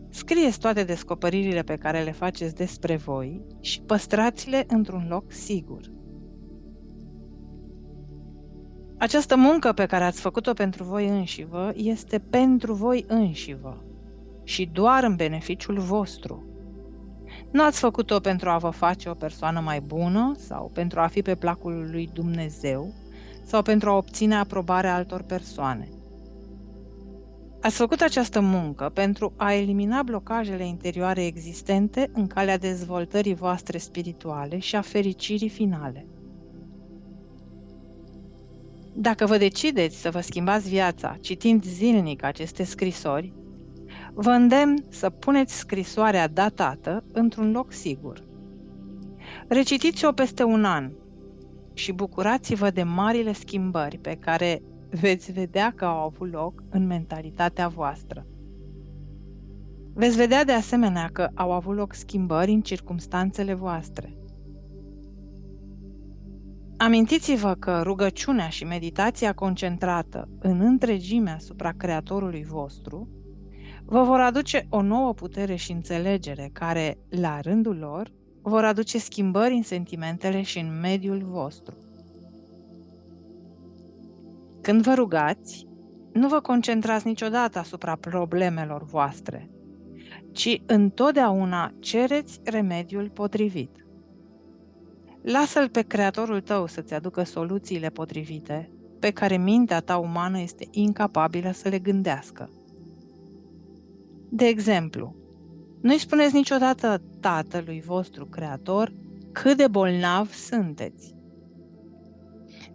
A: Scrieți toate descoperirile pe care le faceți despre voi și păstrați-le într-un loc sigur. Această muncă pe care ați făcut-o pentru voi înșivă este pentru voi înșivă și doar în beneficiul vostru. Nu ați făcut-o pentru a vă face o persoană mai bună sau pentru a fi pe placul lui Dumnezeu sau pentru a obține aprobarea altor persoane. Ați făcut această muncă pentru a elimina blocajele interioare existente în calea dezvoltării voastre spirituale și a fericirii finale. Dacă vă decideți să vă schimbați viața citind zilnic aceste scrisori, vă îndemn să puneți scrisoarea datată într-un loc sigur. Recitiți-o peste un an și bucurați-vă de marile schimbări pe care veți vedea că au avut loc în mentalitatea voastră. Veți vedea de asemenea că au avut loc schimbări în circumstanțele voastre. Amintiți-vă că rugăciunea și meditația concentrată în întregime asupra Creatorului vostru vă vor aduce o nouă putere și înțelegere care, la rândul lor, vor aduce schimbări în sentimentele și în mediul vostru. Când vă rugați, nu vă concentrați niciodată asupra problemelor voastre, ci întotdeauna cereți remediul potrivit. Lasă-l pe Creatorul tău să-ți aducă soluțiile potrivite, pe care mintea ta umană este incapabilă să le gândească. De exemplu, nu-i spuneți niciodată Tatălui vostru Creator cât de bolnavi sunteți.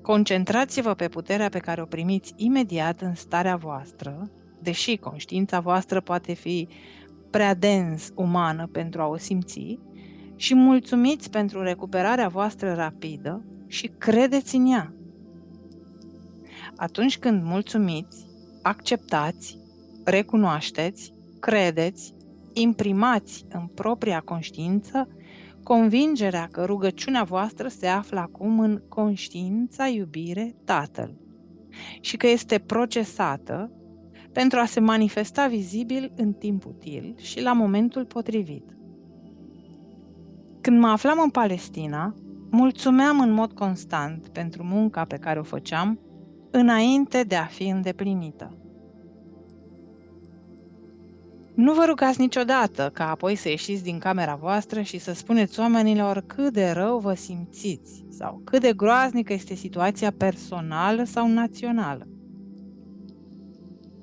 A: Concentrați-vă pe puterea pe care o primiți imediat în starea voastră, deși conștiința voastră poate fi prea dens umană pentru a o simți, și mulțumiți pentru recuperarea voastră rapidă și credeți în ea. Atunci când mulțumiți, acceptați, recunoașteți, credeți, imprimați în propria conștiință convingerea că rugăciunea voastră se află acum în conștiința iubire Tatăl și că este procesată pentru a se manifesta vizibil în timp util și la momentul potrivit. Când mă aflam în Palestina, mulțumeam în mod constant pentru munca pe care o făceam înainte de a fi îndeplinită. Nu vă rugați niciodată ca apoi să ieșiți din camera voastră și să spuneți oamenilor cât de rău vă simțiți sau cât de groaznică este situația personală sau națională.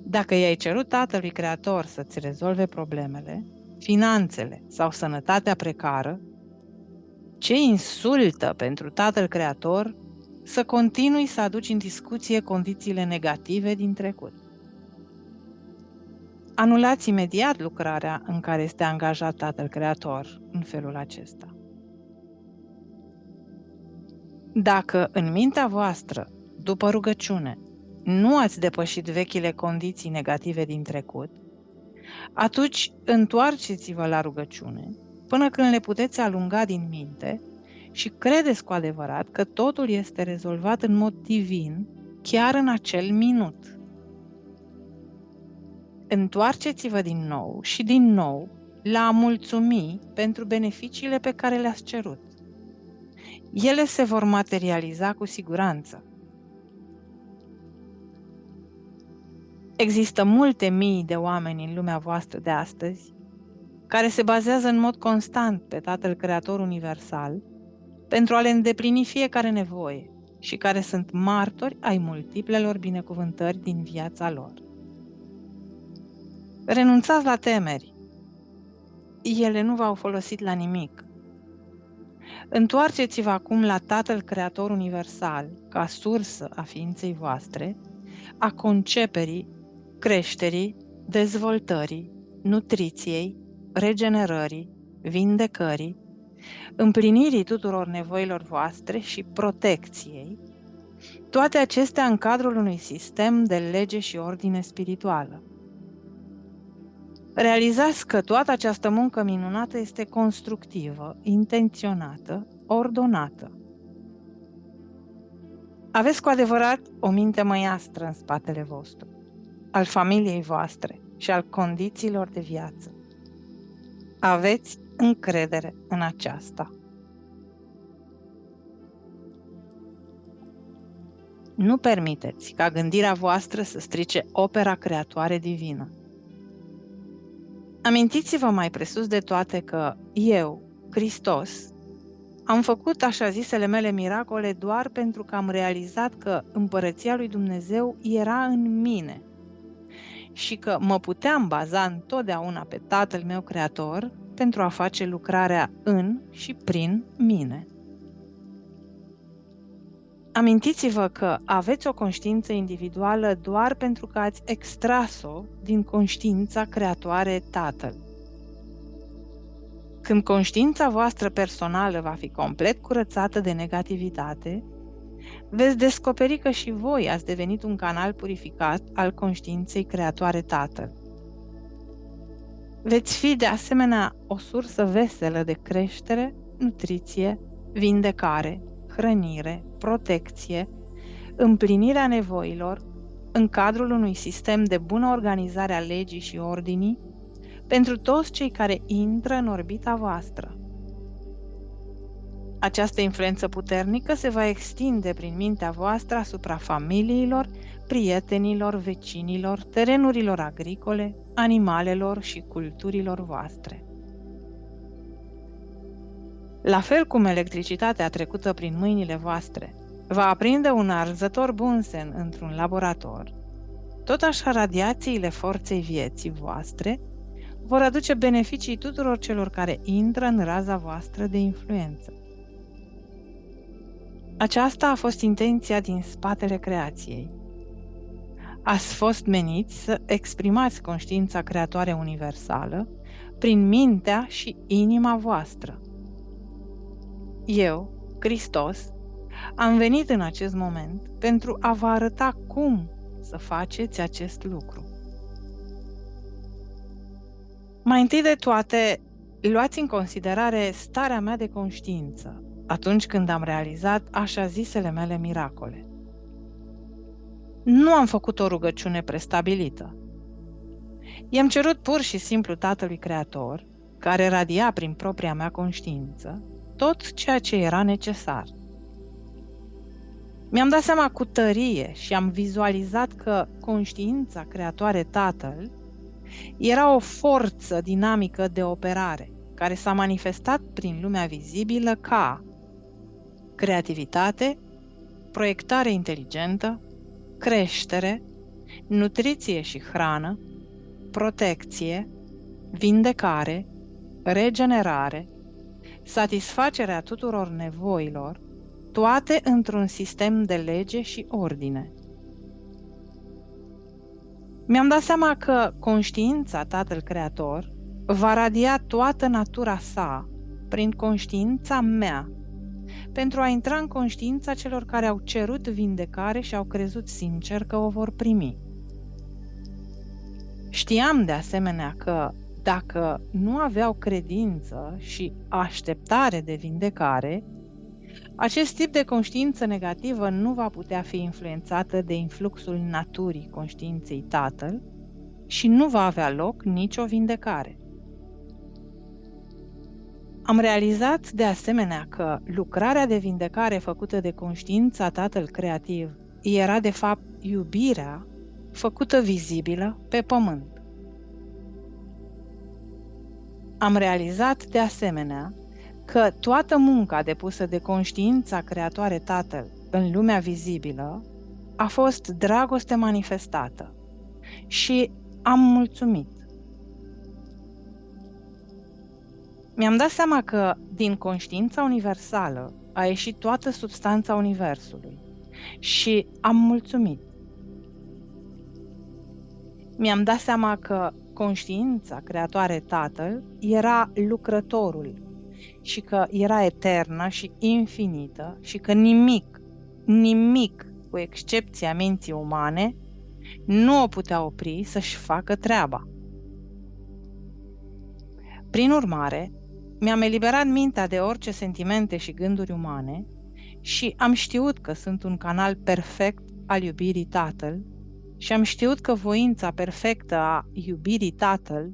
A: Dacă i-ai cerut Tatălui Creator să-ți rezolve problemele, finanțele sau sănătatea precară, ce insultă pentru Tatăl Creator să continui să aduci în discuție condițiile negative din trecut. Anulați imediat lucrarea în care este angajat Tatăl Creator în felul acesta. Dacă în mintea voastră, după rugăciune, nu ați depășit vechile condiții negative din trecut, atunci întoarceți-vă la rugăciune până când le puteți alunga din minte și credeți cu adevărat că totul este rezolvat în mod divin chiar în acel minut. Întoarceți-vă din nou și din nou la a mulțumi pentru beneficiile pe care le-ați cerut. Ele se vor materializa cu siguranță. Există multe mii de oameni în lumea voastră de astăzi care se bazează în mod constant pe Tatăl Creator Universal pentru a le îndeplini fiecare nevoie și care sunt martori ai multiplelor binecuvântări din viața lor. Renunțați la temeri. Ele nu v-au folosit la nimic. Întoarceți-vă acum la Tatăl Creator Universal ca sursă a ființei voastre, a conceperii, creșterii, dezvoltării, nutriției, regenerării, vindecării, împlinirii tuturor nevoilor voastre și protecției, toate acestea în cadrul unui sistem de lege și ordine spirituală. Realizați că toată această muncă minunată este constructivă, intenționată, ordonată. Aveți cu adevărat o minte măiastră în spatele vostru, al familiei voastre și al condițiilor de viață. Aveți încredere în aceasta. Nu permiteți ca gândirea voastră să strice opera creatoare divină. Amintiți-vă mai presus de toate că eu, Hristos, am făcut așa zisele mele miracole doar pentru că am realizat că împărăția lui Dumnezeu era în mine și că mă puteam baza întotdeauna pe Tatăl meu Creator pentru a face lucrarea în și prin mine. Amintiți-vă că aveți o conștiință individuală doar pentru că ați extras-o din conștiința creatoare Tatăl. Când conștiința voastră personală va fi complet curățată de negativitate, veți descoperi că și voi ați devenit un canal purificat al conștiinței creatoare Tatăl. Veți fi de asemenea o sursă veselă de creștere, nutriție, vindecare, hrănire, protecție, împlinirea nevoilor în cadrul unui sistem de bună organizare a legii și ordinii pentru toți cei care intră în orbita voastră. Această influență puternică se va extinde prin mintea voastră asupra familiilor, prietenilor, vecinilor, terenurilor agricole, animalelor și culturilor voastre. La fel cum electricitatea trecută prin mâinile voastre va aprinde un arzător bunsen într-un laborator, tot așa radiațiile forței vieții voastre vor aduce beneficii tuturor celor care intră în raza voastră de influență. Aceasta a fost intenția din spatele creației. Ați fost meniți să exprimați conștiința creatoare universală prin mintea și inima voastră. Eu, Hristos, am venit în acest moment pentru a vă arăta cum să faceți acest lucru. Mai întâi de toate, luați în considerare starea mea de conștiință atunci când am realizat așa zisele mele miracole. Nu am făcut o rugăciune prestabilită. I-am cerut pur și simplu Tatălui Creator, care radia prin propria mea conștiință, tot ceea ce era necesar. Mi-am dat seama cu tărie și am vizualizat că conștiința creatoare Tatăl era o forță dinamică de operare, care s-a manifestat prin lumea vizibilă ca creativitate, proiectare inteligentă, creștere, nutriție și hrană, protecție, vindecare, regenerare, satisfacerea tuturor nevoilor, toate într-un sistem de lege și ordine. Mi-am dat seama că conștiința Tatăl Creator va radia toată natura sa prin conștiința mea, pentru a intra în conștiința celor care au cerut vindecare și au crezut sincer că o vor primi. Știam de asemenea că dacă nu aveau credință și așteptare de vindecare, acest tip de conștiință negativă nu va putea fi influențată de influxul naturii conștiinței Tatăl și nu va avea loc nicio vindecare. Am realizat de asemenea că lucrarea de vindecare făcută de conștiința Tatăl Creativ era de fapt iubirea făcută vizibilă pe pământ. Am realizat de asemenea că toată munca depusă de conștiința creatoare Tatăl în lumea vizibilă a fost dragoste manifestată și am mulțumit. Mi-am dat seama că din conștiința universală a ieșit toată substanța universului și am mulțumit. Mi-am dat seama că conștiința creatoare Tatăl era lucrătorul și că era eternă și infinită și că nimic, cu excepția minții umane, nu o putea opri să-și facă treaba. Prin urmare, mi-am eliberat mintea de orice sentimente și gânduri umane Și am știut că sunt un canal perfect al iubirii Tatăl și am știut că voința perfectă a iubirii Tatăl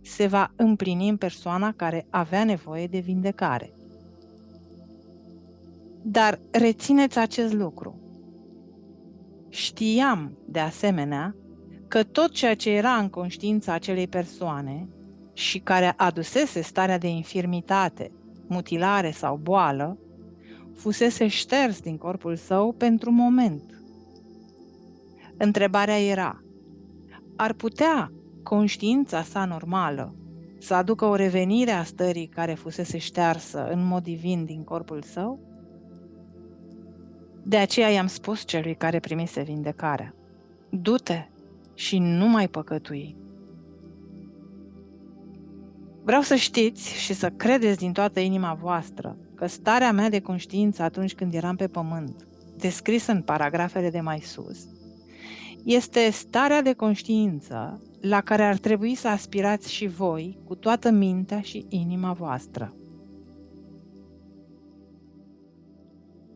A: se va împlini în persoana care avea nevoie de vindecare. Dar rețineți acest lucru. Știam, de asemenea, că tot ceea ce era în conștiința acelei persoane și care adusese starea de infirmitate, mutilare sau boală, fusese șters din corpul său pentru moment. Întrebarea era, ar putea conștiința sa normală să aducă o revenire a stării care fusese ștearsă în mod divin din corpul său? De aceea i-am spus celui care primise vindecarea, du-te și nu mai păcătui. Vreau să știți și să credeți din toată inima voastră că starea mea de conștiință atunci când eram pe pământ, descrisă în paragrafele de mai sus, este starea de conștiință la care ar trebui să aspirați și voi cu toată mintea și inima voastră.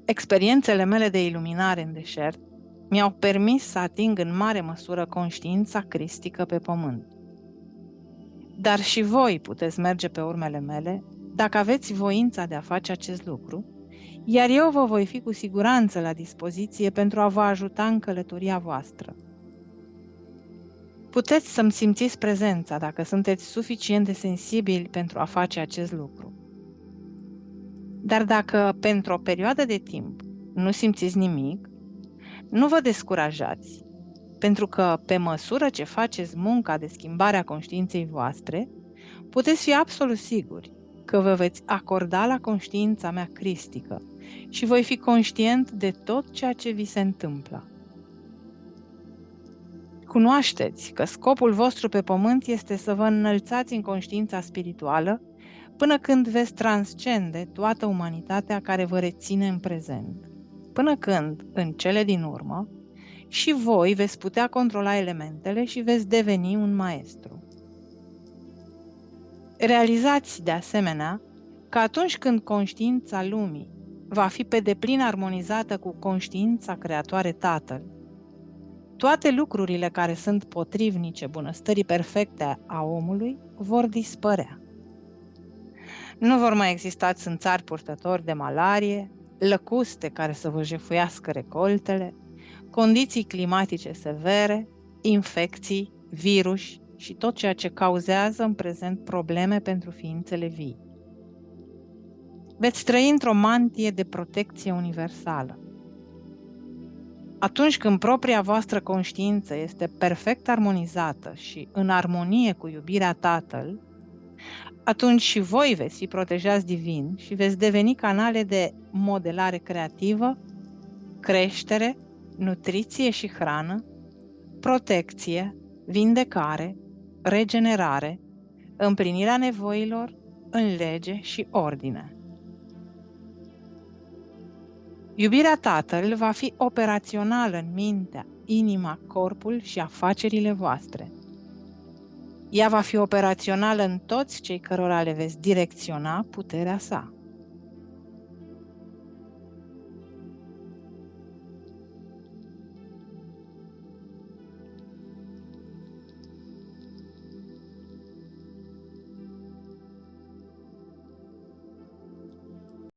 A: Experiențele mele de iluminare în deșert mi-au permis să ating în mare măsură conștiința cristică pe pământ. Dar și voi puteți merge pe urmele mele dacă aveți voința de a face acest lucru, iar eu vă voi fi cu siguranță la dispoziție pentru a vă ajuta în călătoria voastră. Puteți să-mi simțiți prezența dacă sunteți suficient de sensibili pentru a face acest lucru. Dar dacă pentru o perioadă de timp nu simțiți nimic, nu vă descurajați, pentru că pe măsură ce faceți munca de schimbare a conștiinței voastre, puteți fi absolut siguri că vă veți acorda la conștiința mea cristică și voi fi conștient de tot ceea ce vi se întâmplă. Cunoașteți că scopul vostru pe pământ este să vă înălțați în conștiința spirituală până când veți transcende toată umanitatea care vă reține în prezent, până când, în cele din urmă, și voi veți putea controla elementele și veți deveni un maestru. Realizați, de asemenea, că atunci când conștiința lumii va fi pe deplin armonizată cu conștiința creatoare Tatăl, toate lucrurile care sunt potrivnice bunăstării perfecte a omului vor dispărea. Nu vor mai exista țânțari purtători de malarie, lăcuste care să vă jefuiască recoltele, condiții climatice severe, infecții, virus și tot ceea ce cauzează în prezent probleme pentru ființele vii. Veți trăi într-o mantie de protecție universală. Atunci când propria voastră conștiință este perfect armonizată și în armonie cu iubirea Tatăl, atunci și voi veți fi protejați divin și veți deveni canale de modelare creativă, creștere, nutriție și hrană, protecție, vindecare, regenerare, împlinirea nevoilor în lege și ordine. Iubirea Tatăl va fi operațională în mintea, inima, corpul și afacerile voastre. Ea va fi operațională în toți cei cărora le veți direcționa puterea sa.